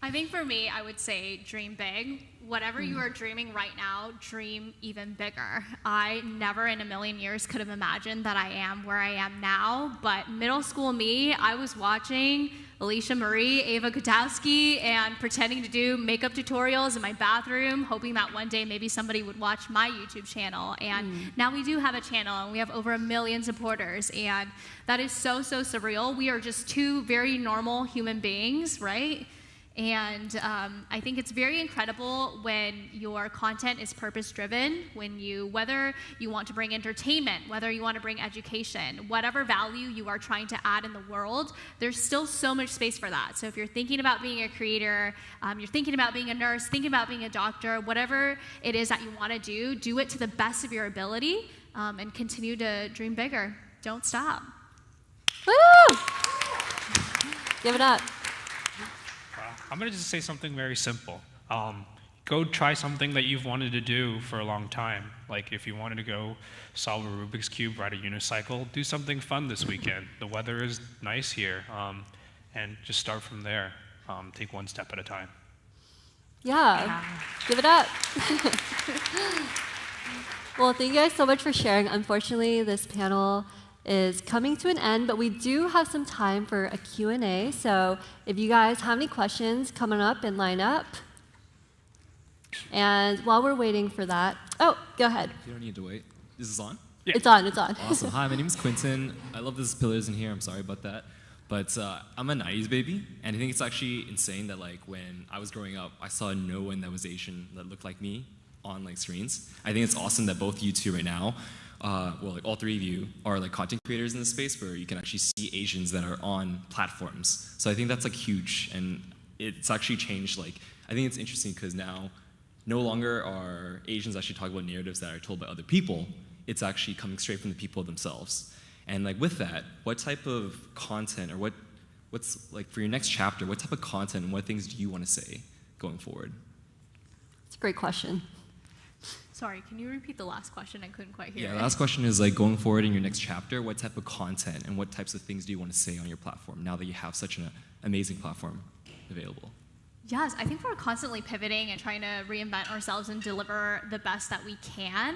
I think for me, I would say dream big. Whatever you are dreaming right now, dream even bigger. I never in a million years could have imagined that I am where I am now, but middle school me, I was watching Alicia Marie, Ava Kotowski, and pretending to do makeup tutorials in my bathroom, hoping that one day maybe somebody would watch my YouTube channel. And now we do have a channel, and we have over 1 million supporters, and that is so, so surreal. We are just two very normal human beings, right? And I think it's very incredible when your content is purpose-driven, whether you want to bring entertainment, whether you want to bring education, whatever value you are trying to add in the world, there's still so much space for that. So if you're thinking about being a creator, you're thinking about being a nurse, thinking about being a doctor, whatever it is that you want to do it to the best of your ability, and continue to dream bigger. Don't stop. Woo! Give it up. I'm going to just say something very simple. Go try something that you've wanted to do for a long time. Like if you wanted to go solve a Rubik's Cube, ride a unicycle, do something fun this weekend. The weather is nice here, and just start from there. Take one step at a time. Yeah. Give it up. Well, thank you guys so much for sharing. Unfortunately, this panel is coming to an end, but we do have some time for a Q&A. So if you guys have any questions, come on up and line up. And while we're waiting for that, oh, go ahead. You don't need to wait. Is this on? Yeah. It's on, it's on. Awesome. Hi, my name is Quentin. I love these pillars in here. I'm sorry about that. But I'm a 90s baby, and I think it's actually insane that like when I was growing up, I saw no one that was Asian that looked like me on like screens. I think it's awesome that both you two right now, well, like all three of you are like content creators in this space where you can actually see Asians that are on platforms. So I think that's like huge, and it's actually changed. Like I think it's interesting because now no longer are Asians actually talking about narratives that are told by other people. It's actually coming straight from the people themselves. And like with that, what type of content or what's like for your next chapter, what type of content and what things do you want to say going forward? It's a great question. Sorry, can you repeat the last question? I couldn't quite hear it. Yeah, the last question is like going forward in your next chapter, what type of content and what types of things do you want to say on your platform now that you have such an amazing platform available? Yes, I think we're constantly pivoting and trying to reinvent ourselves and deliver the best that we can.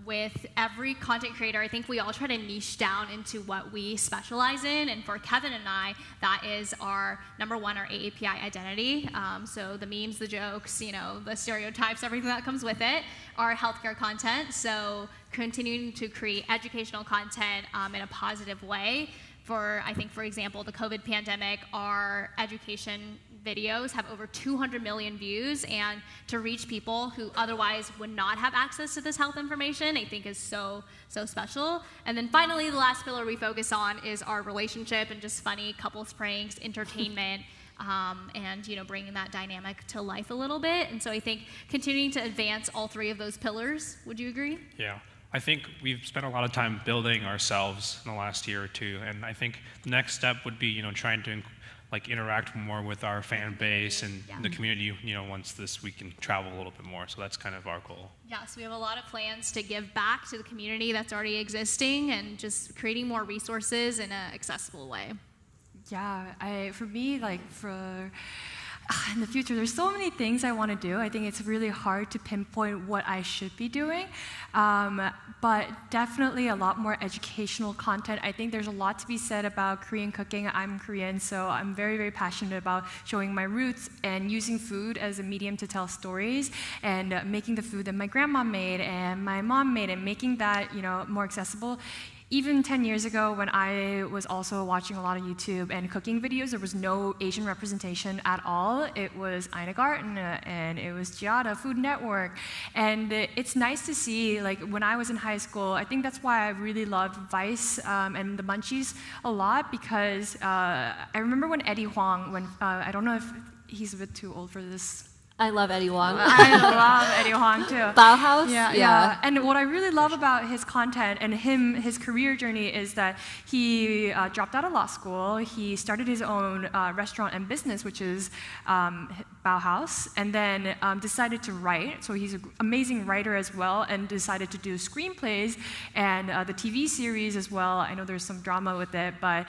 With every content creator, I think we all try to niche down into what we specialize in. And for Kevin and I, that is our number one, our API identity. So the memes, the jokes, the stereotypes, everything that comes with it, our healthcare content. So continuing to create educational content in a positive way. I think, for example, the COVID pandemic, our education videos have over 200 million views, and to reach people who otherwise would not have access to this health information, I think is so special. And then finally, the last pillar we focus on is our relationship and just funny couples pranks, entertainment, and bringing that dynamic to life a little bit. And so I think continuing to advance all three of those pillars. Would you agree? Yeah. I think we've spent a lot of time building ourselves in the last year or two, and I think the next step would be, trying to interact more with our fan base and the community, once we can travel a little bit more. So that's kind of our goal. Yeah, so we have a lot of plans to give back to the community that's already existing and just creating more resources in an accessible way. Yeah, for me, in the future, there's so many things I want to do. I think it's really hard to pinpoint what I should be doing, but definitely a lot more educational content. I think there's a lot to be said about Korean cooking. I'm Korean, so I'm very, very passionate about showing my roots and using food as a medium to tell stories and making the food that my grandma made and my mom made and making that more accessible. Even 10 years ago, when I was also watching a lot of YouTube and cooking videos, there was no Asian representation at all. It was Ina Garten and it was Giada, Food Network. And it's nice to see, when I was in high school, I think that's why I really loved Vice and the Munchies a lot, because I remember when Eddie Huang, I don't know if he's a bit too old for this. I love Eddie Wang. I love Eddie Huang too. Bauhaus? Yeah. And what I really love about his content and his career journey is that he dropped out of law school. He started his own restaurant and business, which is Bauhaus, and then decided to write. So he's an amazing writer as well, and decided to do screenplays and the TV series as well. I know there's some drama with it, but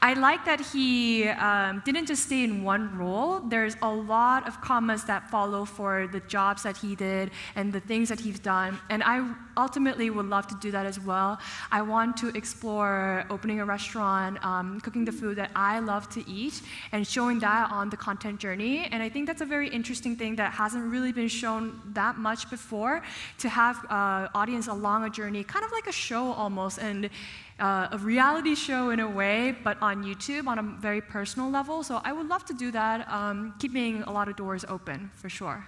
I like that he didn't just stay in one role. There's a lot of commas that follow for the jobs that he did and the things that he's done. And I ultimately would love to do that as well. I want to explore opening a restaurant, cooking the food that I love to eat, and showing that on the content journey. And I think that's a very interesting thing that hasn't really been shown that much before, to have audience along a journey, kind of like a show almost, and a reality show in a way, but on YouTube on a very personal level. So I would love to do that, keeping a lot of doors open for sure.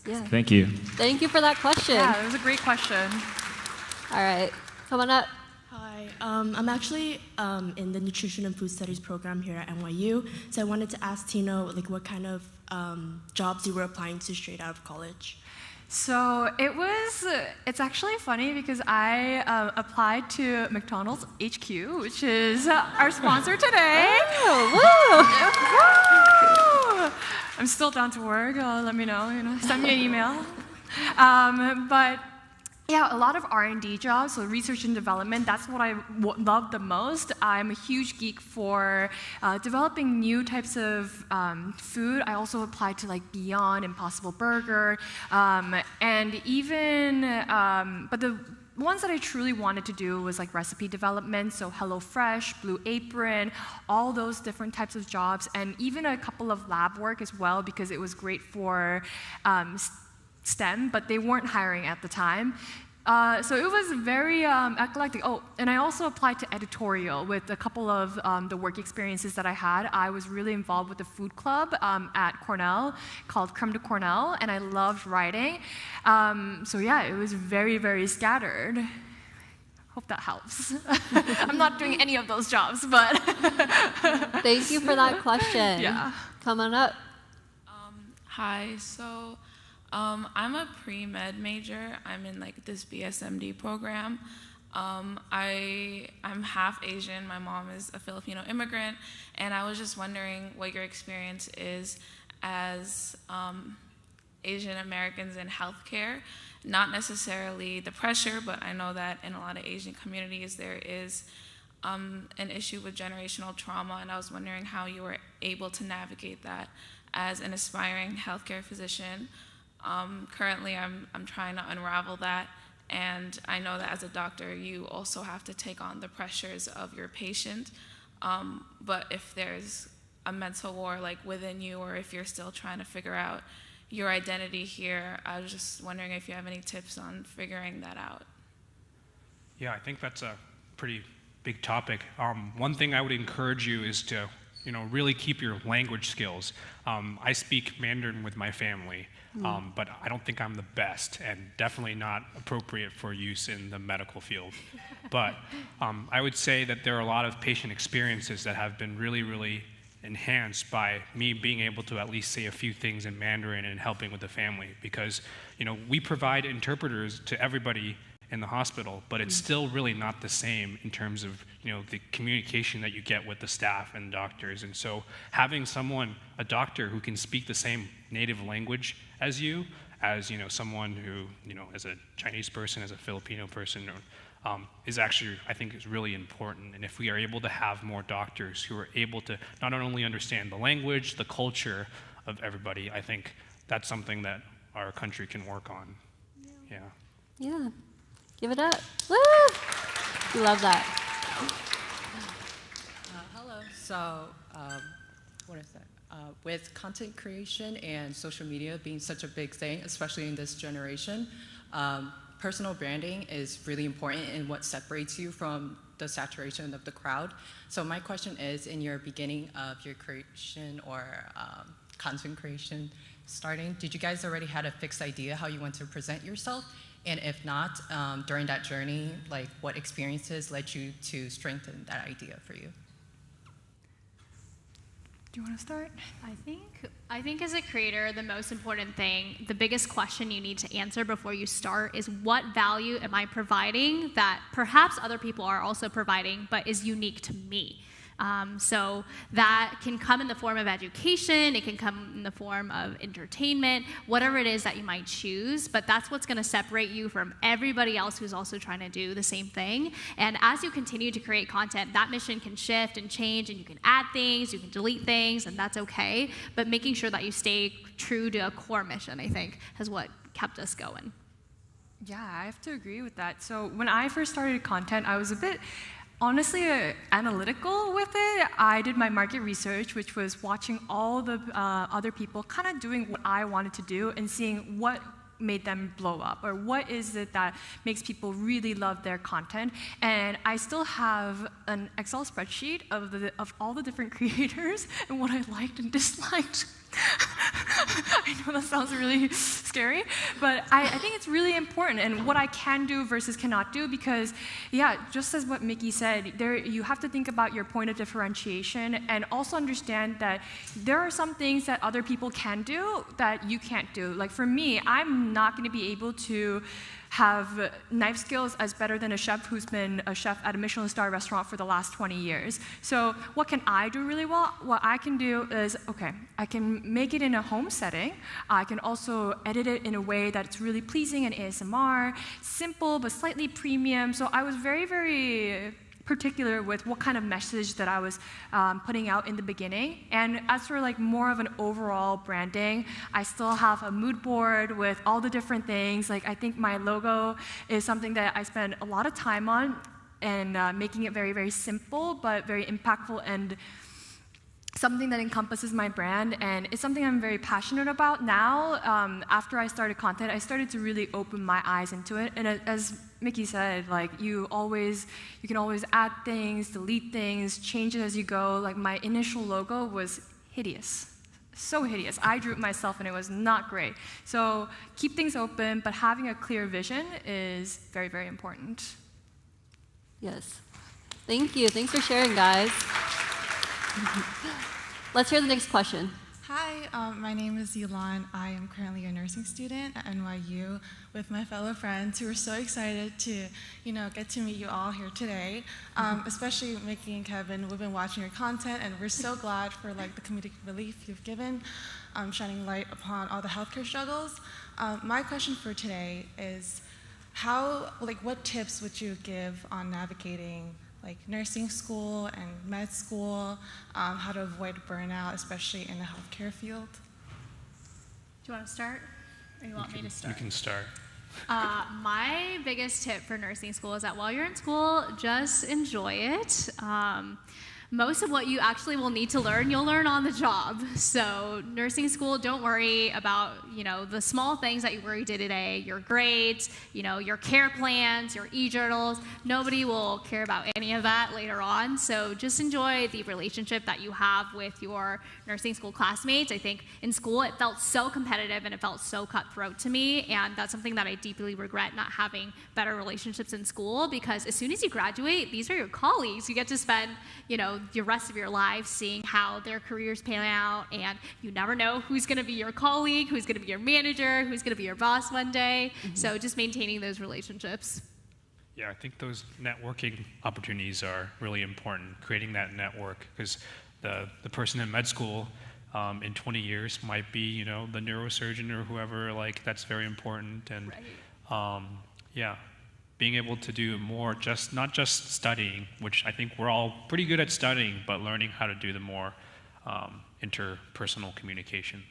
Yeah. Thank you. Thank you for that question. Yeah, it was a great question. All right, come on up. Hi, I'm actually in the Nutrition and Food Studies program here at NYU. So I wanted to ask Tino, like, what kind of jobs you were applying to straight out of college. So it's actually funny because I applied to McDonald's HQ, which is our sponsor today. Oh, woo! I'm still down to work. Let me know, send me an email. But yeah, a lot of R&D jobs, so research and development, that's what I love the most. I'm a huge geek for developing new types of food. I also applied to like Beyond, Impossible Burger, and even, but the ones that I truly wanted to do was like recipe development, so HelloFresh, Blue Apron, all those different types of jobs, and even a couple of lab work as well, because it was great for STEM, but they weren't hiring at the time. So it was very eclectic. Oh, and I also applied to editorial with a couple of the work experiences that I had. I was really involved with the food club at Cornell called Creme de Cornell, and I loved writing. So yeah, it was very, very scattered. Hope that helps. I'm not doing any of those jobs, but. Thank you for that question. Yeah. Come on up. Hi, so I'm a pre-med major. I'm in like this BSMD program. I'm half Asian. My mom is a Filipino immigrant, and I was just wondering what your experience is as Asian Americans in healthcare. Not necessarily the pressure, but I know that in a lot of Asian communities there is an issue with generational trauma, and I was wondering how you were able to navigate that as an aspiring healthcare physician. Currently, I'm trying to unravel that, and I know that as a doctor, you also have to take on the pressures of your patient. But if there's a mental war like within you, or if you're still trying to figure out your identity here, I was just wondering if you have any tips on figuring that out. Yeah, I think that's a pretty big topic. One thing I would encourage you is to, really keep your language skills. I speak Mandarin with my family, but I don't think I'm the best, and definitely not appropriate for use in the medical field. But I would say that there are a lot of patient experiences that have been really, really enhanced by me being able to at least say a few things in Mandarin and helping with the family, because we provide interpreters to everybody in the hospital, but it's still really not the same in terms of the communication that you get with the staff and doctors. And so having a doctor who can speak the same native language as you, as someone who as a Chinese person, as a Filipino person, is actually, I think, is really important. And if we are able to have more doctors who are able to not only understand the language, the culture of everybody, I think that's something that our country can work on. Yeah. Give it up. Woo! We love that. Hello. So, what is that? With content creation and social media being such a big thing, especially in this generation, personal branding is really important in what separates you from the saturation of the crowd. So my question is, in your beginning of your creation or content creation starting, did you guys already had a fixed idea how you want to present yourself? And if not, during that journey, like what experiences led you to strengthen that idea for you? Do you want to start? I think as a creator, the most important thing, the biggest question you need to answer before you start is, what value am I providing that perhaps other people are also providing, but is unique to me? So that can come in the form of education, it can come in the form of entertainment, whatever it is that you might choose, but that's what's gonna separate you from everybody else who's also trying to do the same thing. And as you continue to create content, that mission can shift and change, and you can add things, you can delete things, and that's okay. But making sure that you stay true to a core mission, I think, is what kept us going. Yeah, I have to agree with that. So when I first started content, I was a bit, honestly, analytical with it. I did my market research, which was watching all the other people kind of doing what I wanted to do and seeing what made them blow up, or what is it that makes people really love their content. And I still have an Excel spreadsheet of all the different creators and what I liked and disliked. I know that sounds really scary, but I think it's really important, and what I can do versus cannot do, because, yeah, just as what Miki said, you have to think about your point of differentiation and also understand that there are some things that other people can do that you can't do. Like for me, I'm not going to be able to have knife skills as better than a chef who's been a chef at a Michelin star restaurant for the last 20 years. So what can I do really well? What I can do is, okay, I can make it in a home setting. I can also edit it in a way that's really pleasing and ASMR, simple but slightly premium. So I was very, very particular with what kind of message that I was putting out in the beginning. And as for like more of an overall branding, I still have a mood board with all the different things. Like I think my logo is something that I spend a lot of time on, and making it very, very simple but very impactful and something that encompasses my brand, and it's something I'm very passionate about now. After I started content, I started to really open my eyes into it, and as Miki said, like you can always add things, delete things, change it as you go. Like my initial logo was hideous, so hideous. I drew it myself and it was not great. So keep things open, but having a clear vision is very, very important. Yes. Thank you. Thanks for sharing, guys. Let's hear the next question. Hi, my name is Yulan. I am currently a nursing student at NYU with my fellow friends who are so excited to, get to meet you all here today. Especially Miki and Kevin, we've been watching your content, and we're so glad for like the comedic relief you've given, shining light upon all the healthcare struggles. My question for today is, what tips would you give on navigating like nursing school and med school, how to avoid burnout, especially in the healthcare field? Do you want to start, or you want me to start? You can start. My biggest tip for nursing school is that while you're in school, just enjoy it. Most of what you actually will need to learn, you'll learn on the job. So nursing school, don't worry about, the small things that you worry day to day, your grades, your care plans, your e-journals. Nobody will care about any of that later on. So just enjoy the relationship that you have with your nursing school classmates. I think in school it felt so competitive and it felt so cutthroat to me, and that's something that I deeply regret, not having better relationships in school, because as soon as you graduate, these are your colleagues. You get to spend, your rest of your life seeing how their careers pan out, and you never know who's going to be your colleague, who's going to be your manager, who's going to be your boss one day. So just maintaining those relationships. Yeah, I think those networking opportunities are really important, creating that network, because the person in med school in 20 years might be, the neurosurgeon or whoever, that's very important. And yeah, being able to do more, not just studying, which I think we're all pretty good at studying, but learning how to do the more interpersonal communication.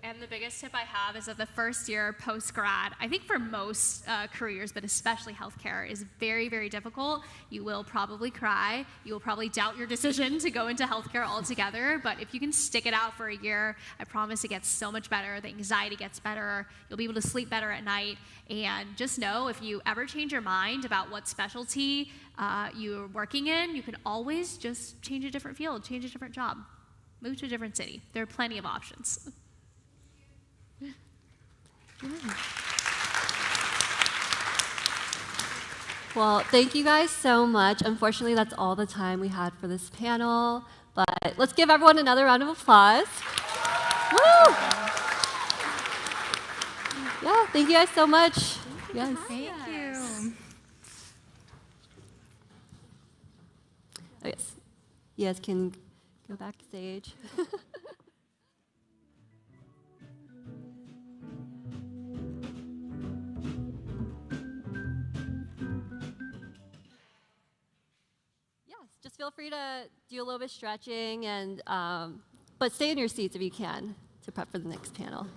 And the biggest tip I have is that the first year post-grad, I think for most careers, but especially healthcare, is very, very difficult. You will probably cry. You will probably doubt your decision to go into healthcare altogether. But if you can stick it out for a year, I promise it gets so much better. The anxiety gets better. You'll be able to sleep better at night. And just know, if you ever change your mind about what specialty you're working in, you can always just change a different field, change a different job, move to a different city. There are plenty of options. Well, thank you guys so much. Unfortunately, that's all the time we had for this panel, but let's give everyone another round of applause. Woo! Yeah, thank you guys so much. Yes. Thank you. Oh, yes. You guys can go backstage. Yes, just feel free to do a little bit of stretching, and but stay in your seats if you can to prep for the next panel.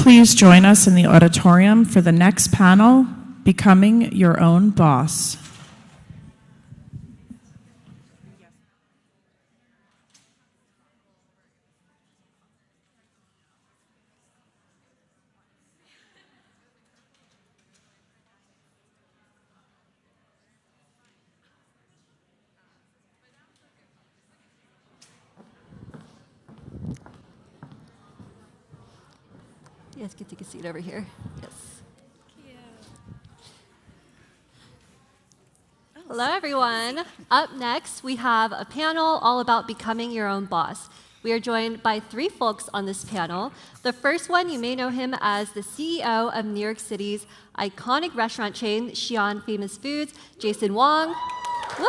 please join us in the auditorium for the next panel, Becoming Your Own Boss. You guys can take a seat over here. Yes. Hello, everyone. Up next, we have a panel all about becoming your own boss. We are joined by 3 folks on this panel. The first one, you may know him as the CEO of New York City's iconic restaurant chain, Xi'an Famous Foods, Jason Wang. Woo!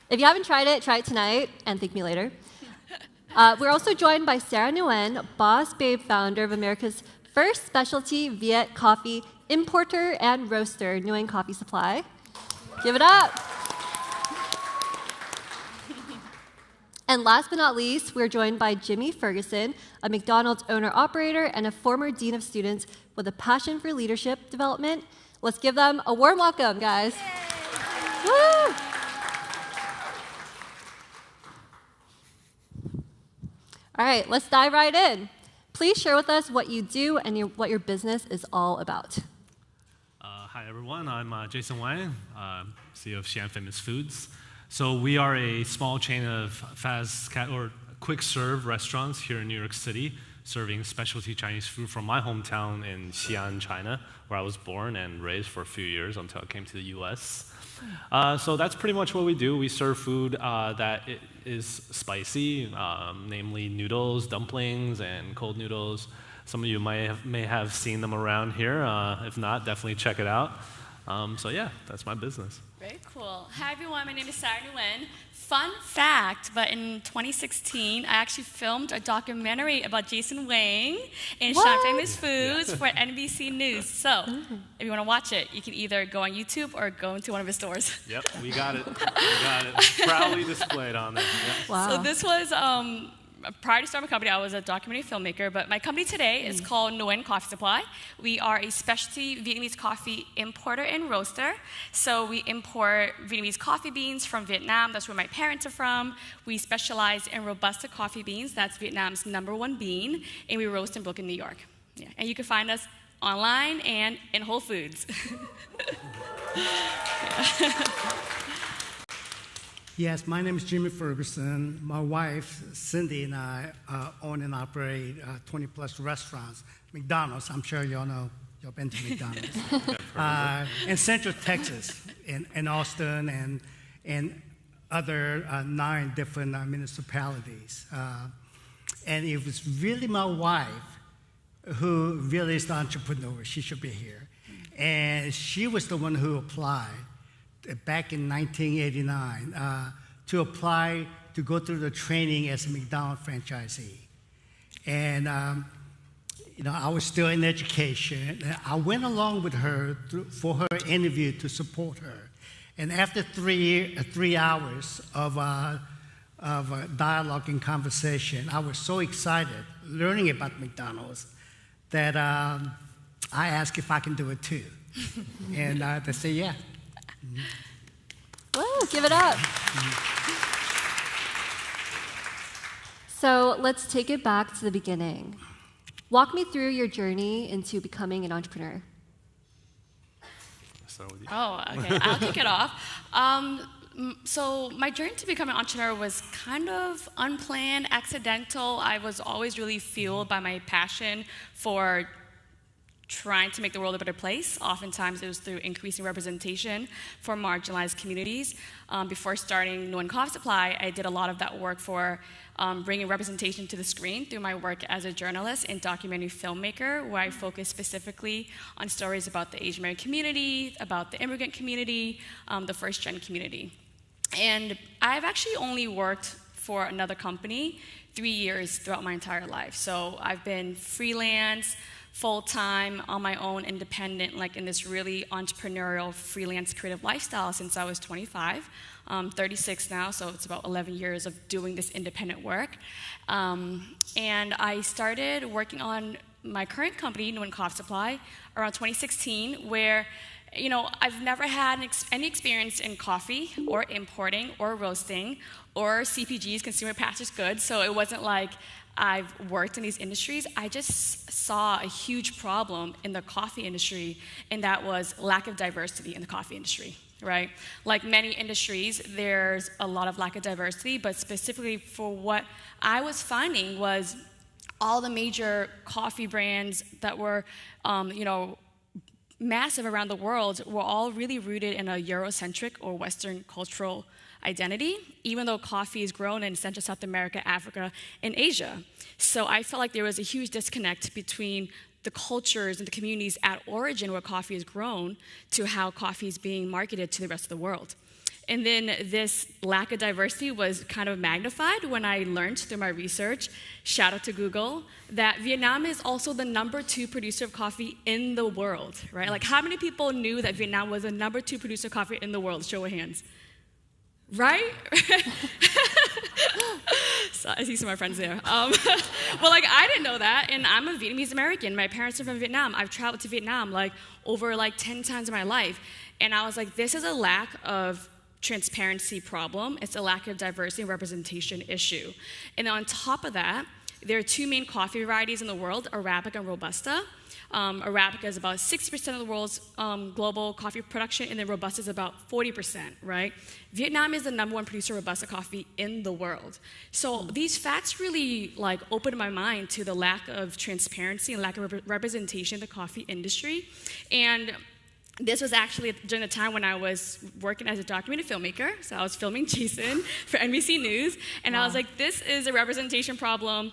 If you haven't tried it tonight and thank me later. We're also joined by Sahra Nguyen, Boss Babe founder of America's first specialty Viet coffee importer and roaster, Nguyen Coffee Supply. Give it up. And last but not least, we're joined by Jimmy Ferguson, a McDonald's owner-operator and a former dean of students with a passion for leadership development. Let's give them a warm welcome, guys. Woo! All right, let's dive right in. Please share with us what you do and what your business is all about. Hi, everyone. I'm Jason Wang, CEO of Xi'an Famous Foods. So we are a small chain of quick-serve restaurants here in New York City, serving specialty Chinese food from my hometown in Xi'an, China, where I was born and raised for a few years until I came to the US. So that's pretty much what we do. We serve food that is spicy, namely noodles, dumplings, and cold noodles. Some of you may have seen them around here. If not, definitely check it out. So yeah, that's my business. Very cool. Hi, everyone. My name is Sahra Nguyen. Fun fact, but in 2016, I actually filmed a documentary about Jason Wang in Xi'an Famous Foods for NBC News. So if you want to watch it, you can either go on YouTube or go into one of his stores. Yep, we got it. We got it. Proudly displayed on there. Yep. Wow. So this was, prior to starting my company, I was a documentary filmmaker, but my company today is called Nguyen Coffee Supply. We are a specialty Vietnamese coffee importer and roaster. So we import Vietnamese coffee beans from Vietnam. That's where my parents are from. We specialize in Robusta coffee beans. That's Vietnam's #1 bean. And we roast in Brooklyn, New York. Yeah. And you can find us online and in Whole Foods. Yes, my name is Jimmy Ferguson. My wife, Cindy, and I own and operate 20-plus restaurants. McDonald's, I'm sure y'all know, y'all been to McDonald's. In Central Texas, in Austin, and other 9 different municipalities. And it was really my wife who really is the entrepreneur. She should be here. And she was the one who applied back in 1989 to apply to go through the training as a McDonald's franchisee. And I was still in education. I went along with her for her interview to support her. And after 3 hours of dialogue and conversation, I was so excited learning about McDonald's that I asked if I can do it too. And they said, yeah. Woo, give it up. So let's take it back to the beginning. Walk me through your journey into becoming an entrepreneur. Oh, okay. I'll kick it off. So my journey to become an entrepreneur was kind of unplanned, accidental. I was always really fueled by my passion for trying to make the world a better place. Oftentimes it was through increasing representation for marginalized communities. Before starting Nguyen Coffee Supply, I did a lot of that work for bringing representation to the screen through my work as a journalist and documentary filmmaker, where I focus specifically on stories about the Asian American community, about the immigrant community, the first-gen community. And I've actually only worked for another company 3 years throughout my entire life. So I've been freelance full-time, on my own, independent, like in this really entrepreneurial, freelance, creative lifestyle since I was 25. 36 now, so it's about 11 years of doing this independent work. And I started working on my current company, Nguyen Coffee Supply, around 2016, where I've never had any experience in coffee or importing or roasting or CPGs, consumer packaged goods, so it wasn't like I've worked in these industries. I just saw a huge problem in the coffee industry, and that was lack of diversity in the coffee industry, right? Like many industries, there's a lot of lack of diversity, but specifically for what I was finding was all the major coffee brands that were, massive around the world were all really rooted in a Eurocentric or Western cultural identity, even though coffee is grown in Central South America, Africa, and Asia. So I felt like there was a huge disconnect between the cultures and the communities at origin where coffee is grown to how coffee is being marketed to the rest of the world. And then this lack of diversity was kind of magnified when I learned through my research, shout out to Google, that Vietnam is also the #2 producer of coffee in the world, right? Like how many people knew that Vietnam was the #2 producer of coffee in the world? Show of hands. Right? So I see some of my friends there. But I didn't know that, and I'm a Vietnamese American. My parents are from Vietnam. I've traveled to Vietnam over 10 times in my life. And I was like, this is a lack of transparency problem. It's a lack of diversity and representation issue. And on top of that, there are 2 main coffee varieties in the world, Arabica and Robusta. Arabica is about 60% of the world's global coffee production, and then Robusta is about 40%, right? Vietnam is the #1 producer of Robusta coffee in the world. So these facts really opened my mind to the lack of transparency and lack of representation in the coffee industry. And this was actually during the time when I was working as a documentary filmmaker. So I was filming Jason for NBC News, and I was like, this is a representation problem.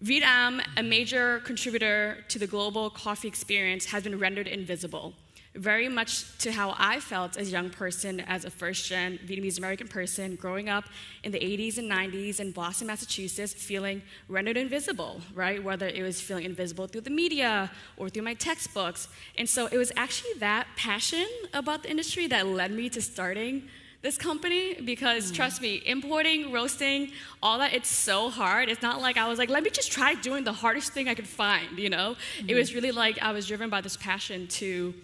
Vietnam, a major contributor to the global coffee experience, has been rendered invisible. Very much to how I felt as a young person, as a first-gen Vietnamese American person, growing up in the 80s and 90s in Boston, Massachusetts, feeling rendered invisible, right? Whether it was feeling invisible through the media or through my textbooks. And so it was actually that passion about the industry that led me to starting this company, because trust me, importing, roasting, all that, it's so hard. It's not like I was like, let me just try doing the hardest thing I could find, It was really I was driven by this passion to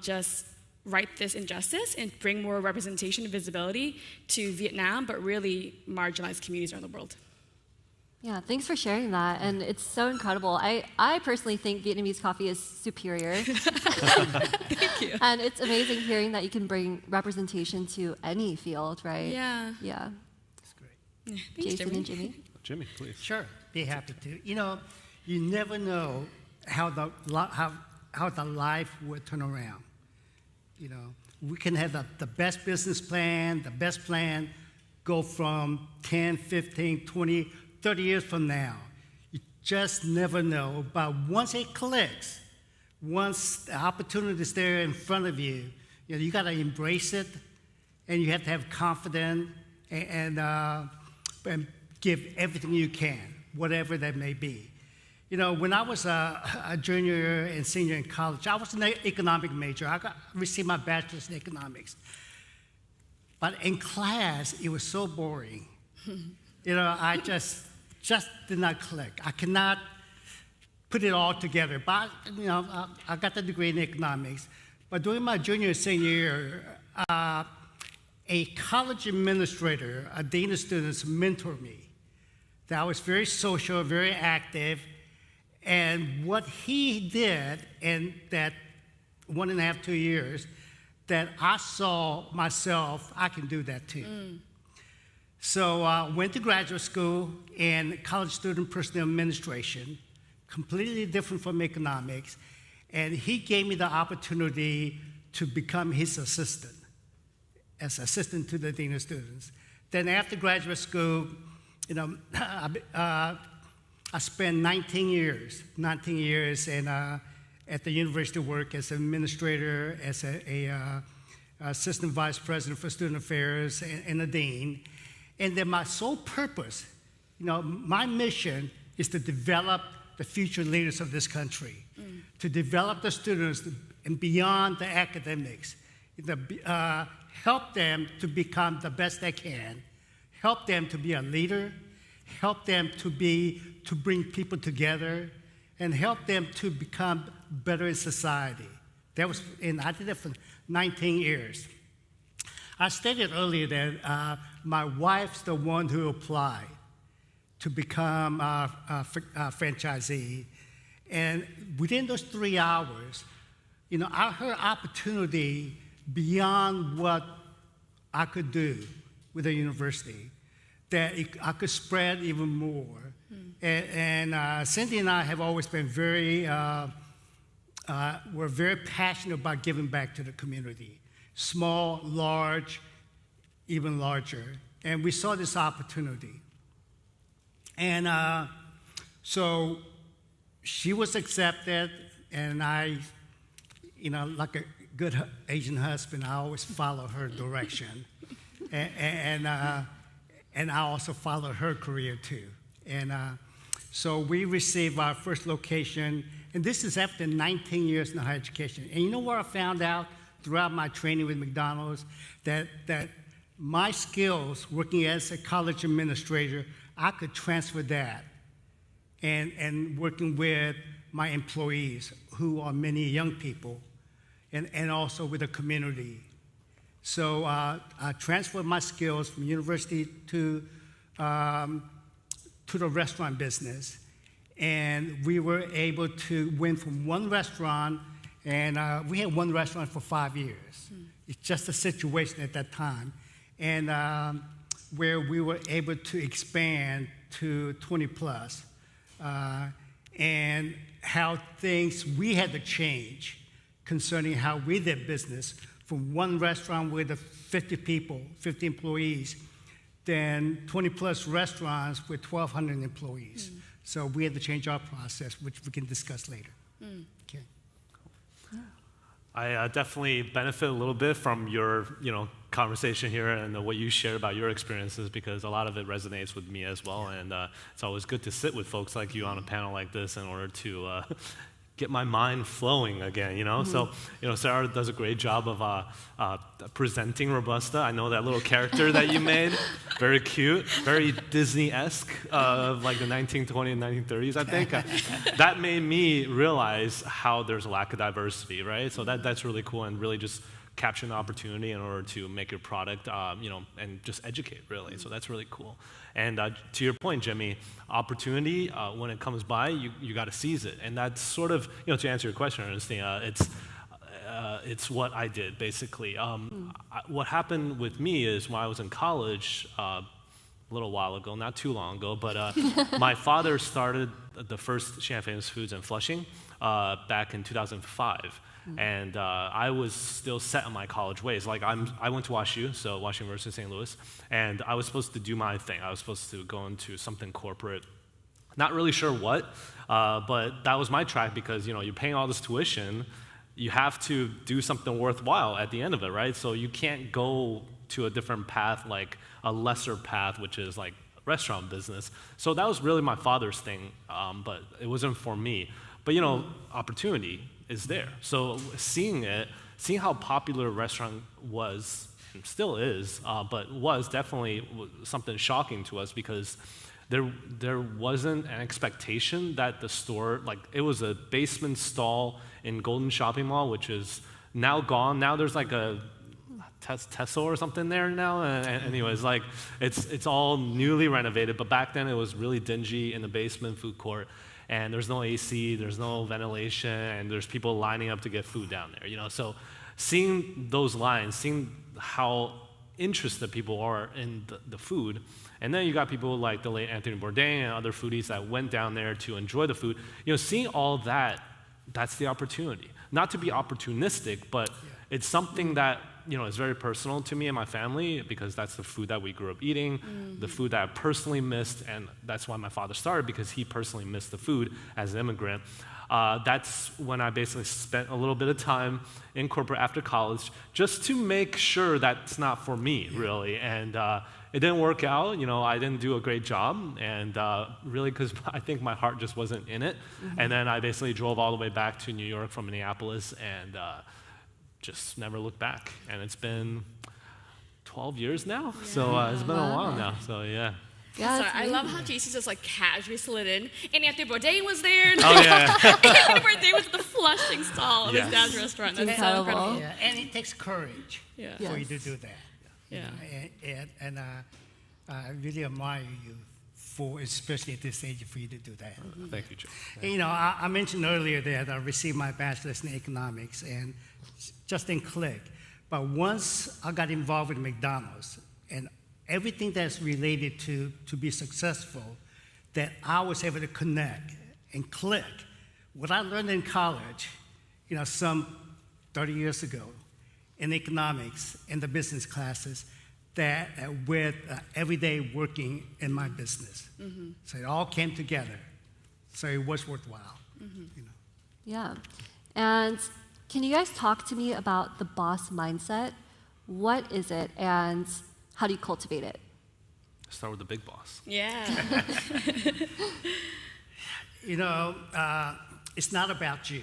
just right this injustice and bring more representation and visibility to Vietnam, but really marginalized communities around the world. Yeah, thanks for sharing that. And it's so incredible. I personally think Vietnamese coffee is superior. Thank you. And it's amazing hearing that you can bring representation to any field, right? Yeah. Yeah. That's great. Yeah, thanks, Jason Jimmy. and Jimmy? Jimmy, please. Sure, be happy to. You never know how the life will turn around. We can have the best business plan, the best plan, go from 10, 15, 20, 30 years from now. You just never know. But once it clicks, once the opportunity is there in front of you, you got to embrace it, and you have to have confidence and give everything you can, whatever that may be. When I was a junior and senior in college, I was an economic major. I received my bachelor's in economics. But in class, it was so boring. I just did not click. I cannot put it all together. But, I got the degree in economics. But during my junior and senior year, a college administrator, a dean of students, mentored me. That I was very social, very active. And what he did in that 1.5, 2 years, that I saw myself, I can do that too. So I went to graduate school in college student personnel administration, completely different from economics, and he gave me the opportunity to become his assistant, as assistant to the dean of students. Then after graduate school, I spent 19 years at the university work as an administrator, as a assistant vice president for student affairs, and a dean. And then my sole purpose, my mission is to develop the future leaders of this country, to develop the students and beyond the academics, help them to become the best they can, help them to be a leader, help them to bring people together, and help them to become better in society. And I did it for 19 years. I stated earlier that my wife's the one who applied to become a franchisee. And within those 3 hours, her opportunity beyond what I could do with the university, that I could spread even more. And Cindy and I have always been we're very passionate about giving back to the community. Small, large, even larger. And we saw this opportunity. And so she was accepted, and I, like a good Asian husband, I always follow her direction. And I also follow her career too. And so we received our first location, and this is after 19 years in higher education. And you know what I found out throughout my training with McDonald's? That my skills working as a college administrator, I could transfer that and working with my employees, who are many young people, and also with the community. So I transferred my skills from university to the restaurant business. And we were able to win from one restaurant, and we had one restaurant for 5 years. It's just a situation at that time. And where we were able to expand to 20 plus. And how we had to change concerning how we did business from one restaurant with 50 people, 50 employees, then 20 plus restaurants with 1,200 employees. So we had to change our process, which we can discuss later. Okay. I definitely benefit a little bit from your, conversation here and what you shared about your experiences, because a lot of it resonates with me as well. And it's always good to sit with folks like you on a panel like this in order to get my mind flowing again, So, Sahra does a great job of presenting Robusta. I know that little character that you made, very cute, very Disney-esque of like the 1920s and 1930s, I think. That made me realize how there's a lack of diversity, right? So that's really cool, and really just capturing the opportunity in order to make your product, and just educate, really. So that's really cool. And to your point, Jimmy, opportunity, when it comes by, you got to seize it. And that's sort of, to answer your question, Ernestina, it's what I did, basically. What happened with me is when I was in college, a little while ago, not too long ago, but my father started the first Xi'an Famous Foods in Flushing back in 2005. And I was still set in my college ways. Like I went to WashU, so Washington University, St. Louis, and I was supposed to do my thing. I was supposed to go into something corporate. Not really sure what, but that was my track, because you're paying all this tuition. You have to do something worthwhile at the end of it, right? So you can't go to a different path, like a lesser path, which is like restaurant business. So that was really my father's thing, but it wasn't for me. But opportunity is there. So seeing how popular a restaurant was, and still is, but was definitely something shocking to us, because there wasn't an expectation that the store, like it was a basement stall in Golden Shopping Mall, which is now gone. Now there's like a Tesla or something there now. And anyways, like it's all newly renovated, but back then it was really dingy in the basement food court. And there's no AC, there's no ventilation, and there's people lining up to get food down there, So seeing those lines, seeing how interested people are in the food, and then you got people like the late Anthony Bourdain and other foodies that went down there to enjoy the food. Seeing all that, that's the opportunity. Not to be opportunistic, but it's something that is very personal to me and my family, because that's the food that we grew up eating, the food that I personally missed, and that's why my father started, because he personally missed the food as an immigrant. that's when I basically spent a little bit of time in corporate after college just to make sure that's not for me, really. And it didn't work out. I didn't do a great job, and really because I think my heart just wasn't in it. Mm-hmm. And then I basically drove all the way back to New York from Minneapolis and just never looked back. And it's been 12 years now, so it's been a while now. So yeah. Yeah, sorry, I love how JC just like casually slid in. And Anthony Bourdain was there. And Anthony Bourdain was at the flushing stall of his dad's restaurant. That's so incredible. Yeah, and it takes courage for you to do that. Yeah. And I really admire you for, especially at this age, for you to do that. Mm-hmm. Thank you, Joe. And, I mentioned earlier that I received my bachelor's in economics, and just didn't click. But once I got involved with McDonald's, and everything that's related to be successful, that I was able to connect and click. What I learned in college, some 30 years ago, in economics, in the business classes, that with every day working in my business. Mm-hmm. So it all came together. So it was worthwhile. Mm-hmm. Yeah. And can you guys talk to me about the boss mindset? What is it, and how do you cultivate it? Start with the big boss. Yeah. It's not about you.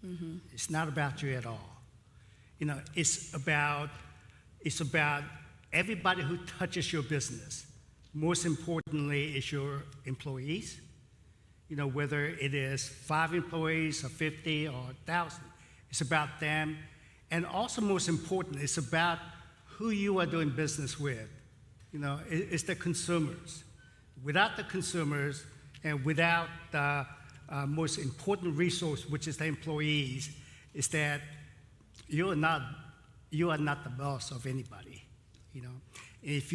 Mm-hmm. It's not about you at all. It's about everybody who touches your business. Most importantly, is your employees. Whether it is 5 employees or 50 or 1,000, it's about them. And also, most important, it's about who you are doing business with. It's the consumers. Without the consumers and without the most important resource, which is the employees, is that you are not the boss of anybody. If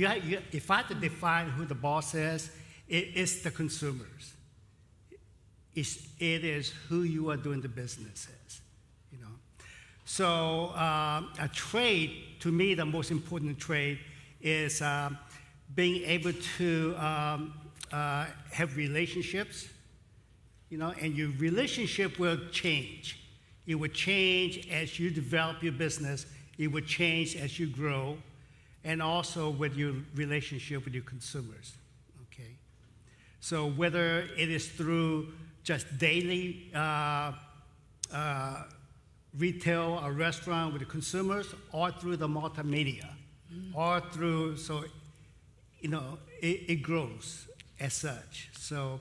I had to define who the boss is, it's the consumers. It is who you are doing the business is. So a trait, to me, the most important trait is being able to have relationships, and your relationship will change. It will change as you develop your business. It will change as you grow, and also with your relationship with your consumers, okay? So whether it is through just daily retail or restaurant with the consumers, or through the multimedia, or through, it grows as such. So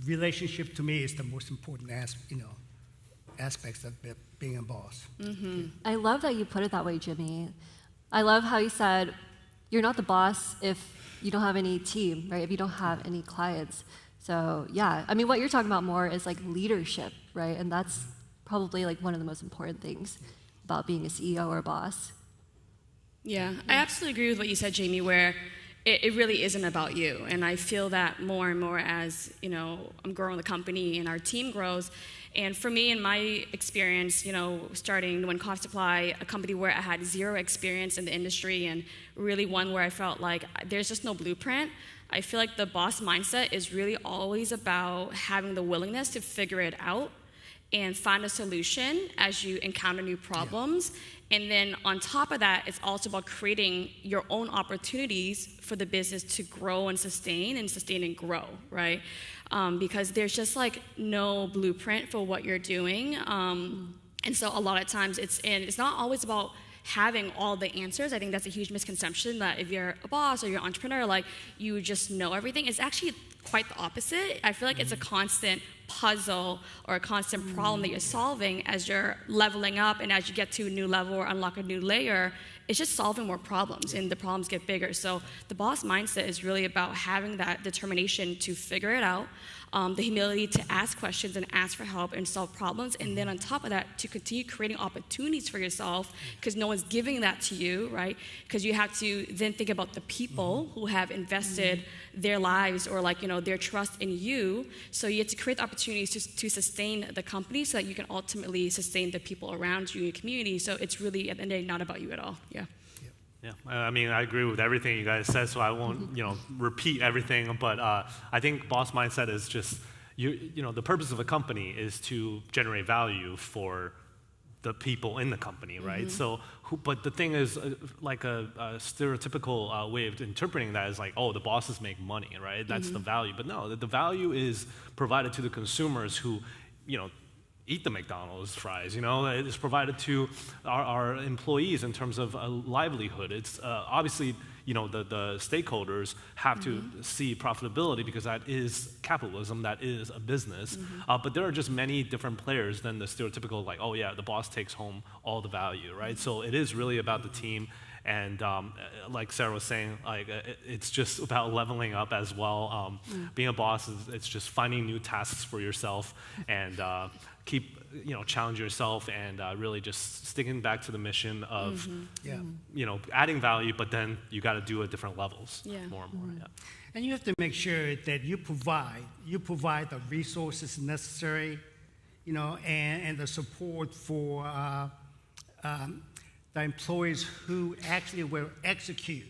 relationship to me is the most important aspects of being a boss. Mm-hmm. I love that you put it that way, Jimmy. I love how you said you're not the boss if you don't have any team, right? If you don't have any clients. So yeah, what you're talking about more is like leadership, right? And that's probably like one of the most important things about being a CEO or a boss. Yeah, I absolutely agree with what you said, Jamie, where it really isn't about you. And I feel that more and more as, I'm growing the company and our team grows. And for me, in my experience, starting when Coffee Supply, a company where I had zero experience in the industry, and really one where I felt like there's just no blueprint, I feel like the boss mindset is really always about having the willingness to figure it out and find a solution as you encounter new problems. Yeah. And then on top of that, it's also about creating your own opportunities for the business to grow and sustain and grow, right? Because there's just like no blueprint for what you're doing. And so a lot of times it's not always about having all the answers. I think that's a huge misconception that if you're a boss or you're an entrepreneur, like you just know everything. It's actually quite the opposite. I feel like it's a constant puzzle or a constant problem that you're solving as you're leveling up, and as you get to a new level or unlock a new layer, it's just solving more problems, and the problems get bigger. So the boss mindset is really about having that determination to figure it out, the humility to ask questions and ask for help and solve problems, and then on top of that, to continue creating opportunities for yourself, because no one's giving that to you, right? Because you have to then think about the people who have invested their lives or their trust in you. So you have to create opportunities to sustain the company so that you can ultimately sustain the people around you in your community. So it's really, at the end of the day, not about you at all. Yeah. Yeah, I agree with everything you guys said, so I won't, repeat everything. But I think boss mindset is just, the purpose of a company is to generate value for the people in the company, right? So, but the thing is, like a stereotypical way of interpreting that is like, oh, the bosses make money, right? That's the value. But no, the value is provided to the consumers who, eat the McDonald's fries. It's provided to our employees in terms of a livelihood. It's obviously, the stakeholders have to see profitability because that is capitalism, that is a business. But there are just many different players than the stereotypical, like, oh yeah, the boss takes home all the value, right? So it is really about the team. And like Sarah was saying, like it's just about leveling up as well. Being a boss it's just finding new tasks for yourself and keep challenge yourself and really just sticking back to the mission of adding value, but then you got to do it at different levels more and more. Yeah. And you have to make sure that you provide the resources necessary, and the support for the employees who actually will execute,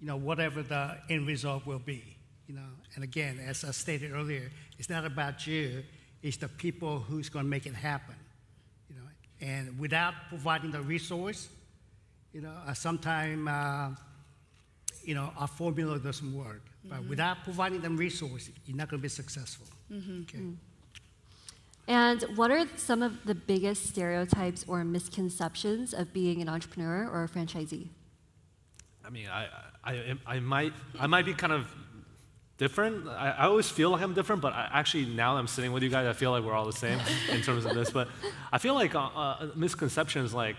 whatever the end result will be, And again, as I stated earlier, it's not about you, it's the people who's going to make it happen, And without providing the resource, sometimes, our formula doesn't work. But without providing them resources, you're not going to be successful. Okay. And what are some of the biggest stereotypes or misconceptions of being an entrepreneur or a franchisee? I mean, I might be kind of different. I always feel like I'm different, but actually now that I'm sitting with you guys, I feel like we're all the same in terms of this. But I feel like misconceptions, like,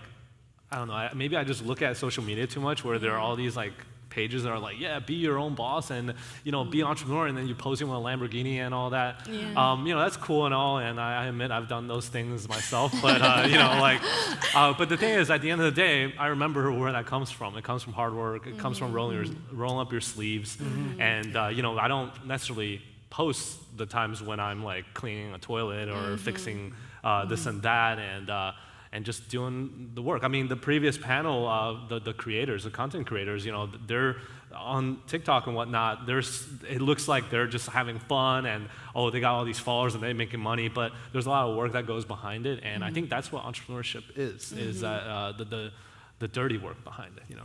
I don't know, maybe I just look at social media too much where there are all these like pages that are like, yeah, be your own boss and, be an entrepreneur, and then you're posing with a Lamborghini and all that. Yeah. That's cool and all, and I admit I've done those things myself, but, but the thing is, at the end of the day, I remember where that comes from. It comes from hard work. It comes from rolling up your sleeves, and, I don't necessarily post the times when I'm, like, cleaning a toilet or fixing this and that, and just doing the work. I mean, the previous panel, the creators, the content creators, they're on TikTok and whatnot. It looks like they're just having fun and, oh, they got all these followers and they're making money, but there's a lot of work that goes behind it. And I think that's what entrepreneurship is the dirty work behind it,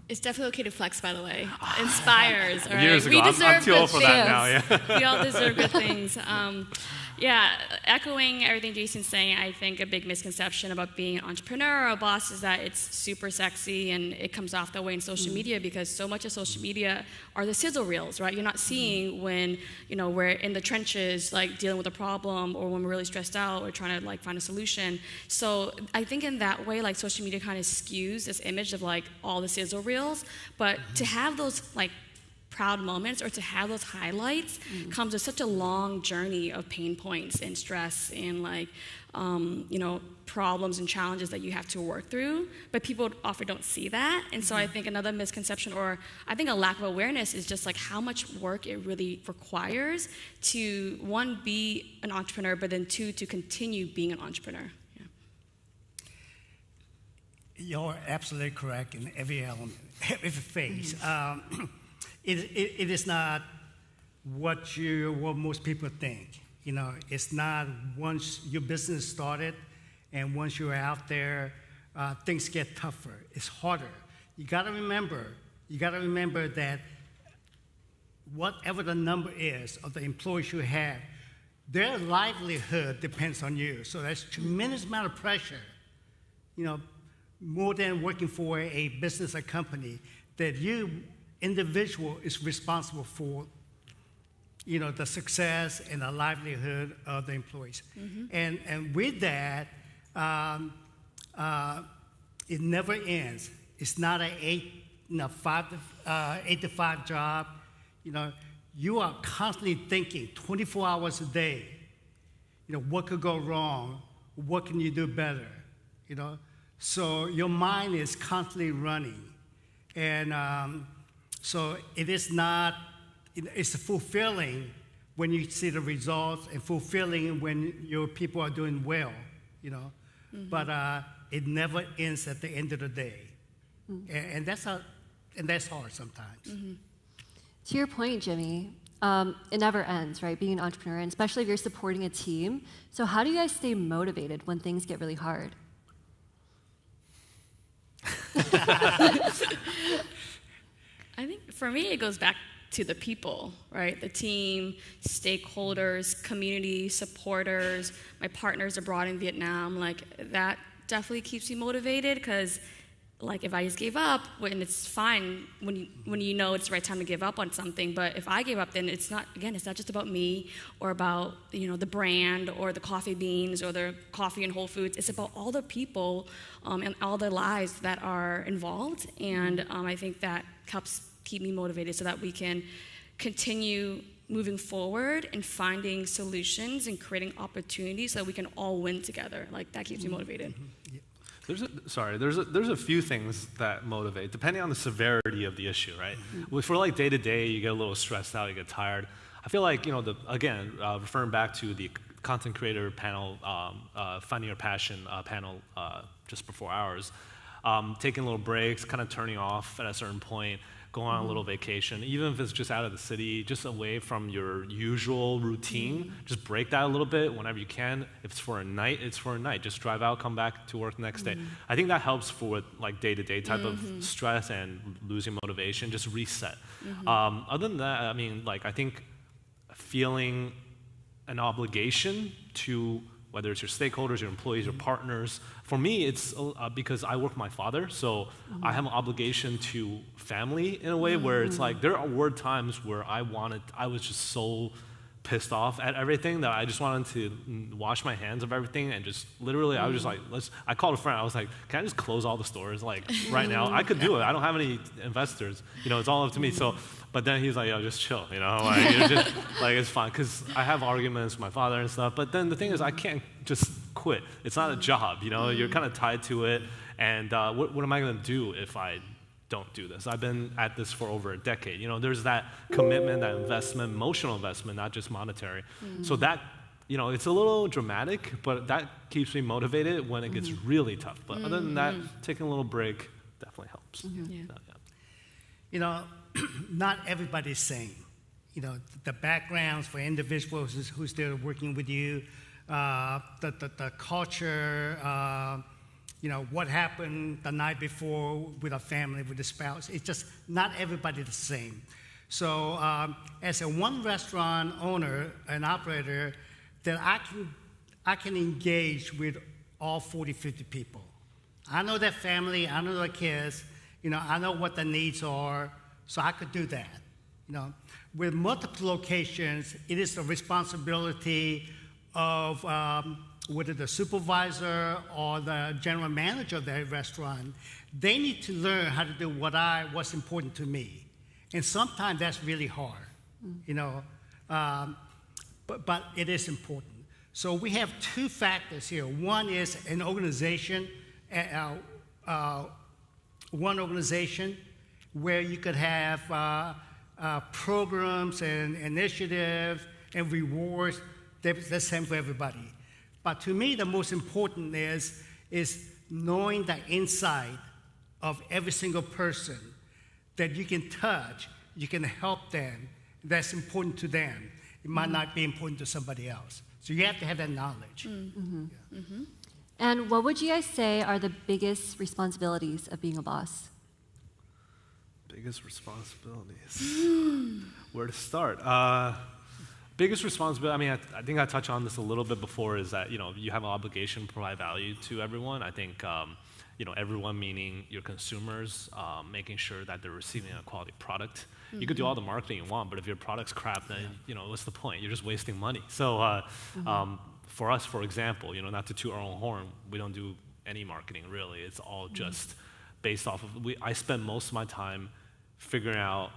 It's definitely okay to flex, by the way. Inspires, all right? Years ago. We deserve I'm too old for that now, yeah. We all deserve good things. Echoing everything Jason's saying, I think a big misconception about being an entrepreneur or a boss is that it's super sexy and it comes off that way in social media, because so much of social media are the sizzle reels, right? You're not seeing when, we're in the trenches, like dealing with a problem, or when we're really stressed out, or trying to like find a solution. So I think in that way, like social media kind of skews this image of like all the sizzle reels, but to have those like proud moments or to have those highlights comes with such a long journey of pain points and stress and like problems and challenges that you have to work through, but people often don't see that. And so I think another misconception, or I think a lack of awareness, is just like how much work it really requires to, one, be an entrepreneur, but then two, to continue being an entrepreneur. You're absolutely correct in every element, every phase. It is not what most people think. It's not once your business started and once you're out there, things get tougher. It's harder. You got to remember that whatever the number is of the employees you have, their livelihood depends on you. So there's a tremendous amount of pressure, more than working for a business or company, that you individual is responsible for, the success and the livelihood of the employees. And with that, it never ends. It's not an 8 to 5 job. You are constantly thinking 24 hours a day, what could go wrong? What can you do better? So your mind is constantly running. And so it is not, it's fulfilling when you see the results and fulfilling when your people are doing well, But it never ends at the end of the day. And that's hard sometimes. To your point, Jimmy, it never ends, right? Being an entrepreneur, and especially if you're supporting a team. So how do you guys stay motivated when things get really hard? I think for me, it goes back to the people, right? The team, stakeholders, community, supporters, my partners abroad in Vietnam, like that definitely keeps me motivated because like if I just gave up, and it's fine when you know it's the right time to give up on something, but if I gave up, then it's not just about me or about, the brand or the coffee beans or the coffee in Whole Foods. It's about all the people and all the lives that are involved, and I think that helps keep me motivated so that we can continue moving forward and finding solutions and creating opportunities so that we can all win together. Like that keeps me motivated. There's a few things that motivate, depending on the severity of the issue, right? For like day to day, you get a little stressed out, you get tired. I feel like, referring back to the content creator panel, Finding Your Passion panel just before ours, taking little breaks, kind of turning off at a certain point, going on a little vacation, even if it's just out of the city, just away from your usual routine, just break that a little bit whenever you can. If it's for a night, it's for a night. Just drive out, come back to work the next day. I think that helps for like day-to-day type of stress and losing motivation, just reset. Other than that, I think feeling an obligation to whether it's your stakeholders, your employees, your partners. For me, it's because I work with my father, so I have an obligation to family in a way where it's like there were times where I was just so pissed off at everything that I just wanted to wash my hands of everything and just literally I was just like, I called a friend, I was like, can I just close all the stores like right now? I could do it. I don't have any investors, it's all up to me. So, but then he's like, yo, just chill, like, you're just, like it's fine, because I have arguments with my father and stuff, but then the thing is I can't just quit. It's not a job, you're kind of tied to it, and what am I going to do if I don't do this? I've been at this for over a decade. There's that commitment, that investment, emotional investment, not just monetary. So that, it's a little dramatic, but that keeps me motivated when it gets really tough. But other than that, taking a little break definitely helps. Not everybody's same. The backgrounds for individuals who's still working with you, the culture, what happened the night before with a family, with a spouse. It's just not everybody the same. So as a one restaurant owner and operator, that I can engage with all 40, 50 people. I know their family, I know their kids, I know what their needs are, so I could do that. With multiple locations, it is the responsibility of whether the supervisor or the general manager of that restaurant. They need to learn how to do what's important to me. And sometimes that's really hard, but it is important. So we have two factors here. One is an organization, where you could have programs and initiatives and rewards that's the same for everybody. But to me, the most important is knowing the inside of every single person that you can touch, you can help them, that's important to them. It might not be important to somebody else. So you have to have that knowledge. And what would you guys say are the biggest responsibilities of being a boss? Biggest responsibilities. Where to start? Biggest responsibility, I think I touched on this a little bit before, is that, you have an obligation to provide value to everyone. I think, everyone meaning your consumers, making sure that they're receiving a quality product. You could do all the marketing you want, but if your product's crap, then, what's the point? You're just wasting money. So for us, for example, not to toot our own horn, we don't do any marketing, really. It's all just based off of, I spend most of my time figuring out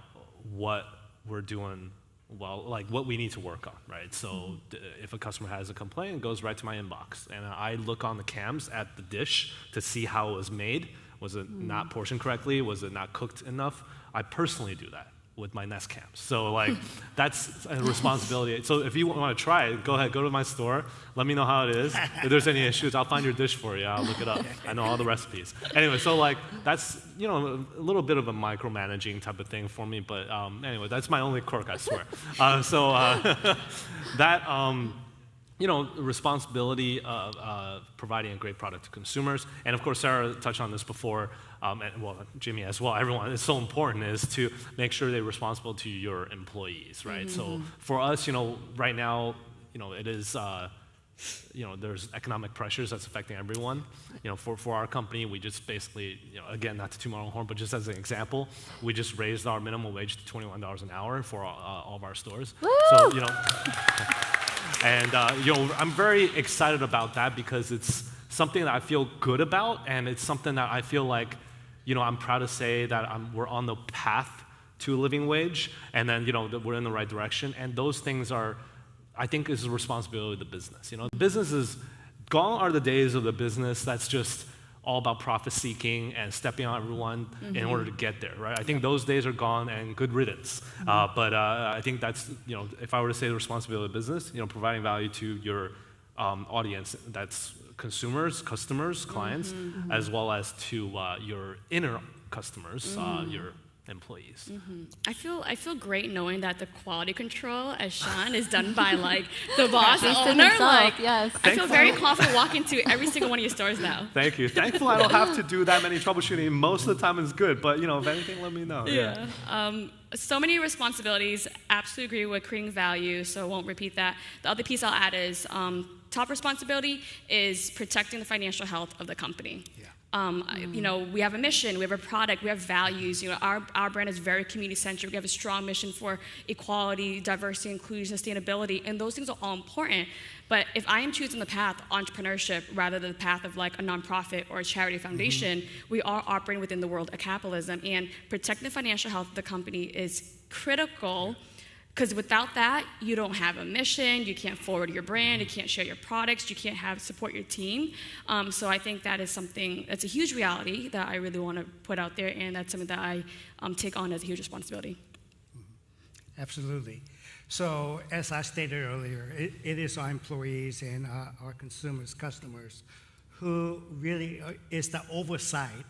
what we're doing well, like what we need to work on, right? So if a customer has a complaint, it goes right to my inbox. And I look on the cams at the dish to see how it was made. Was it not portioned correctly? Was it not cooked enough? I personally do that. with my Nest camps. So like, that's a responsibility. So if you want to try it, go ahead, go to my store, let me know how it is. If there's any issues, I'll find your dish for you, I'll look it up. I know all the recipes. Anyway, so like, that's, you know, a little bit of a micromanaging type of thing for me, but anyway, that's my only quirk, I swear. That, you know, responsibility of providing a great product to consumers. And of course, Sahra touched on this before, and well, Jimmy as well, everyone, it's so important is to make sure they're responsible to your employees, right? So for us, you know, right now, you know, it is, you know, there's economic pressures that's affecting everyone. You know, for our company, we just basically, you know, again, not to toot my own horn, but just as an example, we just raised our minimum wage to $21 an hour for all of our stores. Woo! So, you know, and, you know, I'm very excited about that because it's something that I feel good about, and it's something that I feel like, you know, I'm proud to say that we're on the path to a living wage, and then, you know, that we're in the right direction. And those things are, I think, is the responsibility of the business. You know, the business is, gone are the days of the business that's just all about profit seeking and stepping on everyone in order to get there, right? I think those days are gone, and good riddance. But I think that's, you know, if I were to say the responsibility of the business, you know, providing value to your audience, that's consumers, customers, clients, as well as to your inner customers, your employees. I feel great knowing that the quality control at Xi'an is done by like the boss owner. Like, yes. I feel very confident walking to every single one of your stores now. Thank you. Thankfully, I don't have to do that many troubleshooting. Most of the time it's good, but you know, if anything, let me know. Yeah. So many responsibilities. Absolutely agree with creating value, so I won't repeat that. The other piece I'll add is top responsibility is protecting the financial health of the company. You know, we have a mission, we have a product, we have values. You know, our brand is very community-centric. We have a strong mission for equality, diversity, inclusion, sustainability, and those things are all important. But if I am choosing the path entrepreneurship rather than the path of like a nonprofit or a charity foundation, we are operating within the world of capitalism, and protecting the financial health of the company is critical. Because without that, you don't have a mission, you can't forward your brand, you can't share your products, you can't support your team. So I think that is something that's a huge reality that I really want to put out there, and that's something that I take on as a huge responsibility. Absolutely. So as I stated earlier, it is our employees and our consumers, customers, who really is the oversight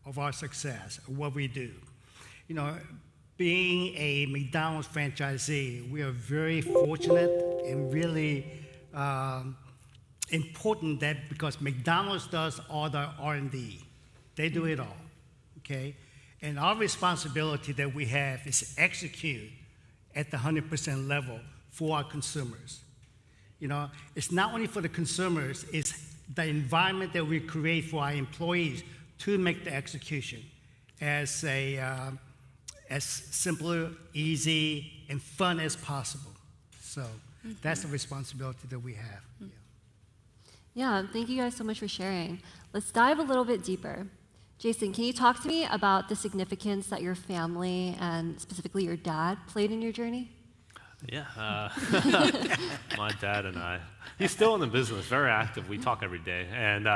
of our success, of what we do. You know, being a McDonald's franchisee, we are very fortunate and really important that because McDonald's does all the R&D. They do it all, okay? And our responsibility that we have is execute at the 100% level for our consumers. You know, it's not only for the consumers, it's the environment that we create for our employees to make the execution as simple, easy, and fun as possible. So that's the responsibility that we have. Yeah, thank you guys so much for sharing. Let's dive a little bit deeper. Jason, can you talk to me about the significance that your family and specifically your dad played in your journey? Yeah, my dad and I, he's still in the business, very active. We talk every day. And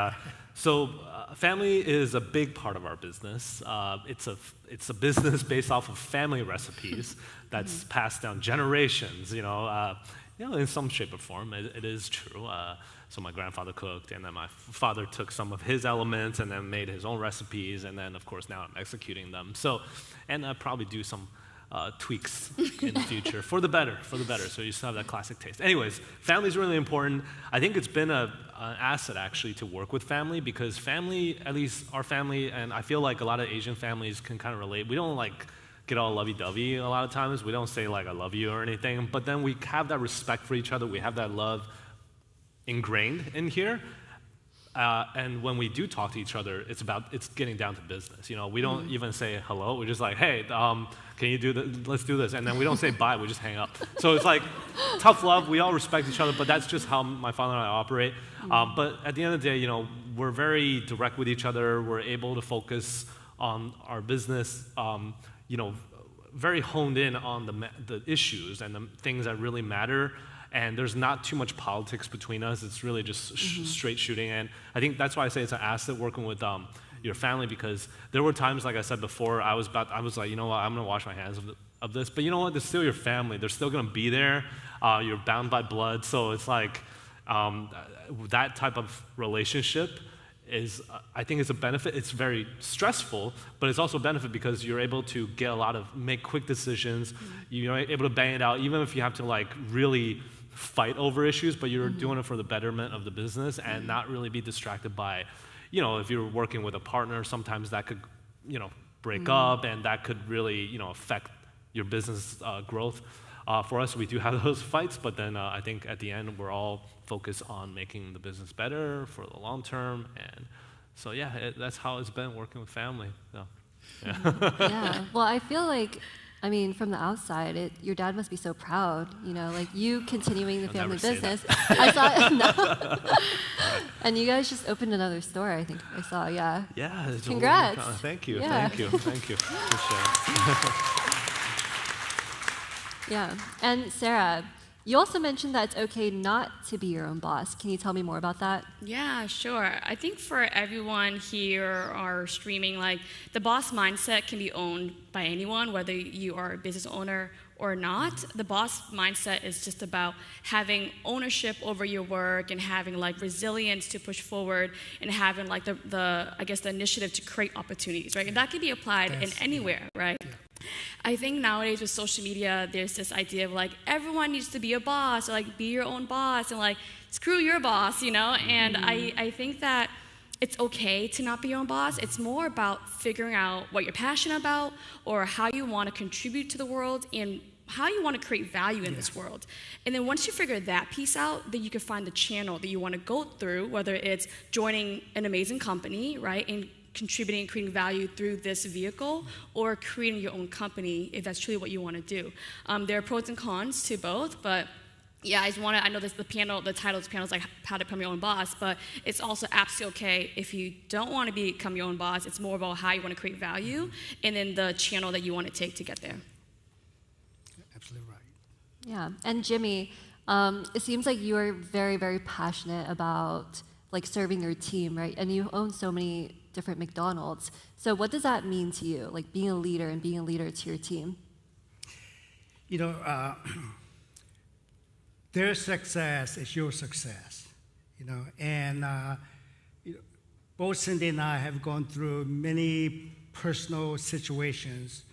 so family is a big part of our business. It's a business based off of family recipes that's passed down generations, you know, in some shape or form. It is true. So my grandfather cooked, and then my father took some of his elements and then made his own recipes, and then, of course, now I'm executing them. So, and I probably do some tweaks in the future for the better. So you still have that classic taste. Anyways, family is really important. I think it's been an asset actually to work with family, because family, at least our family, and I feel like a lot of Asian families can kind of relate. We don't like get all lovey-dovey a lot of times. We don't say like I love you or anything, but then we have that respect for each other. We have that love ingrained in here. And when we do talk to each other, it's getting down to business. You know, we don't even say hello. We're just like, hey, can you do this? Let's do this. And then we don't say bye. We just hang up. So it's like tough love. We all respect each other, but that's just how my father and I operate. But at the end of the day, you know, we're very direct with each other. We're able to focus on our business. You know, very honed in on the issues and the things that really matter. And there's not too much politics between us. It's really just straight shooting. And I think that's why I say it's an asset working with your family, because there were times, like I said before, I was like, you know what, I'm gonna wash my hands of this. But you know what? They're still your family. They're still going to be there. You're bound by blood. So it's like that type of relationship is, I think, is a benefit. It's very stressful, but it's also a benefit because you're able to make quick decisions. You're able to bang it out, even if you have to like really fight over issues, but you're doing it for the betterment of the business and not really be distracted by, if you're working with a partner, sometimes that could, break up, and that could really, affect your business growth. For us, we do have those fights, but then I think at the end, we're all focused on making the business better for the long term. And so, yeah, that's how it's been working with family. So, yeah. Yeah. Well, I feel like, from the outside, your dad must be so proud, like you continuing the family business. I saw no. And you guys just opened another store, I think I saw, yeah. Yeah. Congrats. Thank you. Yeah. Thank you. Appreciate it. Yeah. And Sahra, you also mentioned that it's okay not to be your own boss. Can you tell me more about that? Yeah, sure. I think for everyone here or streaming, like the boss mindset can be owned by anyone, whether you are a business owner or not. The boss mindset is just about having ownership over your work and having like resilience to push forward and having like the initiative to create opportunities, right? And that can be applied in anywhere, right? Yeah. I think nowadays with social media, there's this idea of like everyone needs to be a boss, or like be your own boss, and like screw your boss, And I think that it's okay to not be your own boss. It's more about figuring out what you're passionate about, or how you want to contribute to the world, and how you want to create value in this world. And then once you figure that piece out, then you can find the channel that you want to go through, whether it's joining an amazing company, right, and contributing and creating value through this vehicle, or creating your own company if that's truly what you want to do. There are pros and cons to both, but yeah, I know the title of this panel is like how to become your own boss, but it's also absolutely okay if you don't want to become your own boss. It's more about how you want to create value and then the channel that you want to take to get there. Absolutely right. Yeah, and Jimmy, it seems like you are very, very passionate about like serving your team, right? And you own so many different McDonald's. So what does that mean to you, like being a leader and being a leader to your team? Their success is your success, and both Cindy and I have gone through many personal situations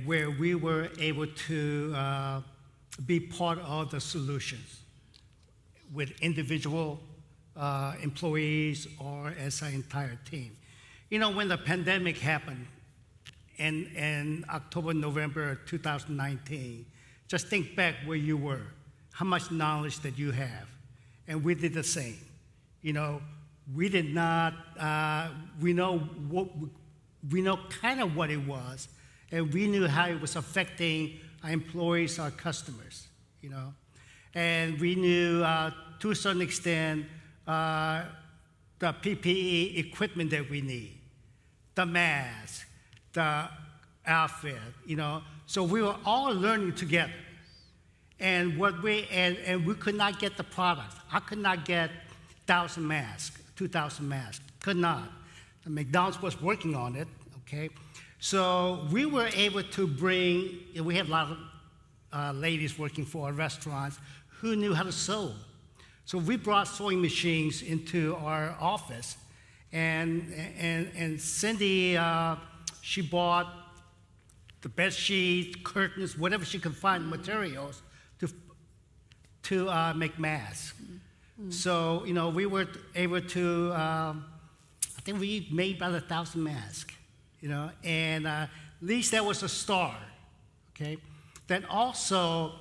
where we were able to be part of the solutions with individual employees or as an entire team. When the pandemic happened in October, November 2019, just think back where you were, how much knowledge that you have. And we did the same. We did not, we know kind of what it was, and we knew how it was affecting our employees, our customers, And we knew to a certain extent, the PPE equipment that we need, the mask, the outfit, So we were all learning together, and we could not get the product. I could not get 1,000 masks, 2,000 masks. Could not. The McDonald's was working on it. Okay, so we were able to bring. We have a lot of ladies working for our restaurants who knew how to sew. So we brought sewing machines into our office, and Cindy, she bought the bed sheets, curtains, whatever she could find, materials to make masks. Mm-hmm. So we were able to. I think we made about 1,000 masks, and at least that was a start. Okay, then also.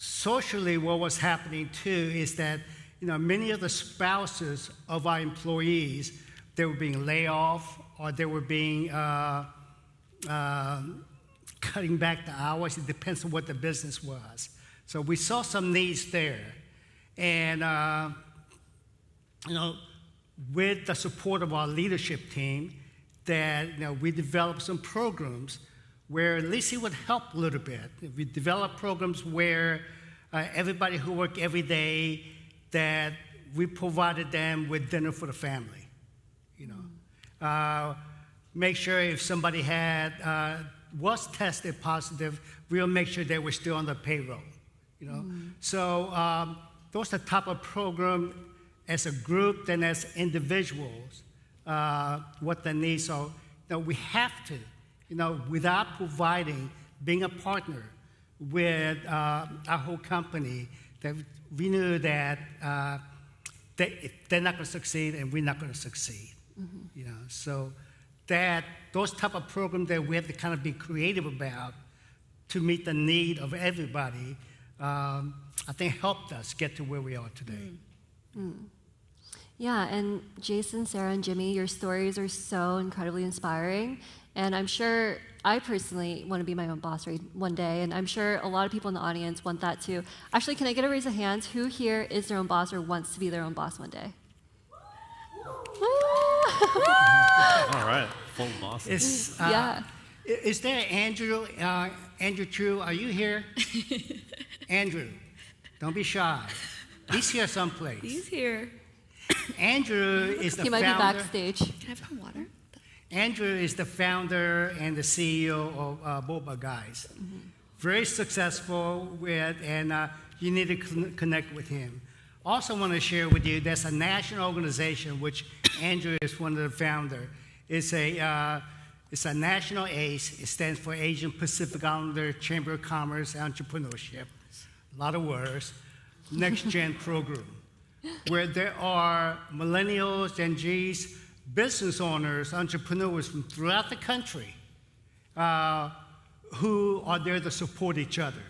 Socially, what was happening too is that many of the spouses of our employees, they were being laid off, or they were being cutting back the hours. It depends on what the business was. So we saw some needs there, and with the support of our leadership team, that we developed some programs where at least it would help a little bit. We developed programs where everybody who worked every day, that we provided them with dinner for the family. Make sure if somebody had was tested positive, we'll make sure that we're still on the payroll. So those are the type of program as a group and as individuals, what the needs are. We have to, without providing, being a partner with our whole company, that we knew that they're not going to succeed and we're not going to succeed. So that those type of programs that we have to kind of be creative about to meet the need of everybody, I think helped us get to where we are today. Yeah, and Jason, Sarah, and Jimmy, your stories are so incredibly inspiring. And I'm sure I personally want to be my own boss one day, and I'm sure a lot of people in the audience want that too. Actually, can I get a raise of hands? Who here is their own boss or wants to be their own boss one day? All right, full bosses. Yeah. Is there Andrew Chu? Are you here? Andrew, don't be shy. He's here someplace. He's here. Andrew is the founder. He might be backstage. Can I have some water? Andrew is the founder and the CEO of Boba Guys. Very successful and you need to connect with him. Also want to share with you, there's a national organization, which Andrew is one of the founders. It's a national ACE. It stands for Asian Pacific Islander Chamber of Commerce Entrepreneurship. A lot of words. Next Gen program, where there are millennials, Gen Zs, business owners, entrepreneurs from throughout the country who are there to support each other,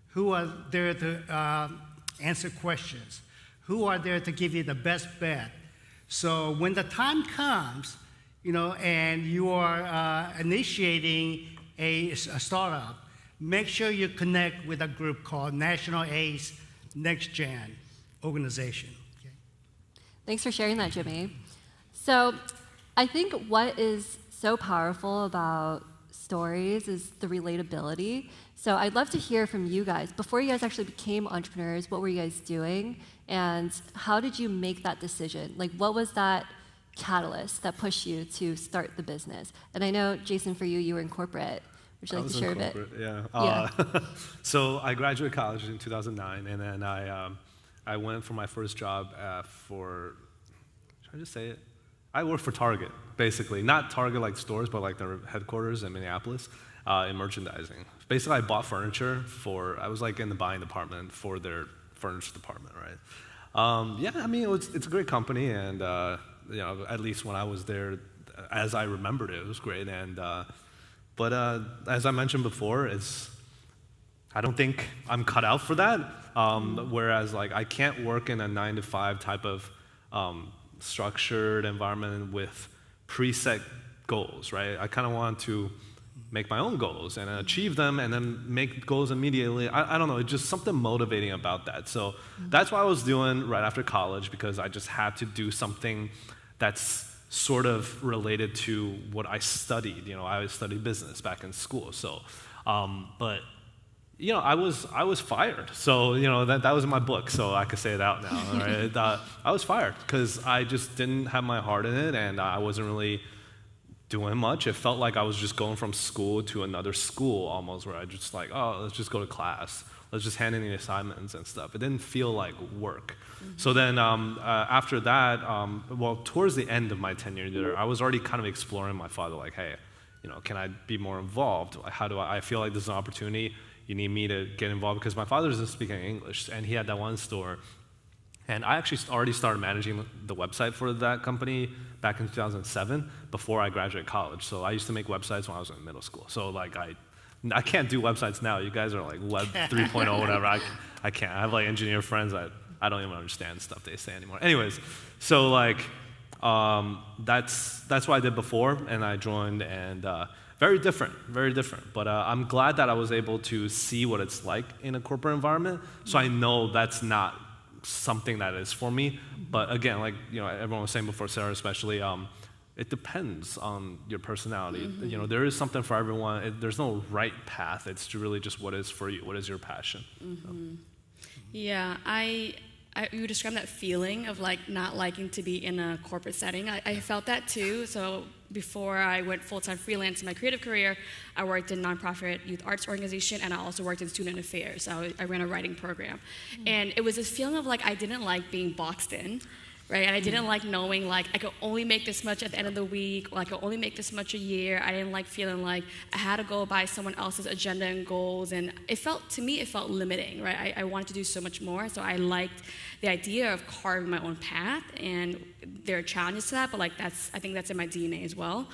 who are there to answer questions, who are there to give you the best bet. So when the time comes, and you are initiating a startup, make sure you connect with a group called National ACE Next Gen organization. Okay? Thanks for sharing that, Jimmy. So I think what is so powerful about stories is the relatability. So I'd love to hear from you guys. Before you guys actually became entrepreneurs, what were you guys doing? And how did you make that decision? Like, what was that catalyst that pushed you to start the business? And I know, Jason, for you, you were in corporate. Would you like to share a bit? Yeah. So I graduated college in 2009, and then I went for my first job should I just say it? I worked for Target, basically. Not Target like stores, but like their headquarters in Minneapolis in merchandising. Basically, I bought furniture I was like in the buying department for their furniture department, right? Yeah, I mean, it's a great company, and at least when I was there, as I remembered it was great. And but as I mentioned before, I don't think I'm cut out for that. Whereas, like, I can't work in a 9-to-5 type of structured environment with preset goals, right? I kind of want to make my own goals and achieve them and then make goals immediately. I don't know, it's just something motivating about that. So that's what I was doing right after college, because I just had to do something that's sort of related to what I studied. I studied business back in school. So, but I was fired. So, that was in my book, so I could say it out now, right? I was fired because I just didn't have my heart in it, and I wasn't really doing much. It felt like I was just going from school to another school almost, where I just like, oh, let's just go to class. Let's just hand in the assignments and stuff. It didn't feel like work. So then after that, towards the end of my tenure there, I was already kind of exploring my father, like, hey, can I be more involved? How do I feel like this is an opportunity? You need me to get involved, because my father doesn't speak English, and he had that one store. And I actually already started managing the website for that company back in 2007 before I graduated college. So I used to make websites when I was in middle school. So like I can't do websites now. You guys are like Web 3.0, whatever. I can't. I have like engineer friends that I don't even understand the stuff they say anymore. Anyways, so like that's what I did before, and I joined, and very different. But I'm glad that I was able to see what it's like in a corporate environment, so I know that's not something that is for me. But again, like everyone was saying before, Sarah especially, it depends on your personality. There is something for everyone. There's no right path. It's really just what is for you. What is your passion? Yeah, I you described that feeling of like not liking to be in a corporate setting. I felt that too. So before I went full-time freelance in my creative career, I worked in nonprofit youth arts organization, and I also worked in student affairs. So I ran a writing program. And it was this feeling of like I didn't like being boxed in, right? And I didn't like knowing like I could only make this much at the end of the week, or I could only make this much a year. I didn't like feeling like I had to go by someone else's agenda and goals. And to me, it felt limiting, right? I wanted to do so much more. So I liked the idea of carving my own path, and there are challenges to that, but like I think that's in my DNA as well.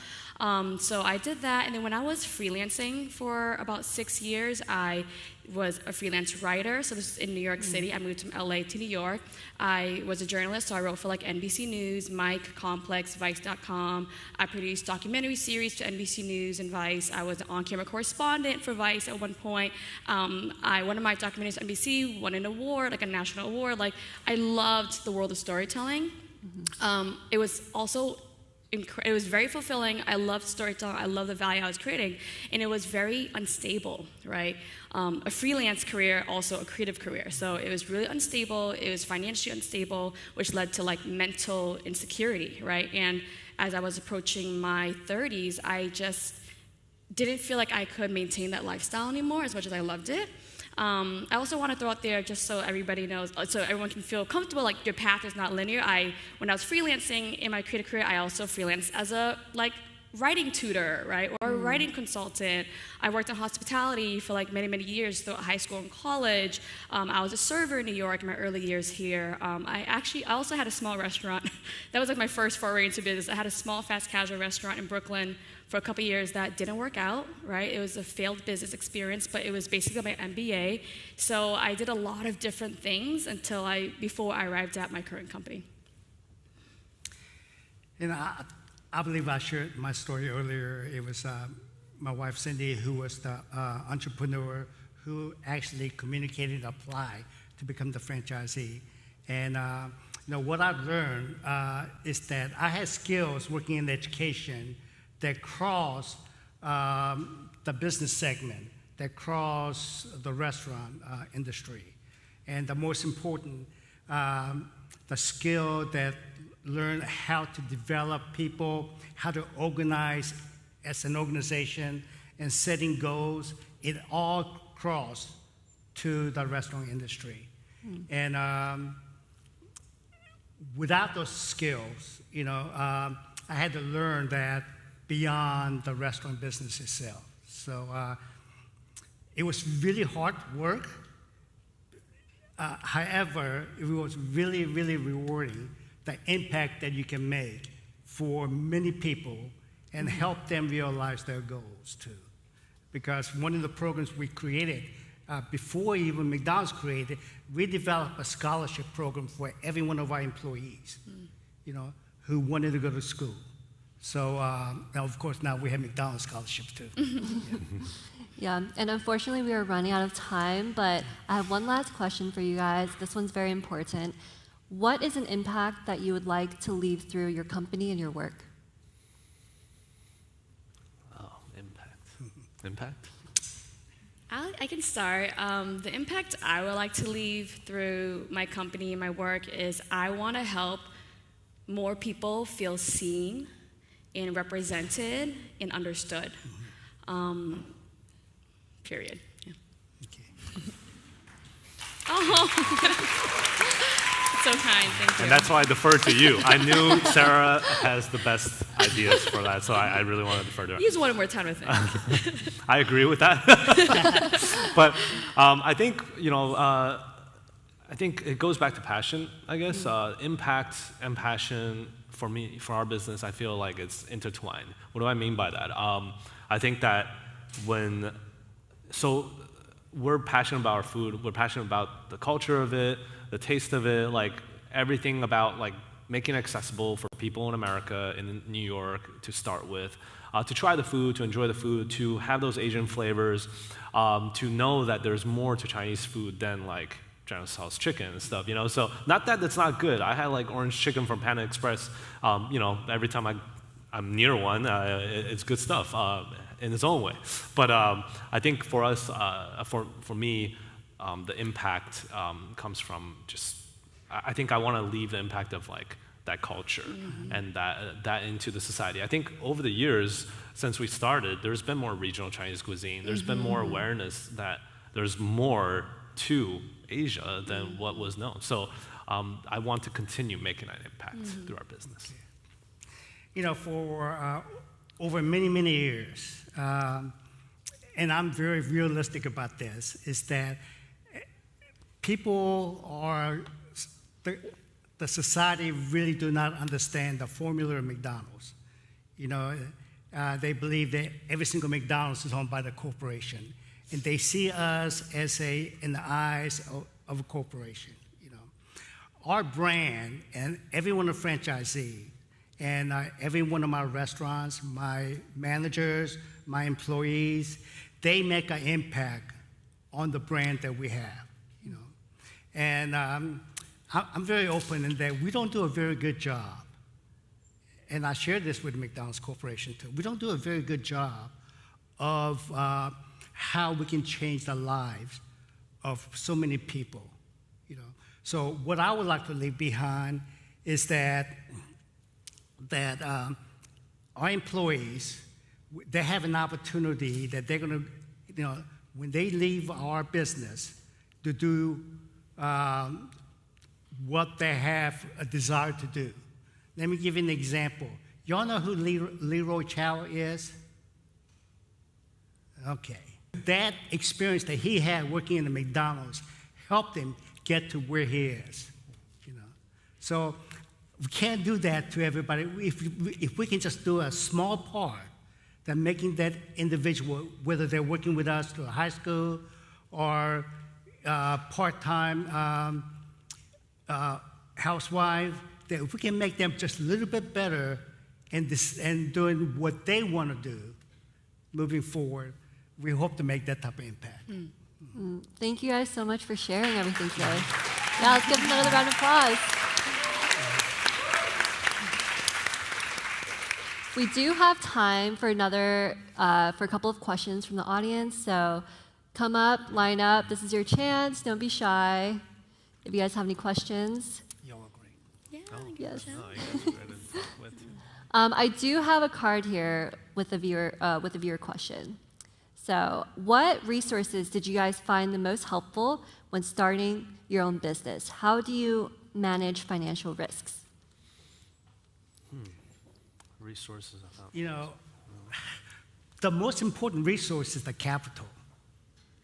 So I did that, and then when I was freelancing for about 6 years, I was a freelance writer. So this is in New York City. I moved from LA to New York. I was a journalist, so I wrote for like NBC News, Mike, Complex, Vice.com. I produced documentary series to NBC News and Vice. I was an on-camera correspondent for Vice at one point. One of my documentaries on NBC won an award, like a national award. Like I loved the world of storytelling. It was also it was very fulfilling. I loved storytelling. I loved the value I was creating, and it was very unstable, right? A freelance career, also a creative career. So it was really unstable. It was financially unstable, which led to like mental insecurity, right? And as I was approaching my 30s, I just didn't feel like I could maintain that lifestyle anymore as much as I loved it. I also want to throw out there, just so everybody knows, so everyone can feel comfortable, like your path is not linear. When I was freelancing in my creative career, I also freelanced as a writing tutor, right, or a writing consultant. I worked in hospitality for like many, many years throughout high school and college. I was a server in New York in my early years here. I also had a small restaurant. That was like my first foray into business. I had a small fast casual restaurant in Brooklyn for a couple years that didn't work out, right? It was a failed business experience, but it was basically my MBA. So I did a lot of different things before I arrived at my current company. And I believe I shared my story earlier. It was my wife, Cindy, who was the entrepreneur who actually communicated and applied to become the franchisee. And what I've learned is that I had skills working in education that cross the business segment, that cross the restaurant industry. And the most important, the skill that learn how to develop people, how to organize as an organization, and setting goals, it all crossed to the restaurant industry. And without those skills, I had to learn that beyond the restaurant business itself. So it was really hard work. However, it was really, really rewarding, the impact that you can make for many people and help them realize their goals too. Because one of the programs we created, before even McDonald's created, we developed a scholarship program for every one of our employees, who wanted to go to school. So now, of course, now we have McDonald's scholarships too. Yeah, and unfortunately we are running out of time, but I have one last question for you guys. This one's very important. What is an impact that you would like to leave through your company and your work? Oh, impact. Impact? I can start. The impact I would like to leave through my company and my work is I want to help more people feel seen and represented and understood. Period. Yeah. Okay. Oh. So kind, thank you. And that's why I deferred to you. I knew Sahra has the best ideas for that, so I really want to defer to her. Use one more time, I think. I agree with that. But I think, I think it goes back to passion, I guess. Impact and passion, for me, for our business, I feel like it's intertwined. What do I mean by that? I think that we're passionate about our food, we're passionate about the culture of it, the taste of it, like everything about like making it accessible for people in America, in New York to start with, to try the food, to enjoy the food, to have those Asian flavors, to know that there's more to Chinese food than like General Tso's chicken and stuff, So not that that's not good. I had like orange chicken from Panda Express, every time I'm near one, it's good stuff in its own way. But I think for us, for me, the impact comes from just I think I want to leave the impact of like that culture and that into the society. I think over the years, since we started, there's been more regional Chinese cuisine. There's been more awareness that there's more to Asia than what was known. So I want to continue making that impact through our business. You know, for over many, many years, and I'm very realistic about this, is that people are, the society really do not understand the formula of McDonald's. You know, they believe that every single McDonald's is owned by the corporation, and they see us as in the eyes of a corporation. You know, our brand and every one of the franchisees and every one of my restaurants, my managers, my employees, they make an impact on the brand that we have. You know, and I'm very open in that we don't do a very good job, and I share this with the McDonald's Corporation too. We don't do a very good job of how we can change the lives of so many people. You know, so what I would like to leave behind is that our employees, they have an opportunity that they're going to, you know, when they leave our business, to do what they have a desire to do. Let me give you an example. Y'all know who Leroy Chow is? Okay. That experience that he had working in the McDonald's helped him get to where he is. You know, so we can't do that to everybody. If we can just do a small part, that making that individual, whether they're working with us through high school or part-time housewife, that if we can make them just a little bit better and doing what they want to do moving forward, we hope to make that type of impact. Thank you guys so much for sharing everything today. Yeah, let's give them another round of applause. We do have time for for a couple of questions from the audience. So come up, line up. This is your chance. Don't be shy. If you guys have any questions. Y'all are great. Yeah, yes. I do have a card here with a viewer question. So, what resources did you guys find the most helpful when starting your own business? How do you manage financial risks? Resources, I thought. You know, the most important resource is the capital.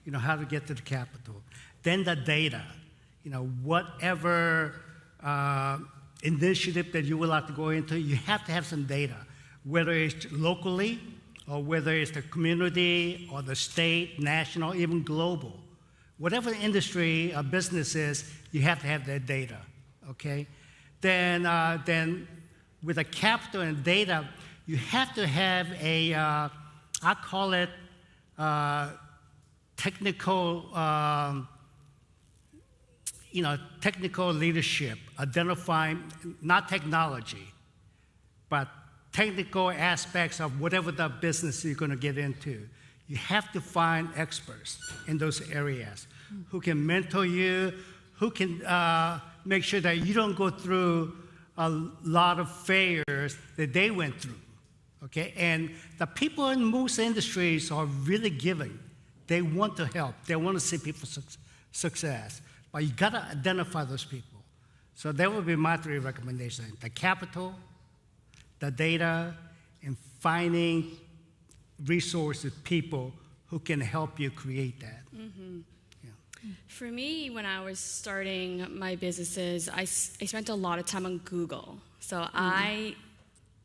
You know, how to get to the capital. Then the data. You know, whatever initiative that you would like to go into, you have to have some data, whether it's locally or whether it's the community or the state, national, even global. Whatever the industry or business is, you have to have that data, okay? Then with the capital and data, you have to have I call it technical, technical leadership, identifying, not technology, but technical aspects of whatever the business you're going to get into. You have to find experts in those areas who can mentor you, who can make sure that you don't go through a lot of failures that they went through, okay? And the people in most industries are really giving. They want to help. They want to see people success. But you got to identify those people. So that would be my 3 recommendations: the capital, the data, and finding resources, people who can help you create that. For me, when I was starting my businesses, I spent a lot of time on Google. So I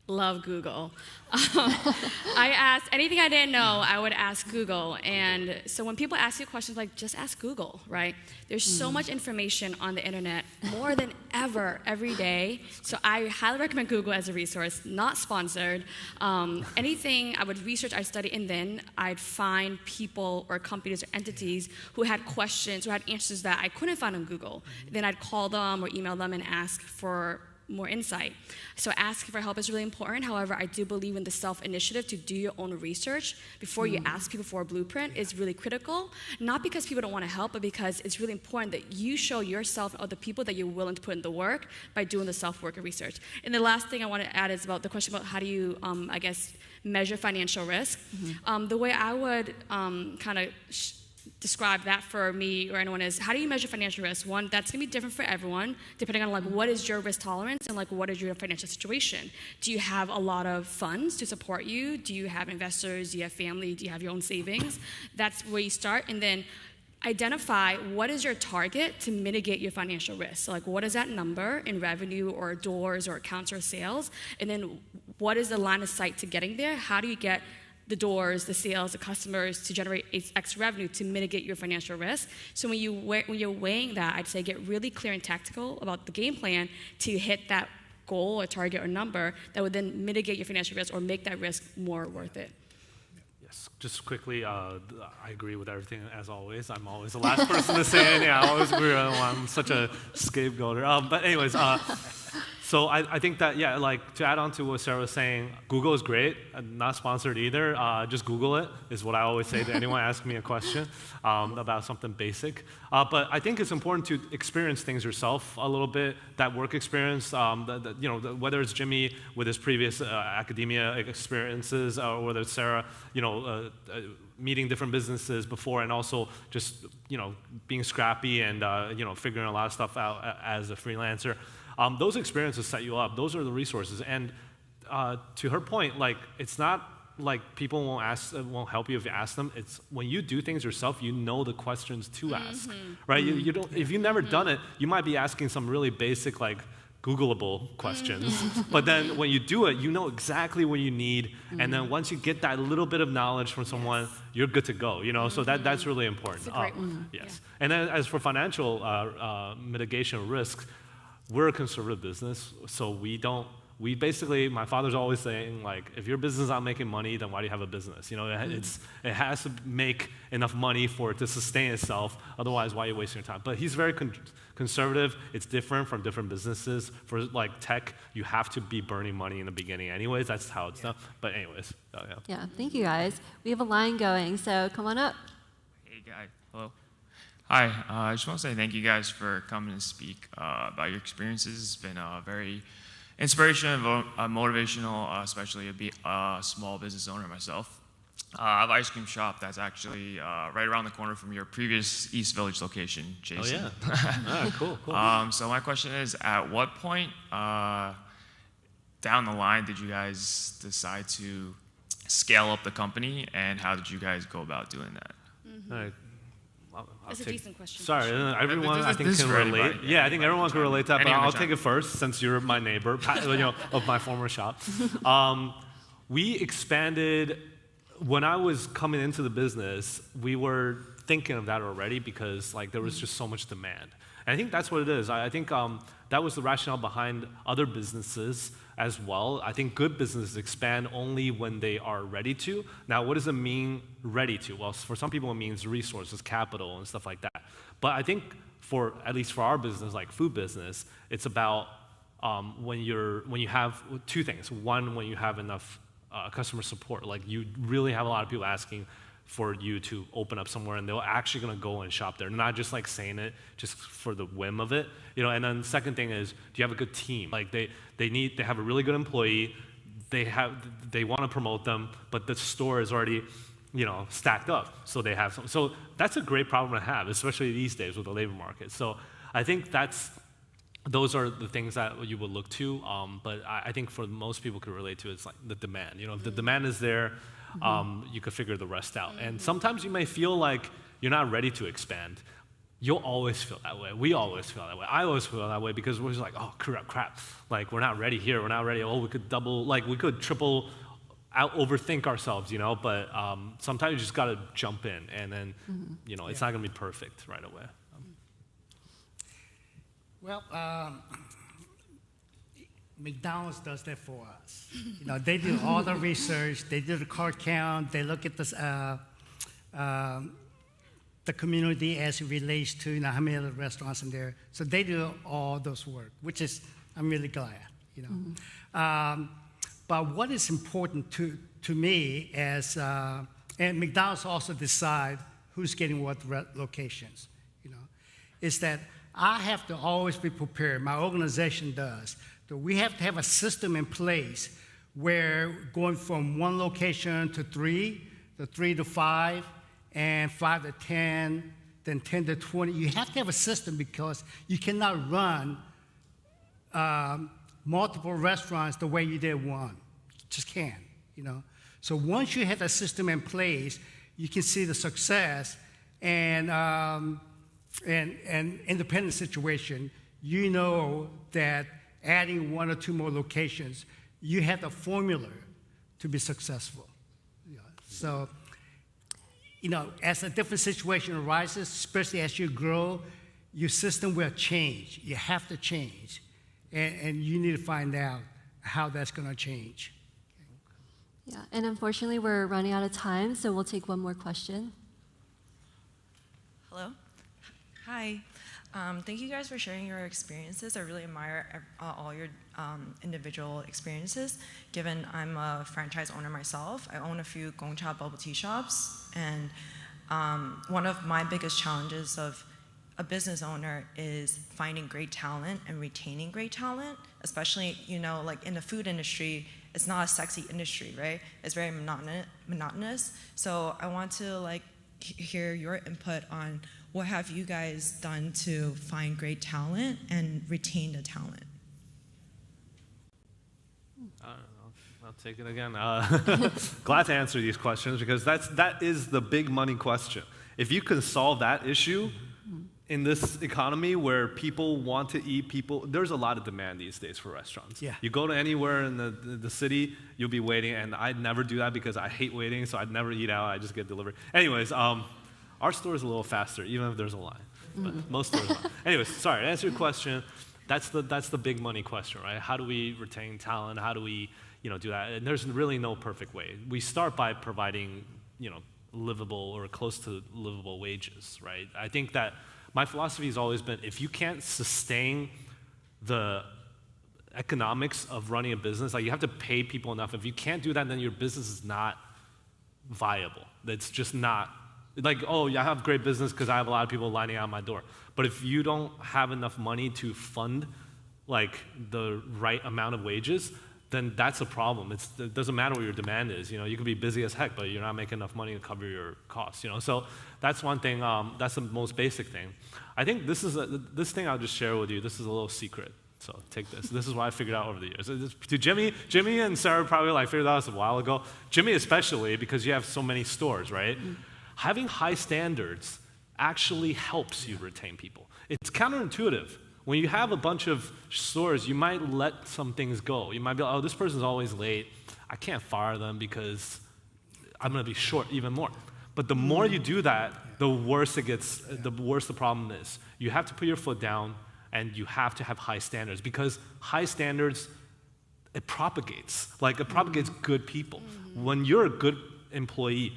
love Google. I asked anything I didn't know, I would ask Google. And so when people ask you questions, like, just ask Google, right? There's so much information on the internet, more than ever, every day. So I highly recommend Google as a resource, not sponsored. Anything I would research, I'd study, and then I'd find people or companies or entities who had questions, who had answers that I couldn't find on Google. Then I'd call them or email them and ask for more insight. So asking for help is really important. However, I do believe in the self-initiative to do your own research before you ask people for a blueprint is really critical. Not because people don't want to help, but because it's really important that you show yourself and other people that you're willing to put in the work by doing the self-work and research. And the last thing I want to add is about the question about how do you, measure financial risk. The way I would kind of describe that for me or anyone is, how do you measure financial risk? One, that's going to be different for everyone, depending on what is your risk tolerance and what is your financial situation. Do you have a lot of funds to support you? Do you have investors? Do you have family? Do you have your own savings? That's where you start, and then identify what is your target to mitigate your financial risk. So what is that number in revenue or doors or accounts or sales? And then what is the line of sight to getting there? How do you get the doors, the sales, the customers to generate extra revenue to mitigate your financial risk? So when you're weighing that, I'd say get really clear and tactical about the game plan to hit that goal or target or number that would then mitigate your financial risk or make that risk more worth it. Yes, just quickly, I agree with everything as always. I'm always the last person to say anything. I always agree. I'm such a scapegoater. But anyways, so I think that, to add on to what Sarah was saying, Google is great. Not sponsored either. Just Google it is what I always say to anyone asking me a question about something basic. But I think it's important to experience things yourself a little bit. That work experience, whether it's Jimmy with his previous academia experiences, or whether it's Sarah, meeting different businesses before, and also just being scrappy and figuring a lot of stuff out as a freelancer. Those experiences set you up. Those are the resources. And to her point, it's not like people won't help you if you ask them. It's when you do things yourself, you know the questions to ask, right? You don't. If you've never done it, you might be asking some really basic Googleable questions. But then when you do it, you know exactly what you need. And then once you get that little bit of knowledge from someone, you're good to go. So that's really important. That's a great one. Yes. Yeah. And then as for financial mitigation of risks, we're a conservative business, so we basically, my father's always saying, if your business is not making money, then why do you have a business? It has to make enough money for it to sustain itself, otherwise why are you wasting your time? But he's very conservative. It's different from different businesses. For tech, you have to be burning money in the beginning anyways. That's how it's done. But anyways, Yeah, thank you guys. We have a line going, so come on up. Hey guys, hello. Hi, I just want to say thank you guys for coming to speak about your experiences. It's been very inspirational and motivational, especially a small business owner myself. I have an ice cream shop that's actually right around the corner from your previous East Village location, Jason. Oh yeah, cool. So my question is, at what point down the line did you guys decide to scale up the company, and how did you guys go about doing that? All right. That's a decent question. Sorry, everyone I think can relate. Yeah, I think everyone can relate to that, but I'll take it first since you're my neighbor, of my former shop. We expanded, when I was coming into the business, we were thinking of that already because there was just so much demand. And I think that's what it is. I think that was the rationale behind other businesses as well. I think good businesses expand only when they are ready to. Now, what does it mean, ready to? Well, for some people it means resources, capital, and stuff like that. But I think at least for our business, like food business, it's about when you have two things. One, when you have enough customer support, you really have a lot of people asking for you to open up somewhere, and they're actually going to go and shop there, not just saying it just for the whim of it, And then the second thing is, do you have a good team? They have a really good employee. They want to promote them, but the store is already, stacked up. So they have some. So that's a great problem to have, especially these days with the labor market. So I think those are the things that you would look to. But I think for most people could relate to, it's the demand. If the demand is there, you could figure the rest out. And sometimes you may feel like you're not ready to expand. You'll always feel that way. We always feel that way. I always feel that way because we're just oh, crap. We're not ready here. We're not ready. Oh, we could double, we could triple, overthink ourselves, But sometimes you just got to jump in, and then, it's not going to be perfect right away. Well, McDonald's does that for us. They do all the research. They do the card count. They look at the community as it relates to how many other restaurants in there. So they do all those work, which is I'm really glad, you know. But what is important to me as, and McDonald's also decide who's getting what locations, you know, is that I have to always be prepared. My organization does. So we have to have a system in place where going from 1 location to 3, to 3 to 5, and 5 to 10, then 10 to 20. You have to have a system because you cannot run multiple restaurants the way you did one. You just can't, you know. So once you have a system in place, you can see the success and independent situation. You know that adding 1 or 2 more locations, you have the formula to be successful. Yeah. So, you know, as a different situation arises, especially as you grow, your system will change. You have to change. And you need to find out how that's going to change. Yeah, and unfortunately, we're running out of time, so we'll take one more question. Hello. Hi. Thank you guys for sharing your experiences. I really admire all your individual experiences. Given I'm a franchise owner myself, I own a few Gongcha bubble tea shops, and one of my biggest challenges of a business owner is finding great talent and retaining great talent, especially, you know, like in the food industry, it's not a sexy industry, right? It's very monotonous. So I want to like hear your input on what have you guys done to find great talent and retain the talent? I'll take it again. Glad to answer these questions because that is the big money question. If you can solve that issue in this economy where people want to eat, there's a lot of demand these days for restaurants. Yeah. You go to anywhere in the city, you'll be waiting, and I'd never do that because I hate waiting, so I'd never eat out, I just get delivery. Anyways, our store is a little faster, even if there's a line, but most stores aren't. Anyways, sorry, to answer your question, that's the big money question, right? How do we retain talent? How do we, do that? And there's really no perfect way. We start by providing, livable or close to livable wages, right? I think that my philosophy has always been, if you can't sustain the economics of running a business, like you have to pay people enough. If you can't do that, then your business is not viable. It's just not, like, oh, yeah, I have great business because I have a lot of people lining out my door. But if you don't have enough money to fund like the right amount of wages, then that's a problem. It doesn't matter what your demand is. You can be busy as heck, but you're not making enough money to cover your costs. So that's one thing. That's the most basic thing. I think this thing I'll just share with you. This is a little secret. So take this. This is what I figured out over the years. To Jimmy and Sahra probably figured out this a while ago. Jimmy especially, because you have so many stores, right? Mm-hmm. Having high standards actually helps you retain people. It's counterintuitive. When you have a bunch of stores, you might let some things go. You might be like, oh, this person's always late. I can't fire them because I'm going to be short even more. But the more you do that, the worse it gets, the worse the problem is. You have to put your foot down, and you have to have high standards, because high standards, it propagates. Like, it propagates good people. Mm-hmm. When you're a good employee,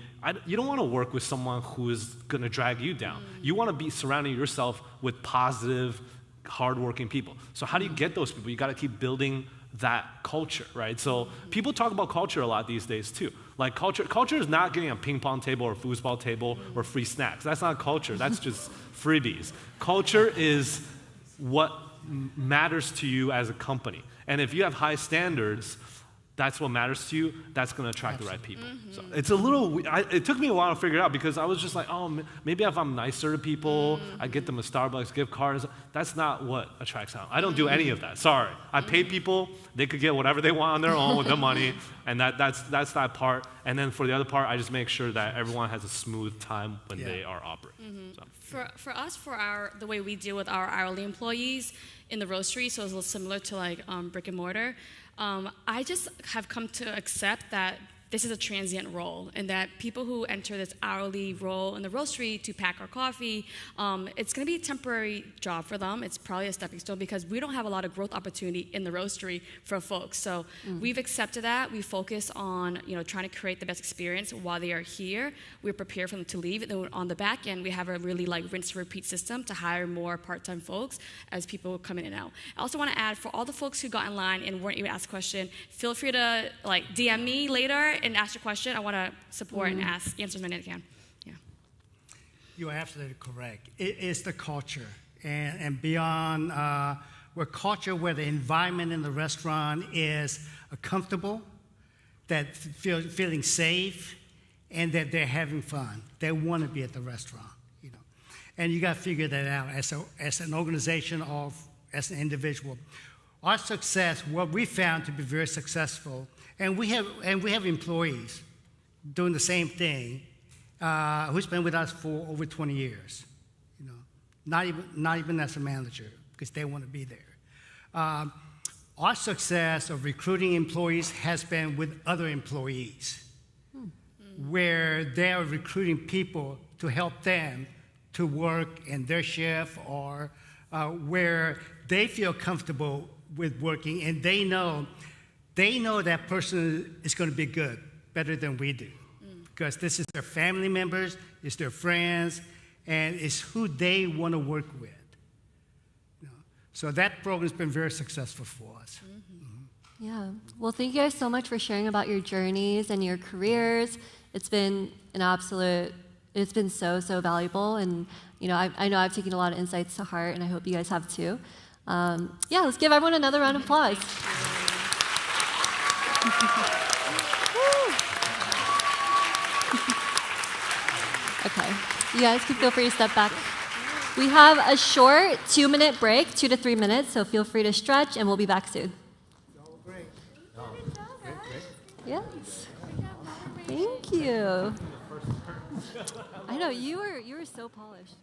you don't want to work with someone who is going to drag you down. Mm-hmm. You want to be surrounding yourself with positive, hardworking people. So how do you get those people? You got to keep building that culture, right? So people talk about culture a lot these days too. Like culture is not getting a ping pong table or foosball table or free snacks. That's not culture. That's just freebies. Culture is what matters to you as a company. And if you have high standards, that's what matters to you, that's going to attract the right people. Mm-hmm. So it's a little, it took me a while to figure it out, because I was just like, oh, maybe if I'm nicer to people, I get them a Starbucks gift card. That's not what attracts talent. I don't do any of that. Sorry. I pay people, they could get whatever they want on their own with their money, and that's that part. And then for the other part, I just make sure that everyone has a smooth time when they are operating. Mm-hmm. So. For us, the way we deal with our hourly employees in the roastery, so it's a little similar to brick and mortar. I just have come to accept that this is a transient role, and that people who enter this hourly role in the roastery to pack our coffee, it's going to be a temporary job for them. It's probably a stepping stone because we don't have a lot of growth opportunity in the roastery for folks. So we've accepted that. We focus on trying to create the best experience while they are here. We're prepared for them to leave. And then on the back end, we have a really rinse and repeat system to hire more part-time folks as people come in and out. I also want to add, for all the folks who got in line and weren't even asked a question, feel free to DM me later and ask your question. I want to support and answer as many as I can. Yeah. You're absolutely correct. It is the culture, and beyond where the environment in the restaurant is comfortable, that feeling safe, and that they're having fun. They want to be at the restaurant, and you got to figure that out as an organization or as an individual. Our success, what we found to be very successful, and we have employees doing the same thing who's been with us for over 20 years. Not even as a manager, because they want to be there. Our success of recruiting employees has been with other employees, where they are recruiting people to help them to work in their shift, or where they feel comfortable with working, and they know that person is going to be good, better than we do, because this is their family members, it's their friends, and it's who they want to work with. So that program has been very successful for us. Yeah. Well, thank you guys so much for sharing about your journeys and your careers. It's been it's been so valuable, and I know I've taken a lot of insights to heart, and I hope you guys have too. Let's give everyone another round of applause. Okay, you guys can feel free to step back. We have a short 2-minute break, 2 to 3 minutes, so feel free to stretch, and we'll be back soon. Great. Yes. Thank you. I know, you were so polished.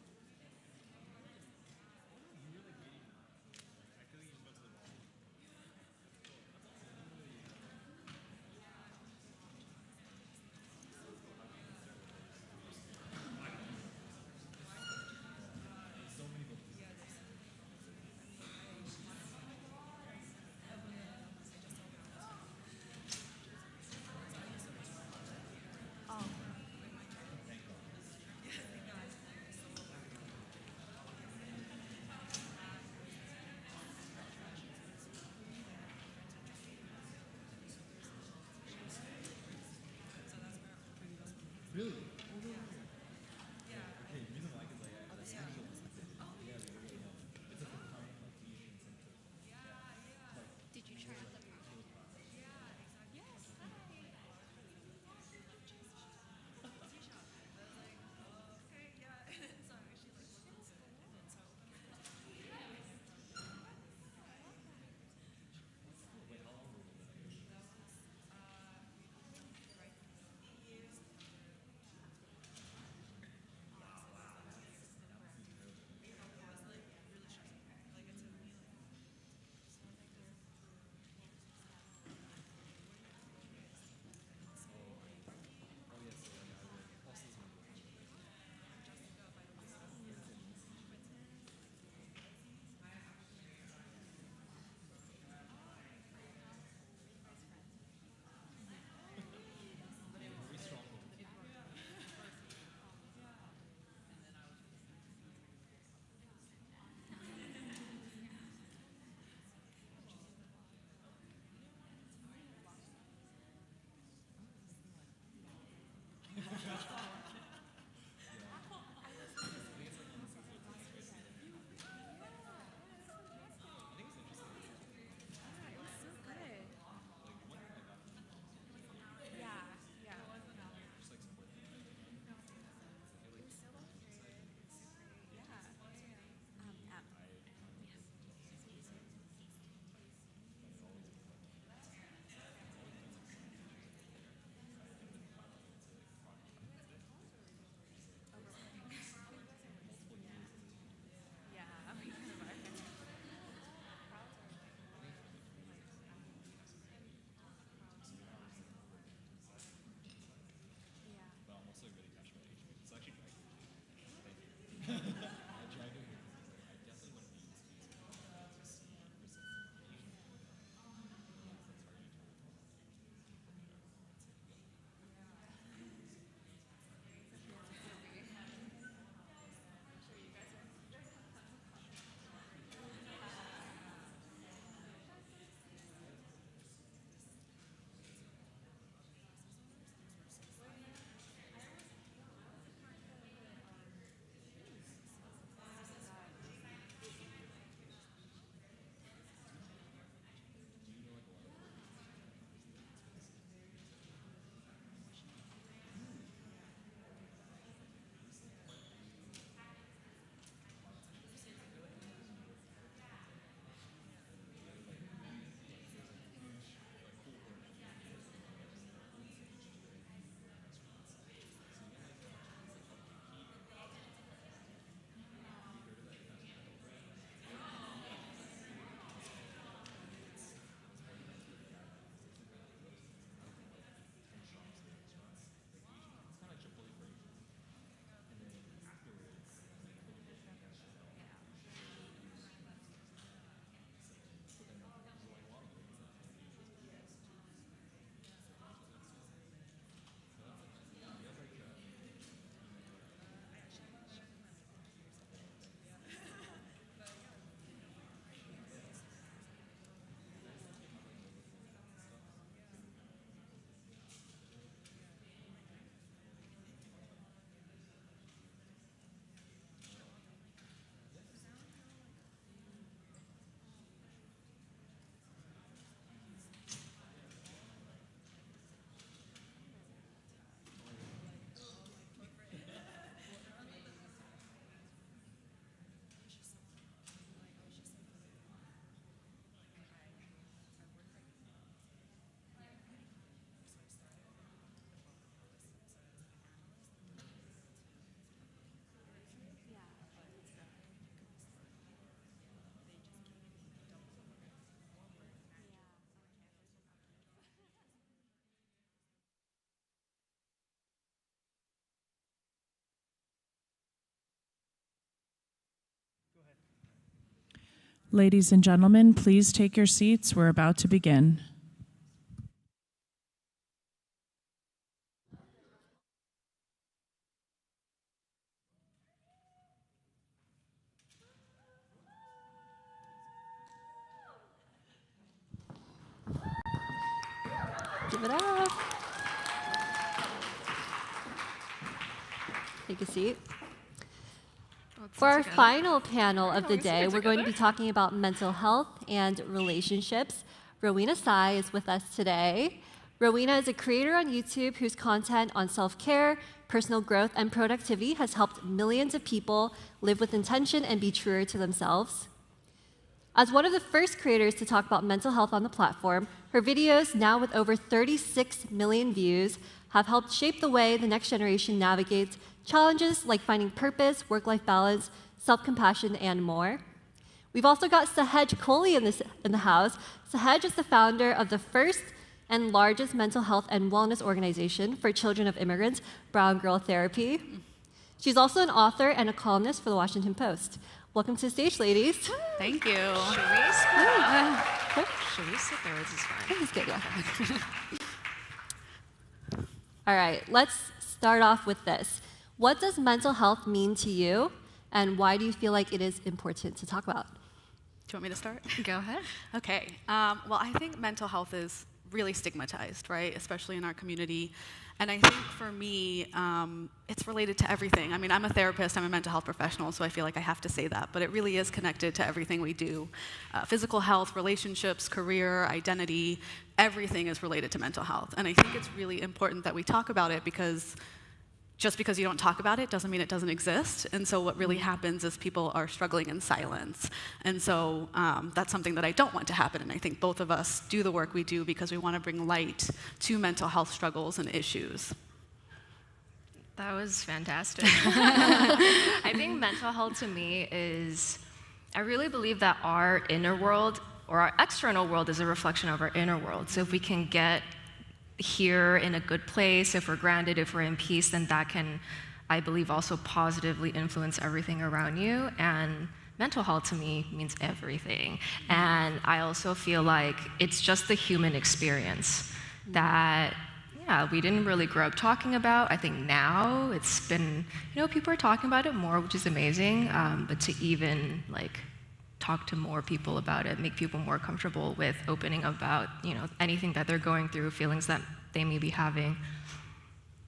Ladies and gentlemen, please take your seats. We're about to begin. Give it up. Take a seat. For our final panel of the day, we're going to be talking about mental health and relationships. Rowena Tsai is with us today. Rowena is a creator on YouTube whose content on self-care, personal growth, and productivity has helped millions of people live with intention and be truer to themselves. As one of the first creators to talk about mental health on the platform, her videos, now with over 36 million views, have helped shape the way the next generation navigates challenges like finding purpose, work-life balance, self-compassion, and more. We've also got Sahaj Kohli in the house. Sahaj is the founder of the first and largest mental health and wellness organization for children of immigrants, Brown Girl Therapy. She's also an author and a columnist for the Washington Post. Welcome to the stage, ladies. Thank you. Should we sit there? This is fine. This is good, yeah. All right, let's start off with this. What does mental health mean to you, and why do you feel like it is important to talk about? Do you want me to start? Go ahead. Okay. Well, I think mental health is really stigmatized, right? Especially in our community. And I think for me, it's related to everything. I mean, I'm a therapist, I'm a mental health professional, so I feel like I have to say that. But it really is connected to everything we do. Physical health, relationships, career, identity, everything is related to mental health. And I think it's really important that we talk about it because just because you don't talk about it doesn't mean it doesn't exist. And so what really happens is people are struggling in silence. And so that's something that I don't want to happen. And I think both of us do the work we do because we want to bring light to mental health struggles and issues. That was fantastic. I think mental health to me is, I really believe that our inner world or our external world is a reflection of our inner world. So if we can get here in a good place, if we're grounded, if we're in peace, then that can, I believe, also positively influence everything around you. And mental health to me means everything. And I also feel like it's just the human experience that, yeah, we didn't really grow up talking about. I think now it's been, people are talking about it more, which is amazing. But to even talk to more people about it, make people more comfortable with opening about, anything that they're going through, feelings that they may be having.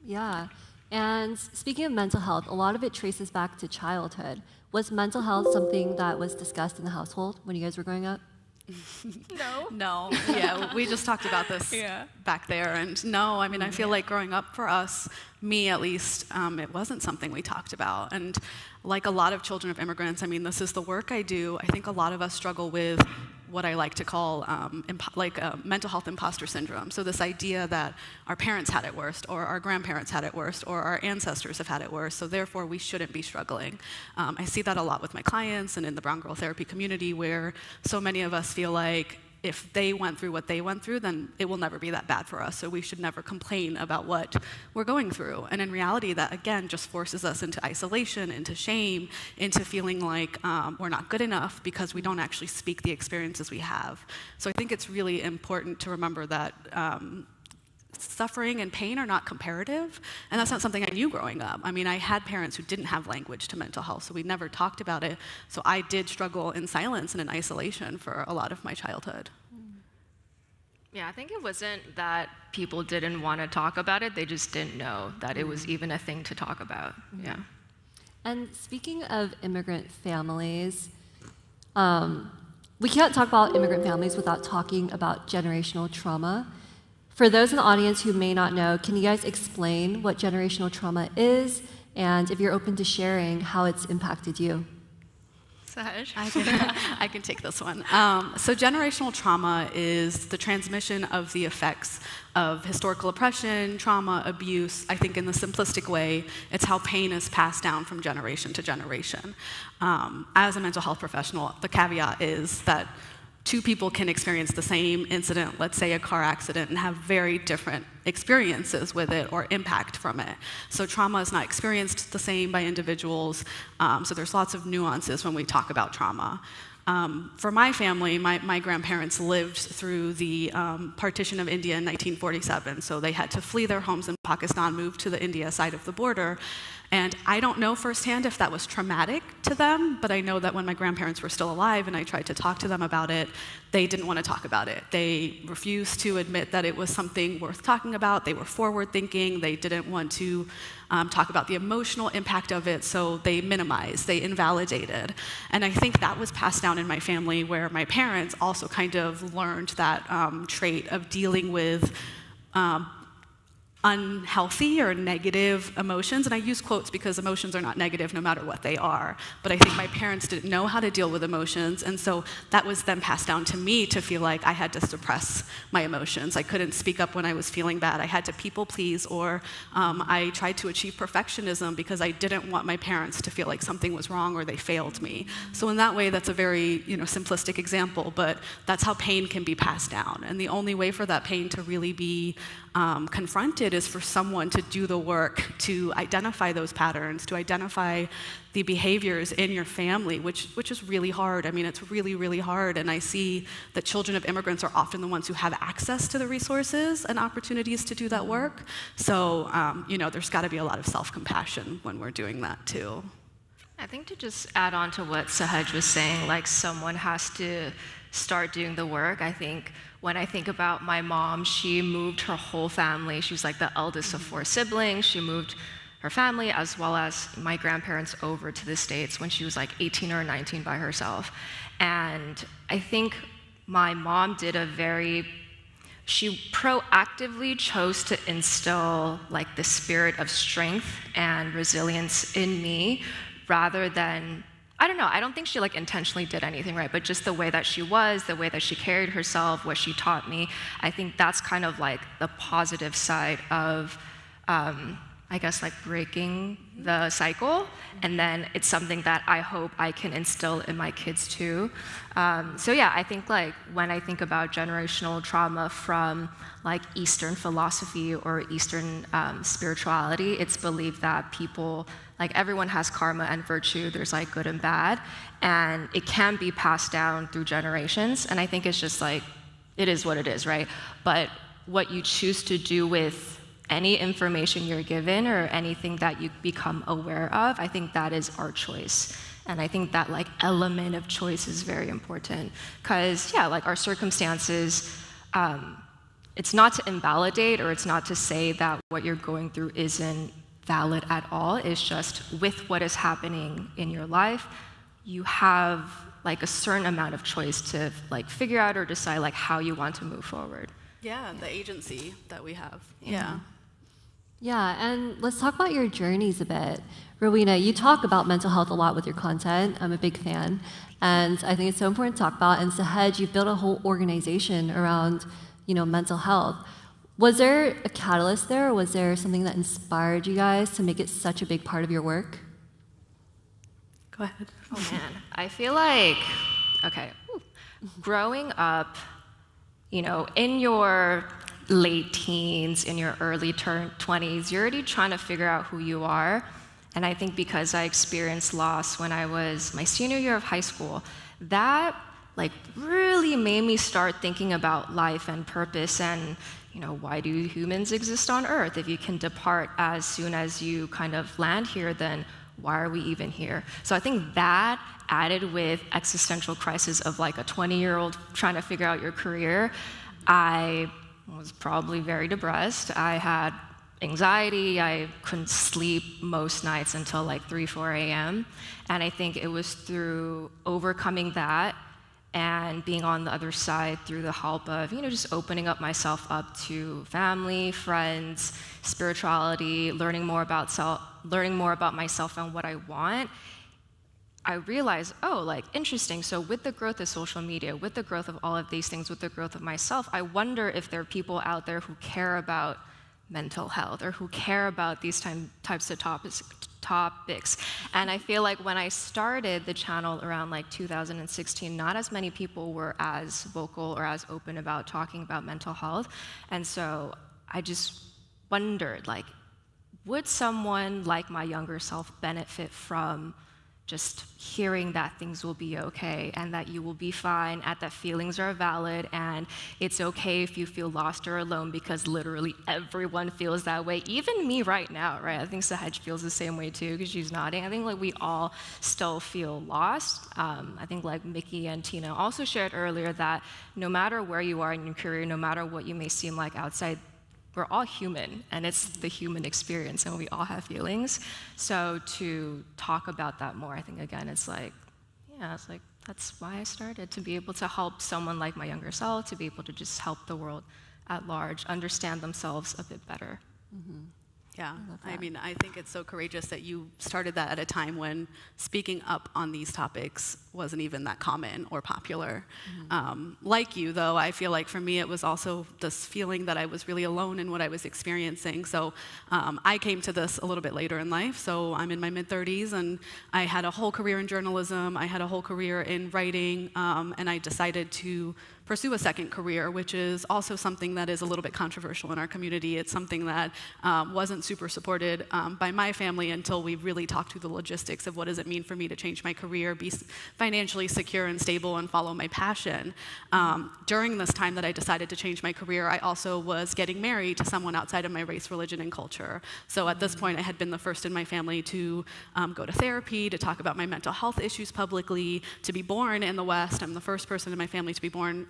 Yeah, and speaking of mental health, a lot of it traces back to childhood. Was mental health something that was discussed in the household when you guys were growing up? No. Yeah, we just talked about this back there. And no, I mean, I feel like growing up for us, me at least, it wasn't something we talked about. And like a lot of children of immigrants, I mean, this is the work I do. I think a lot of us struggle with what I like to call mental health imposter syndrome. So this idea that our parents had it worst, or our grandparents had it worst, or our ancestors have had it worse, so therefore we shouldn't be struggling. I see that a lot with my clients and in the Brown Girl Therapy community, where so many of us feel like if they went through what they went through, then it will never be that bad for us, so we should never complain about what we're going through. And in reality, that again just forces us into isolation, into shame, into feeling like we're not good enough because we don't actually speak the experiences we have. So I think it's really important to remember that suffering and pain are not comparative, and that's not something I knew growing up. I mean, I had parents who didn't have language to mental health, so we never talked about it. So I did struggle in silence and in isolation for a lot of my childhood. Yeah, I think it wasn't that people didn't want to talk about it, they just didn't know that it was even a thing to talk about. Yeah. And speaking of immigrant families, we can't talk about immigrant families without talking about generational trauma. For those in the audience who may not know, can you guys explain what generational trauma is, and if you're open to sharing how it's impacted you? Sahaj? I can take this one. So generational trauma is the transmission of the effects of historical oppression, trauma, abuse. I think in the simplistic way, it's how pain is passed down from generation to generation. As a mental health professional, the caveat is that two people can experience the same incident, let's say a car accident, and have very different experiences with it or impact from it. So trauma is not experienced the same by individuals, so there's lots of nuances when we talk about trauma. for my family, my grandparents lived through the partition of India in 1947, so they had to flee their homes in Pakistan, move to the India side of the border. And I don't know firsthand if that was traumatic to them, but I know that when my grandparents were still alive and I tried to talk to them about it, they didn't want to talk about it. They refused to admit that it was something worth talking about. They were forward-thinking. They didn't want to talk about the emotional impact of it, so they minimized, they invalidated. And I think that was passed down in my family, where my parents also kind of learned that trait of dealing with unhealthy or negative emotions. And I use quotes because emotions are not negative no matter what they are. But I think my parents didn't know how to deal with emotions, and so that was then passed down to me to feel like I had to suppress my emotions. I couldn't speak up when I was feeling bad. I had to people please, or I tried to achieve perfectionism because I didn't want my parents to feel like something was wrong or they failed me. So in that way, that's a very simplistic example, but that's how pain can be passed down. And the only way for that pain to really be confronted is for someone to do the work to identify those patterns, to identify the behaviors in your family, which is really hard. I mean, it's really, really hard. And I see that children of immigrants are often the ones who have access to the resources and opportunities to do that work. So, there's got to be a lot of self-compassion when we're doing that too. I think to just add on to what Sahaj was saying, like someone has to start doing the work. I think when I think about my mom, she moved her whole family. She was like the eldest of 4 siblings. She moved her family as well as my grandparents over to the States when she was like 18 or 19 by herself. And I think my mom she proactively chose to instill like the spirit of strength and resilience in me rather than, I don't know, I don't think she like intentionally did anything, right? But just the way that she was, the way that she carried herself, what she taught me, I think that's kind of like the positive side of, I guess, like breaking the cycle. And then it's something that I hope I can instill in my kids too. So yeah, I think like when I think about generational trauma from like Eastern philosophy or Eastern spirituality, it's believed that people, like everyone has karma and virtue, there's like good and bad, and it can be passed down through generations. And I think it's just like, it is what it is, right? But what you choose to do with any information you're given or anything that you become aware of, I think that is our choice. And I think that like element of choice is very important. Because yeah, like our circumstances, it's not to invalidate or it's not to say that what you're going through isn't valid at all. It's just with what is happening in your life, you have like a certain amount of choice to like figure out or decide like how you want to move forward. Yeah, the agency that we have. Yeah. Yeah, and let's talk about your journeys a bit. Rowena, you talk about mental health a lot with your content. I'm a big fan. And I think it's so important to talk about. And Sahaj, you've built a whole organization around, mental health. Was there a catalyst there, or was there something that inspired you guys to make it such a big part of your work? Go ahead. Oh man, I feel like, growing up, in your late teens, in your early 20s, you're already trying to figure out who you are. And I think because I experienced loss when I was my senior year of high school, that like really made me start thinking about life and purpose and, why do humans exist on Earth? If you can depart as soon as you kind of land here, then why are we even here? So I think that added with existential crisis of like a 20-year-old trying to figure out your career, I was probably very depressed. I had anxiety. I couldn't sleep most nights until like 3, 4 a.m. And I think it was through overcoming that and being on the other side through the help of, just opening up myself up to family, friends, spirituality, learning more about myself and what I want. I realized, interesting. So with the growth of social media, with the growth of all of these things, with the growth of myself, I wonder if there are people out there who care about mental health or who care about these types of topics. And I feel like when I started the channel around like 2016, not as many people were as vocal or as open about talking about mental health. And so I just wondered, would someone like my younger self benefit from just hearing that things will be okay and that you will be fine, and that feelings are valid, and it's okay if you feel lost or alone, because literally everyone feels that way, even me right now, right? I think Sahaj feels the same way too, because she's nodding. I think like we all still feel lost. I think like Miki and Tina also shared earlier that no matter where you are in your career, no matter what you may seem like outside, we're all human, and it's the human experience, and we all have feelings. So to talk about that more, I think, again, it's like, yeah, it's like, that's why I started, to be able to help someone like my younger self, to be able to just help the world at large understand themselves a bit better. Mm-hmm. Yeah, I mean, I think it's so courageous that you started that at a time when speaking up on these topics wasn't even that common or popular. Like you, though, I feel like for me it was also this feeling that I was really alone in what I was experiencing. So I came to this a little bit later in life. So I'm in my mid-30s, and I had a whole career in journalism. I had a whole career in writing, and I decided to pursue a second career, which is also something that is a little bit controversial in our community. It's something that wasn't super supported by my family until we really talked through the logistics of what does it mean for me to change my career, be financially secure and stable, and follow my passion. During this time that I decided to change my career, I also was getting married to someone outside of my race, religion, and culture. So at this point, I had been the first in my family to go to therapy, to talk about my mental health issues publicly, to be born in the West. I'm the first person in my family to be born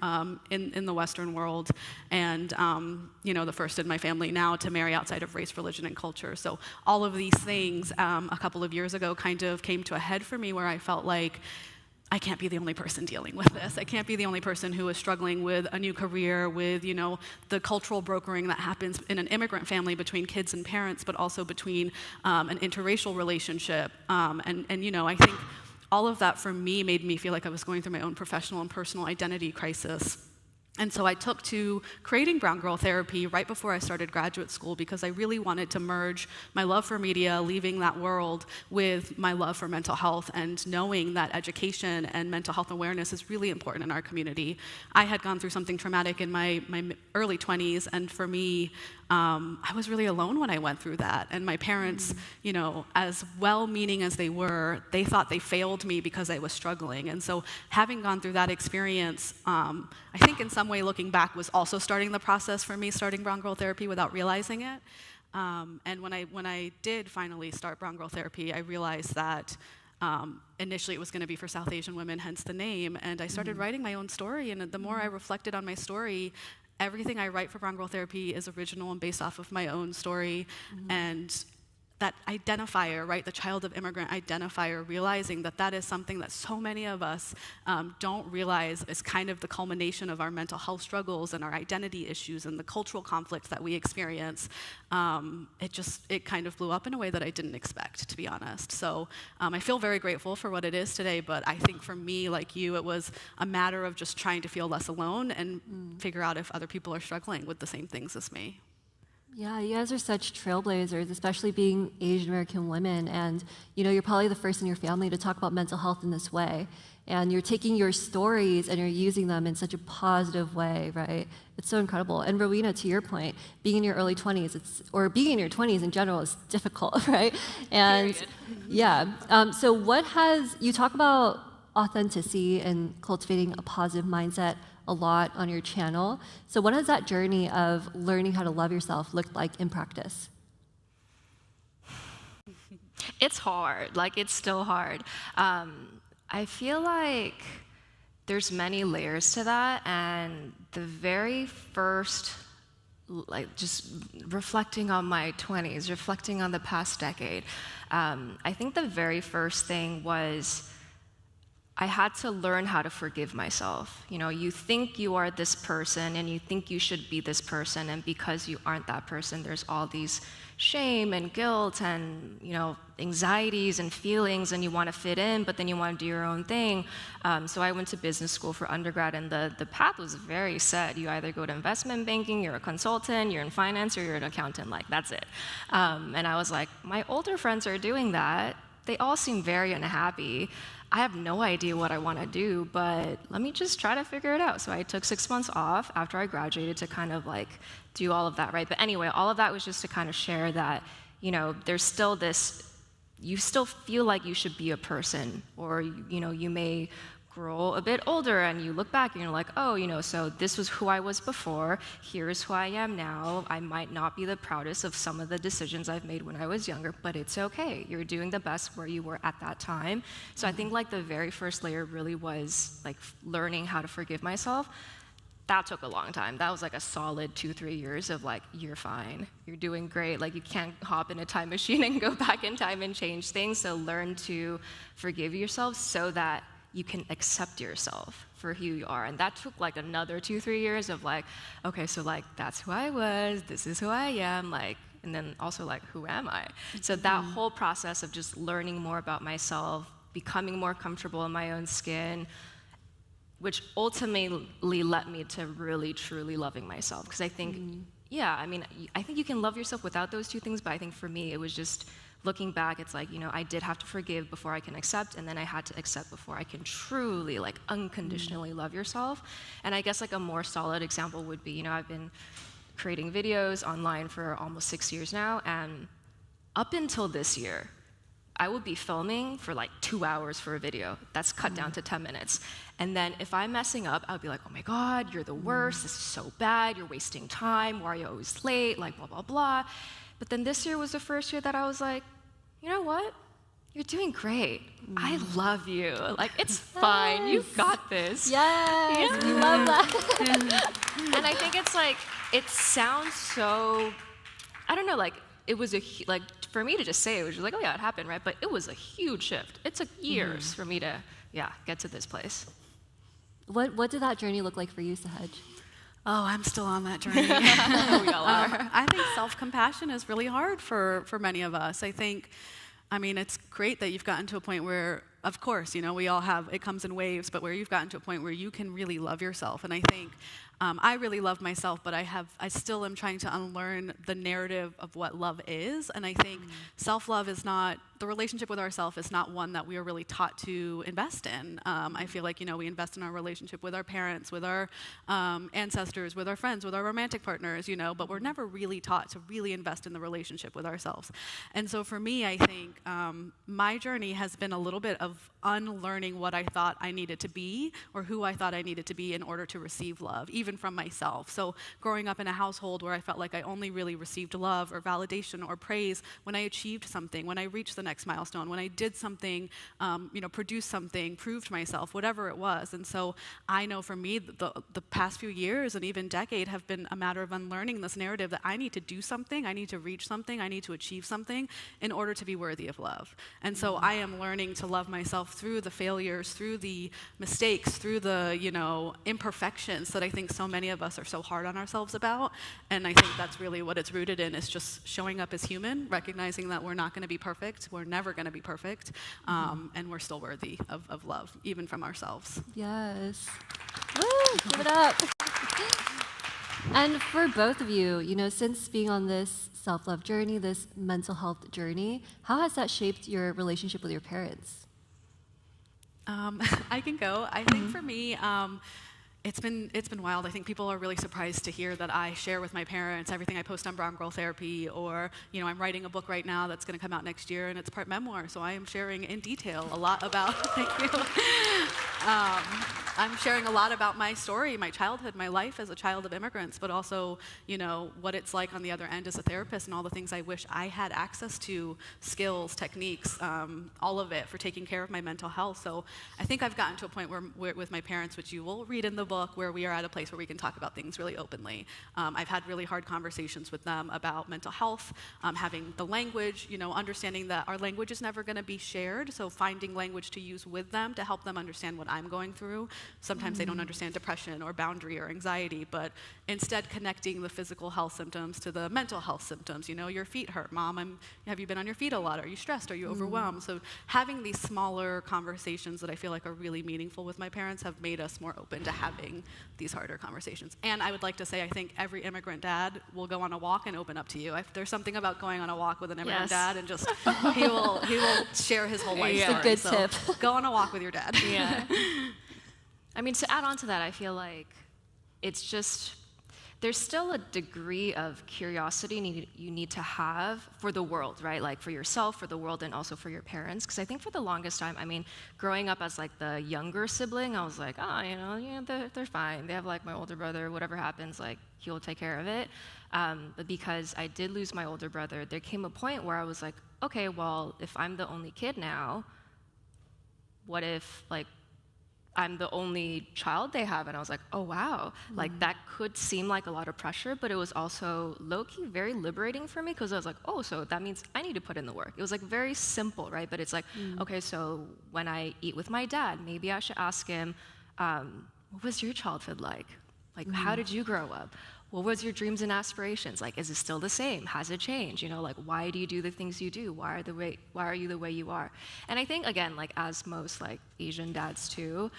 in the Western world, and the first in my family now to marry outside of race, religion, and culture. So all of these things a couple of years ago kind of came to a head for me, where I felt like I can't be the only person dealing with this. I can't be the only person who is struggling with a new career, with the cultural brokering that happens in an immigrant family between kids and parents, but also between an interracial relationship. I think all of that for me made me feel like I was going through my own professional and personal identity crisis. And so I took to creating Brown Girl Therapy right before I started graduate school, because I really wanted to merge my love for media, leaving that world, with my love for mental health, and knowing that education and mental health awareness is really important in our community. I had gone through something traumatic in my early 20s, and for me, I was really alone when I went through that. And my parents, as well-meaning as they were, they thought they failed me because I was struggling. And so having gone through that experience, I think in some way looking back was also starting the process for me, starting Brown Girl Therapy without realizing it. And when I did finally start Brown Girl Therapy, I realized that initially it was going to be for South Asian women, hence the name. And I started writing my own story. And the more I reflected on my story, everything I write for Brown Girl Therapy is original and based off of my own story. And that identifier, right, the child of immigrant identifier, realizing that that is something that so many of us don't realize is kind of the culmination of our mental health struggles and our identity issues and the cultural conflicts that we experience. It kind of blew up in a way that I didn't expect, to be honest. So I feel very grateful for what it is today, but I think for me, like you, it was a matter of just trying to feel less alone and figure out if other people are struggling with the same things as me. Yeah, you guys are such trailblazers, especially being Asian American women. And you're probably the first in your family to talk about mental health in this way. And you're taking your stories and you're using them in such a positive way, right? It's so incredible. And Rowena, to your point, being in your early 20s, or being in your 20s in general, is difficult, right? And so you talk about authenticity and cultivating a positive mindset a lot on your channel. So what has that journey of learning how to love yourself looked like in practice? It's hard. It's still hard. I feel like there's many layers to that, and the very first, just reflecting on my 20s, reflecting on the past decade, I think the very first thing was I had to learn how to forgive myself. You think you are this person and you think you should be this person, and because you aren't that person, there's all these shame and guilt and anxieties and feelings, and you want to fit in, but then you want to do your own thing. So I went to business school for undergrad, and the path was very set. You either go to investment banking, you're a consultant, you're in finance, or you're an accountant. That's it. And I was like, my older friends are doing that. They all seem very unhappy. I have no idea what I want to do, but let me just try to figure it out. So I took 6 months off after I graduated to kind of do all of that, right? But anyway, all of that was just to kind of share that, there's still this you still feel like you should be a person, or you may grow a bit older and you look back and you're like, oh, so this was who I was before, here's who I am now. I might not be the proudest of some of the decisions I've made when I was younger, but it's okay. You're doing the best where you were at that time. So I think like the very first layer really was like learning how to forgive myself. That took a long time. That was like a solid 2-3 years of like, you're fine, you're doing great. Like you can't hop in a time machine and go back in time and change things. So learn to forgive yourself so that you can accept yourself for who you are. And that took like another 2-3 years of like, okay, so like that's who I was, this is who I am, like, and then also like, who am I? So that whole process of just learning more about myself, becoming more comfortable in my own skin, which ultimately led me to really, truly loving myself. Because I think, I think you can love yourself without those two things, but I think for me, it was just looking back, it's like, I did have to forgive before I can accept, and then I had to accept before I can truly, like, unconditionally love yourself. And I guess, like, a more solid example would be, I've been creating videos online for almost 6 years now, and up until this year, I would be filming for like 2 hours for a video. That's cut down to 10 minutes. And then if I'm messing up, I would be like, oh my God, you're the worst, this is so bad, you're wasting time, why are you always late, like blah, blah, blah. But then this year was the first year that I was like, you know what? You're doing great. I love you. Like, it's fine. You got this. Yes, we love that. And I think it's like, it sounds so, I don't know, like, it was like, for me to just say it was just like, oh yeah, it happened, right? But it was a huge shift. It took years for me to, get to this place. What did that journey look like for you, Sahaj? Oh, I'm still on that journey. We all are. I think self-compassion is really hard for many of us. I think, it's great that you've gotten to a point where, of course, we all have, it comes in waves, but where you've gotten to a point where you can really love yourself. And I think I really love myself, but I still am trying to unlearn the narrative of what love is. And I think self-love is not, the relationship with ourselves is not one that we are really taught to invest in. I feel like, we invest in our relationship with our parents, with our ancestors, with our friends, with our romantic partners, but we're never really taught to really invest in the relationship with ourselves. And so for me, I think my journey has been a little bit of unlearning what I thought I needed to be or who I thought I needed to be in order to receive love, even from myself. So growing up in a household where I felt like I only really received love or validation or praise when I achieved something, when I reached the next milestone, when I did something, produced something, proved myself, whatever it was. And so I know for me, the past few years and even decade have been a matter of unlearning this narrative that I need to do something, I need to reach something, I need to achieve something in order to be worthy of love. And so I am learning to love myself through the failures, through the mistakes, through the, imperfections that I think so many of us are so hard on ourselves about. And I think that's really what it's rooted in, is just showing up as human, recognizing that we're not going to be perfect, we're never going to be perfect, and we're still worthy of love, even from ourselves. Yes. Woo, give it up. And for both of you, since being on this self-love journey, this mental health journey, how has that shaped your relationship with your parents? I can go. I think for me, it's been wild. I think people are really surprised to hear that I share with my parents everything I post on Brown Girl Therapy, or I'm writing a book right now that's going to come out next year, and it's part memoir, so I am sharing in detail a lot about. Thank you. I'm sharing a lot about my story, my childhood, my life as a child of immigrants, but also what it's like on the other end as a therapist, and all the things I wish I had access to, skills, techniques, all of it for taking care of my mental health. So I think I've gotten to a point where with my parents, which you will read in the book, where we are at a place where we can talk about things really openly. I've had really hard conversations with them about mental health, having the language, understanding that our language is never going to be shared, so finding language to use with them to help them understand what I'm going through. Sometimes they don't understand depression or boundary or anxiety, but instead connecting the physical health symptoms to the mental health symptoms. Your feet hurt. Mom, have you been on your feet a lot? Are you stressed? Are you overwhelmed? So having these smaller conversations that I feel like are really meaningful with my parents have made us more open to having these harder conversations. And I would like to say, I think every immigrant dad will go on a walk and open up to you. There's something about going on a walk with an immigrant dad, and just he will share his whole life story. It's a good tip. Go on a walk with your dad. Yeah. To add on to that, I feel like it's just there's still a degree of curiosity you need to have for the world, right? Like for yourself, for the world, and also for your parents. Because I think for the longest time, I mean, growing up as like the younger sibling, I was like, oh, they're fine. They have like my older brother, whatever happens, like he'll take care of it. But because I did lose my older brother, there came a point where I was like, okay, well, if I'm the only kid now, what if like I'm the only child they have? And I was like, oh wow, like that could seem like a lot of pressure, but it was also low-key very liberating for me, because I was like, oh, so that means I need to put in the work. It was like very simple, right? But it's like, okay, so when I eat with my dad, maybe I should ask him, what was your childhood like? Like, how did you grow up? What was your dreams and aspirations? Like, is it still the same? Has it changed? Like, why do you do the things you do? Why are you the way you are? And I think, again, like, as most, like, Asian dads, too,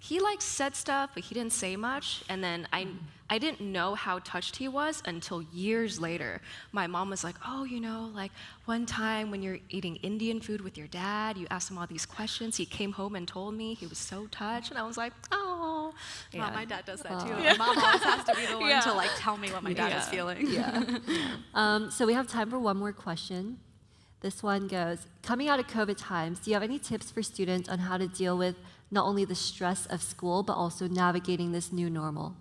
he, like, said stuff, but he didn't say much. And then I didn't know how touched he was until years later. My mom was like, oh, like, one time when you're eating Indian food with your dad, you asked him all these questions. He came home and told me he was so touched. And I was like, oh. Yeah. Well, my dad does that, too. Yeah. Mom always has to be the one to, like, tell me what my dad is feeling. Yeah. So we have time for one more question. This one goes, coming out of COVID times, do you have any tips for students on how to deal with not only the stress of school, but also navigating this new normal?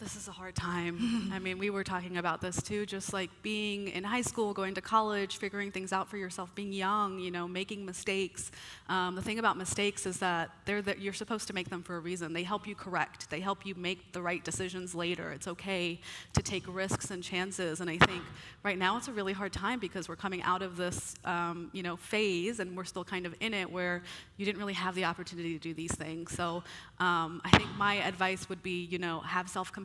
This is a hard time. I mean, we were talking about this too, just like being in high school, going to college, figuring things out for yourself, being young, making mistakes. The thing about mistakes is that you're supposed to make them for a reason. They help you correct. They help you make the right decisions later. It's okay to take risks and chances. And I think right now it's a really hard time because we're coming out of this, phase, and we're still kind of in it where you didn't really have the opportunity to do these things. So I think my advice would be, have self-compassion.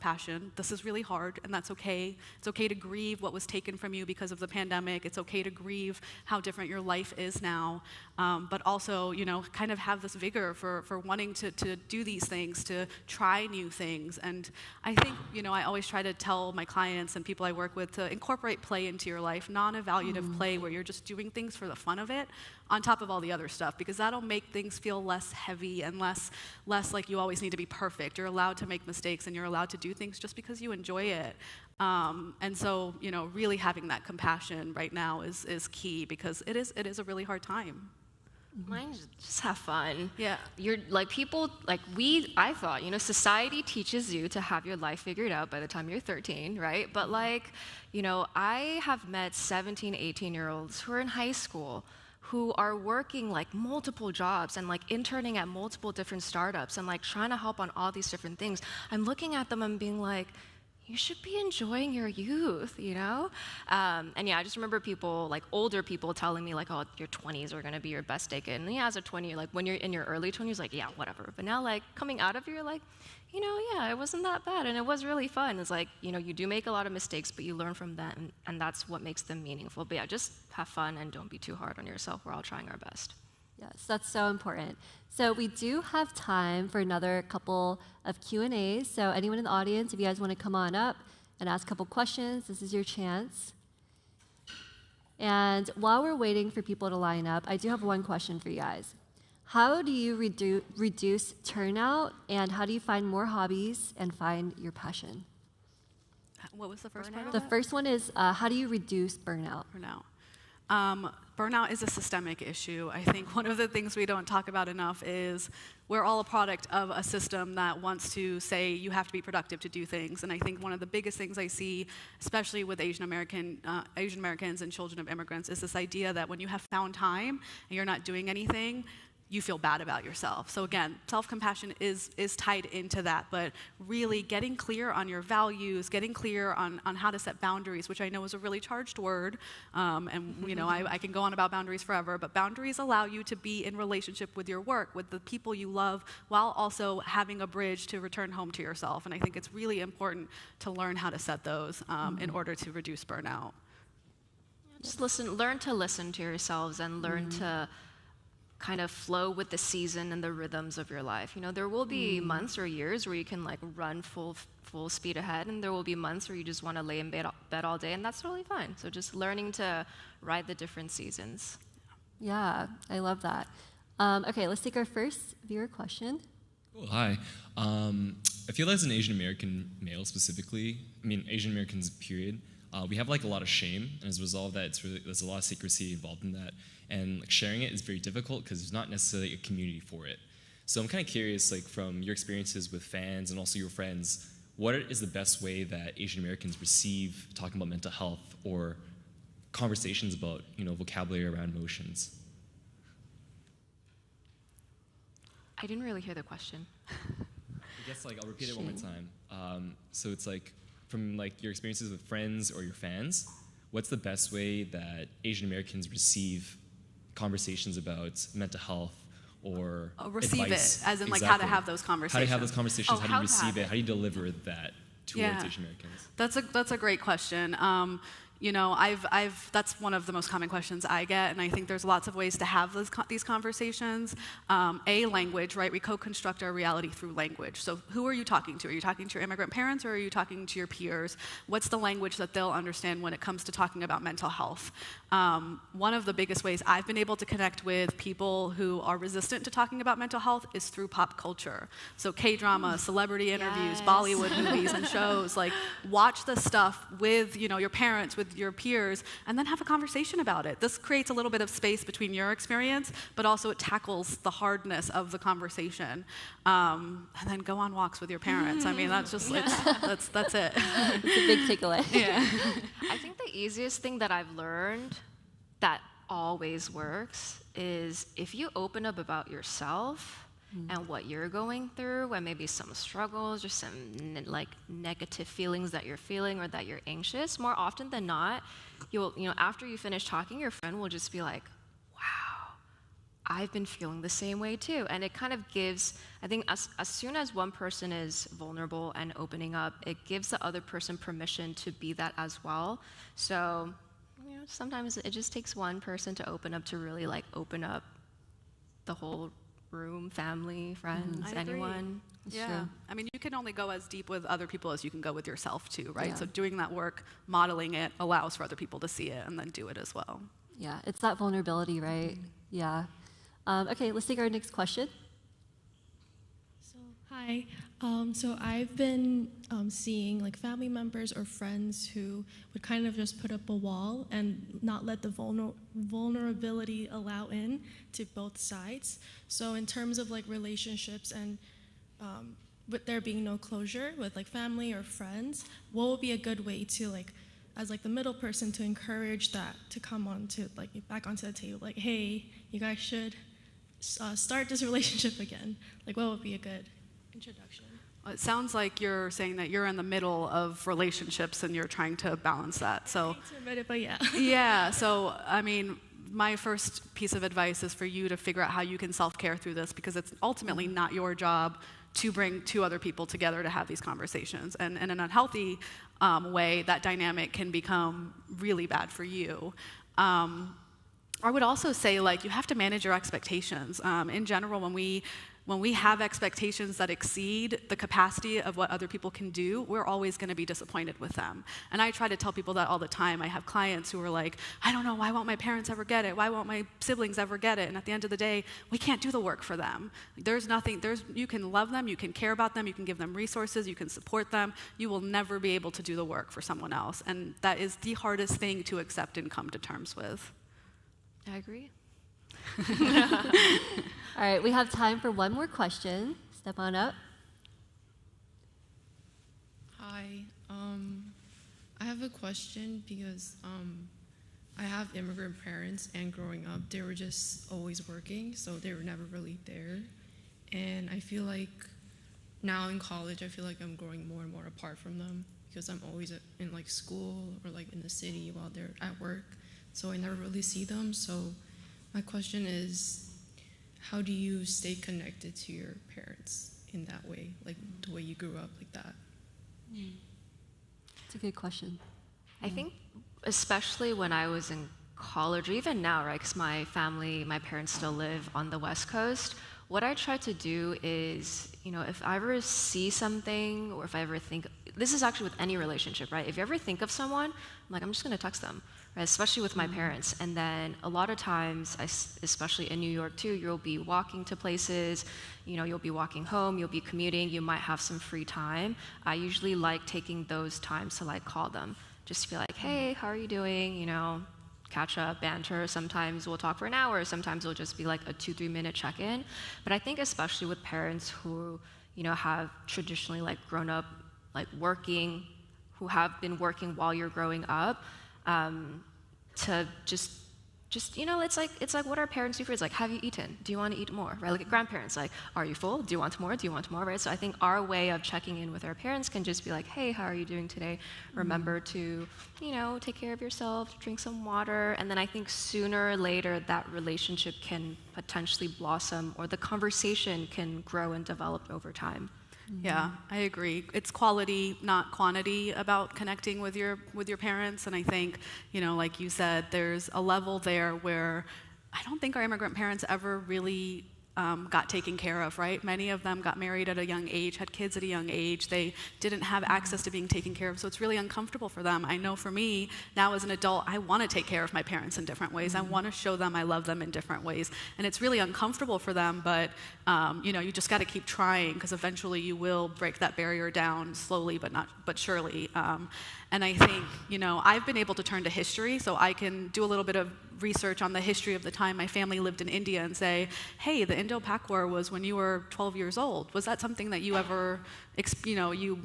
This is really hard, and that's okay. It's okay to grieve what was taken from you because of the pandemic. It's okay to grieve how different your life is now, but also, kind of have this vigor for wanting to do these things, to try new things. And I think, I always try to tell my clients and people I work with to incorporate play into your life, non-evaluative play where you're just doing things for the fun of it on top of all the other stuff, because that'll make things feel less heavy and less like you always need to be perfect. You're allowed to make mistakes, and you're allowed to do things just because you enjoy it. And so, really having that compassion right now is key, because it is a really hard time. Mine just have fun. Yeah. You're like people, like I thought, society teaches you to have your life figured out by the time you're 13, right? But like, I have met 17, 18-year-olds who are in high school who are working like multiple jobs and like interning at multiple different startups and like trying to help on all these different things. I'm looking at them and being like, you should be enjoying your youth, And yeah, I just remember people, like older people telling me like, oh, your 20s are gonna be your best decade. And yeah, as a 20, like when you're in your early 20s, like, yeah, whatever. But now like coming out of it, you're like, yeah, it wasn't that bad. And it was really fun. It's like, you do make a lot of mistakes, but you learn from them. And that's what makes them meaningful. But yeah, just have fun and don't be too hard on yourself. We're all trying our best. Yes, that's so important. So we do have time for another couple of Q&As. So anyone in the audience, if you guys want to come on up and ask a couple questions, this is your chance. And while we're waiting for people to line up, I do have one question for you guys. How do you reduce turnout, and how do you find more hobbies and find your passion? What was the first part of The that? first one is, how do you reduce burnout? Burnout is a systemic issue. I think one of the things we don't talk about enough is we're all a product of a system that wants to say you have to be productive to do things. And I think one of the biggest things I see, especially with Asian Americans and children of immigrants, is this idea that when you have found time and you're not doing anything, you feel bad about yourself. So again, self-compassion is tied into that, but really getting clear on your values, getting clear on how to set boundaries, which I know is a really charged word, and I can go on about boundaries forever, but boundaries allow you to be in relationship with your work, with the people you love, while also having a bridge to return home to yourself. And I think it's really important to learn how to set those in order to reduce burnout. Just learn to listen to yourselves and learn to kind of flow with the season and the rhythms of your life. There will be months or years where you can like run full speed ahead, and there will be months where you just want to lay in bed all day, and that's totally fine. So just learning to ride the different seasons. Yeah, I love that. Okay, let's take our first viewer question. Cool. Hi. I feel as an Asian American male specifically, I mean Asian Americans period, we have like a lot of shame, and as a result of that, there's a lot of secrecy involved in that, and like sharing it is very difficult because there's not necessarily a community for it. So I'm kind of curious, like from your experiences with fans and also your friends, what is the best way that Asian Americans receive talking about mental health or conversations about, vocabulary around emotions? I didn't really hear the question. I guess I'll repeat it one more time. So it's like from your experiences with friends or your fans, what's the best way that Asian Americans receive conversations about mental health or receive advice? It, as in exactly. How to have those conversations. How do you have those conversations? Oh, how do you receive it? How do you deliver that towards Asian Americans? That's a great question. That's one of the most common questions I get, and I think there's lots of ways to have these conversations. Language, right? We co-construct our reality through language. So who are you talking to? Are you talking to your immigrant parents, or are you talking to your peers? What's the language that they'll understand when it comes to talking about mental health? One of the biggest ways I've been able to connect with people who are resistant to talking about mental health is through pop culture. So K-drama, celebrity interviews, Bollywood movies and shows. Watch the stuff with your parents, with your peers, and then have a conversation about it. This creates a little bit of space between your experience, but also it tackles the hardness of the conversation. And then go on walks with your parents. I mean, that's just that's it. It's a big takeaway. Yeah. I think the easiest thing that I've learned that always works is if you open up about yourself and what you're going through, and maybe some struggles or some negative feelings that you're feeling or that you're anxious, more often than not, you'll, after you finish talking, your friend will just be like, wow, I've been feeling the same way too. And it kind of gives, I think as soon as one person is vulnerable and opening up, it gives the other person permission to be that as well. So, sometimes it just takes one person to open up, to really open up the whole room, family, friends, anyone. Yeah. I mean, you can only go as deep with other people as you can go with yourself too, right? Yeah. So doing that work, modeling it, allows for other people to see it and then do it as well. Yeah, it's that vulnerability, right? Yeah. Okay, let's take our next question. Hi. So I've been seeing family members or friends who would kind of just put up a wall and not let the vulnerability allow in to both sides. So in terms of relationships and with there being no closure with family or friends, what would be a good way to as the middle person to encourage that to come onto back onto the table? Hey, you guys should start this relationship again. What would be a good introduction? It sounds like you're saying that you're in the middle of relationships and you're trying to balance that. So, but yeah. Yeah. So, I mean, my first piece of advice is for you to figure out how you can self-care through this, because it's ultimately not your job to bring two other people together to have these conversations. And in an unhealthy way, that dynamic can become really bad for you. I would also say, you have to manage your expectations. In general, when we have expectations that exceed the capacity of what other people can do, we're always going to be disappointed with them. And I try to tell people that all the time. I have clients who are like, I don't know, why won't my parents ever get it? Why won't my siblings ever get it? And at the end of the day, we can't do the work for them. You can love them, you can care about them, you can give them resources, you can support them. You will never be able to do the work for someone else. And that is the hardest thing to accept and come to terms with. I agree. All right, we have time for one more question. Step on up. Hi. I have a question because I have immigrant parents, and growing up, they were just always working, so they were never really there. And I feel like now in college, I feel like I'm growing more and more apart from them because I'm always in school or in the city while they're at work, so I never really see them. So my question is, how do you stay connected to your parents in that way, the way you grew up like that? It's a good question. I think especially when I was in college, or even now, right, because my parents still live on the West Coast, what I try to do is, if I ever see something, or if I ever think, this is actually with any relationship, right? If you ever think of someone, I'm just going to text them, right? Especially with my parents. And then a lot of times, especially in New York too, you'll be walking to places, you'll be walking home, you'll be commuting, you might have some free time. I usually like taking those times to like call them, just to be like, hey, how are you doing? Catch up, banter. Sometimes we'll talk for an hour, sometimes it'll just be like a 2-3 minute check-in. But I think especially with parents who, have traditionally like grown up like working, who have been working while you're growing up, to just it's like what our parents do for us. Like, have you eaten? Do you want to eat more? Right? Like grandparents, like, are you full? Do you want more? Do you want more? Right? So I think our way of checking in with our parents can just be like, hey, how are you doing today? Remember to, take care of yourself, drink some water. And then I think sooner or later that relationship can potentially blossom, or the conversation can grow and develop over time. Yeah, I agree. It's quality, not quantity, about connecting with your parents. And I think, like you said, there's a level there where I don't think our immigrant parents ever really got taken care of, right? Many of them got married at a young age, had kids at a young age. They didn't have access to being taken care of, so it's really uncomfortable for them. I know for me, now as an adult, I want to take care of my parents in different ways. I want to show them I love them in different ways. And it's really uncomfortable for them, but you just got to keep trying, because eventually you will break that barrier down slowly, but surely. And I think, I've been able to turn to history, so I can do a little bit of research on the history of the time my family lived in India and say, hey, the Indo-Pak War was when you were 12 years old. Was that something that you ever,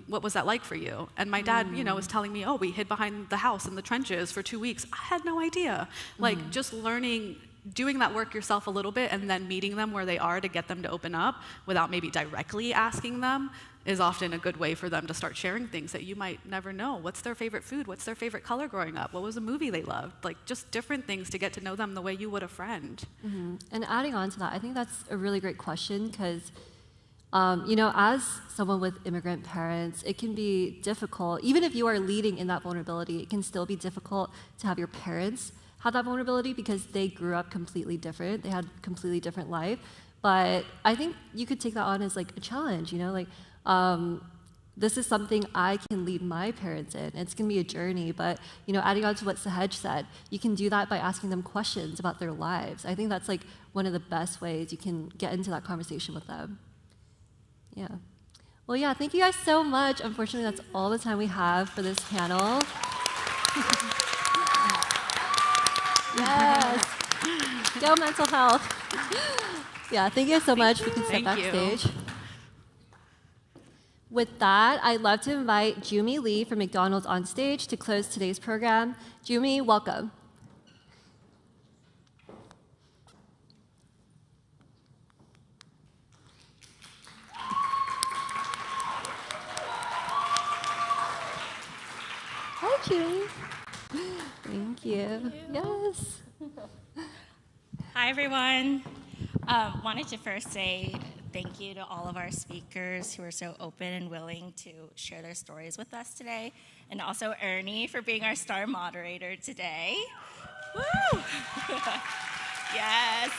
what was that like for you? And my dad, was telling me, oh, we hid behind the house in the trenches for 2 weeks. I had no idea. Like, just learning, doing that work yourself a little bit, and then meeting them where they are to get them to open up without maybe directly asking them is often a good way for them to start sharing things that you might never know. What's their favorite food? What's their favorite color growing up? What was a movie they loved? Like, just different things to get to know them the way you would a friend. And adding on to that, I think that's a really great question, because as someone with immigrant parents, it can be difficult, even if you are leading in that vulnerability, it can still be difficult to have your parents have that vulnerability, because they grew up completely different. They had a completely different life. But I think you could take that on as like a challenge, this is something I can lead my parents in. It's going to be a journey, but adding on to what Sahaj said, you can do that by asking them questions about their lives. I think that's like one of the best ways you can get into that conversation with them. Yeah. Well, yeah, thank you guys so much. Unfortunately, that's all the time we have for this panel. Yes. Go mental health. Yeah, thank you so much. We can step backstage. With that, I'd love to invite Jumi Lee from McDonald's on stage to close today's program. Jumi, welcome. Hi, Jumi. Thank you. Yes. Hi, everyone. Wanted to first say thank you to all of our speakers who are so open and willing to share their stories with us today, and also Ernie for being our star moderator today. Woo! Yes.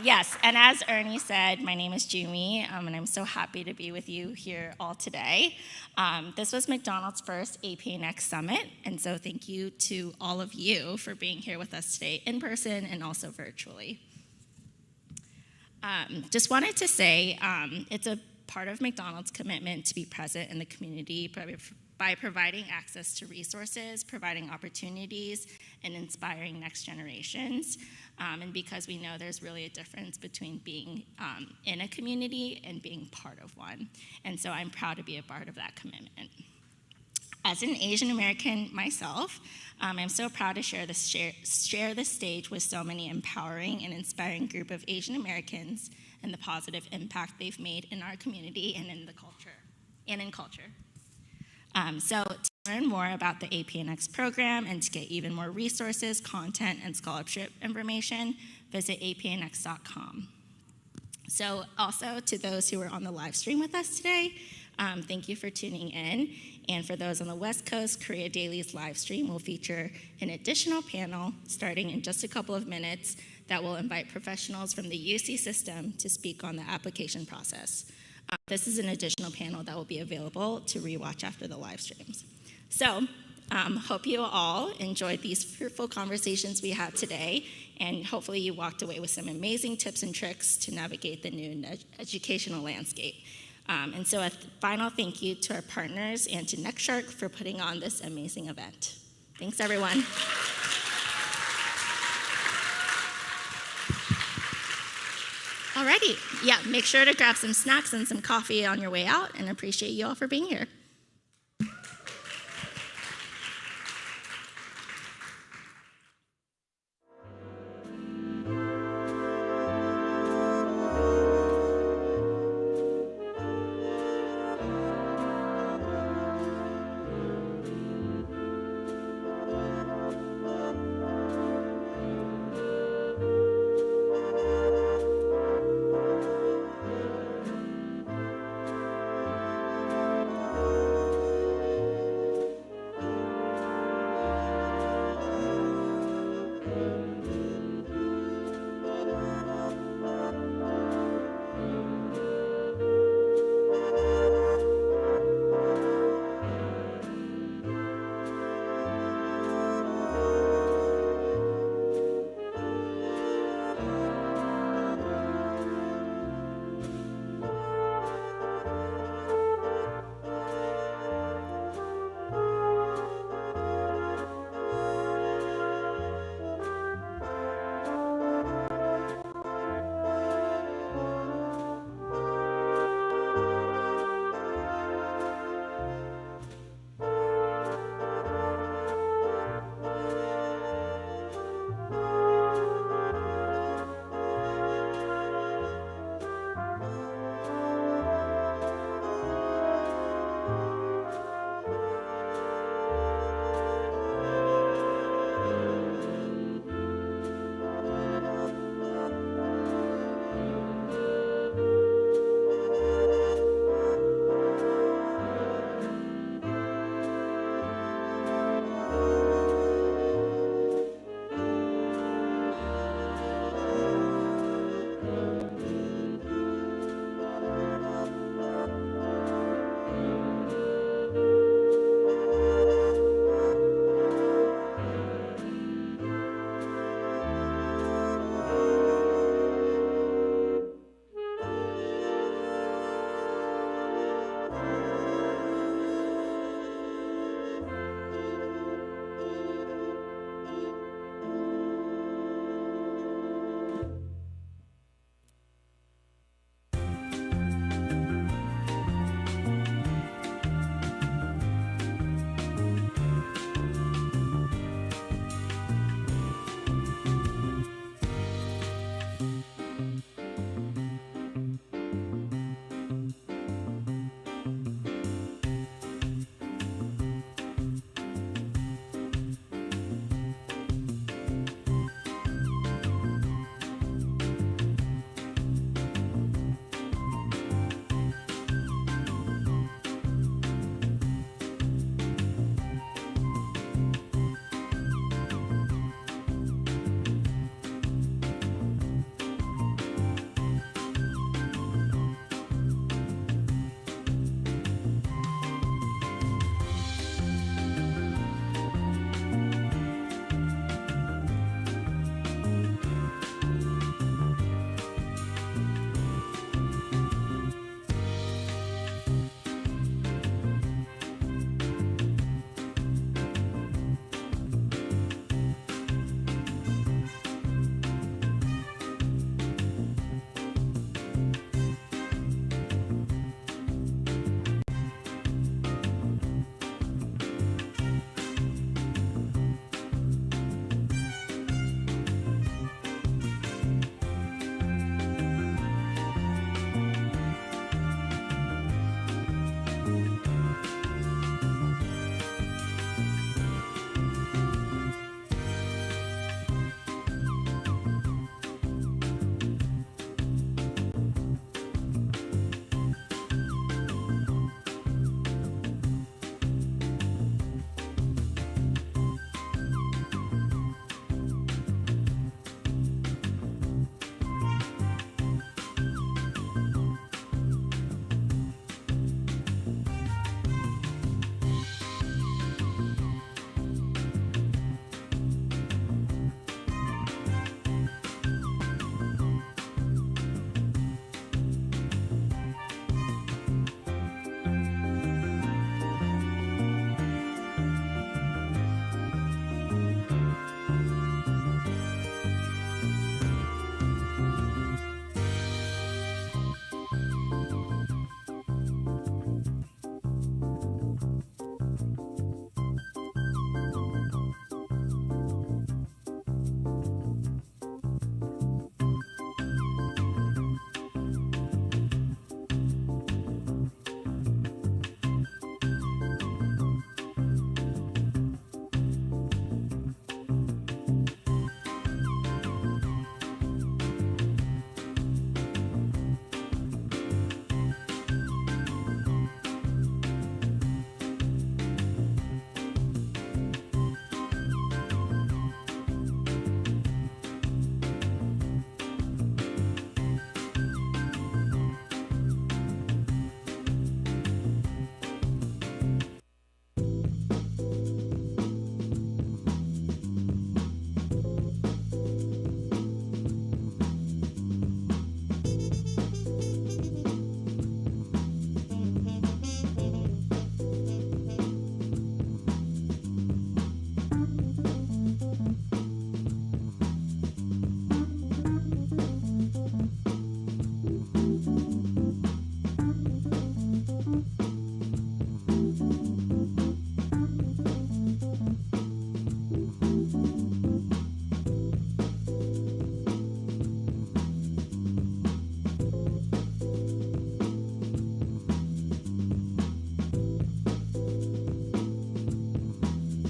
Yes, and as Ernie said, my name is Jumi, and I'm so happy to be with you here all today. This was McDonald's first APIA Next Summit, and so thank you to all of you for being here with us today in person and also virtually. Just wanted to say it's a part of McDonald's commitment to be present in the community by providing access to resources, providing opportunities, and inspiring next generations. And because we know there's really a difference between being in a community and being part of one. And so I'm proud to be a part of that commitment. As an Asian American myself, I'm so proud to share the stage with so many empowering and inspiring group of Asian Americans and the positive impact they've made in our community and in the culture, and in culture. So to learn more about the APIA Next program and to get even more resources, content, and scholarship information, visit apianext.com. So also to those who are on the live stream with us today, thank you for tuning in. And for those on the West Coast, Korea Daily's live stream will feature an additional panel starting in just a couple of minutes that will invite professionals from the UC system to speak on the application process. This is an additional panel that will be available to rewatch after the live streams. So Hope you all enjoyed these fruitful conversations we had today, and hopefully you walked away with some amazing tips and tricks to navigate the new educational landscape. And so a final thank you to our partners and to NextShark for putting on this amazing event. Thanks, everyone. Alrighty, yeah, make sure to grab some snacks and some coffee on your way out, and appreciate you all for being here.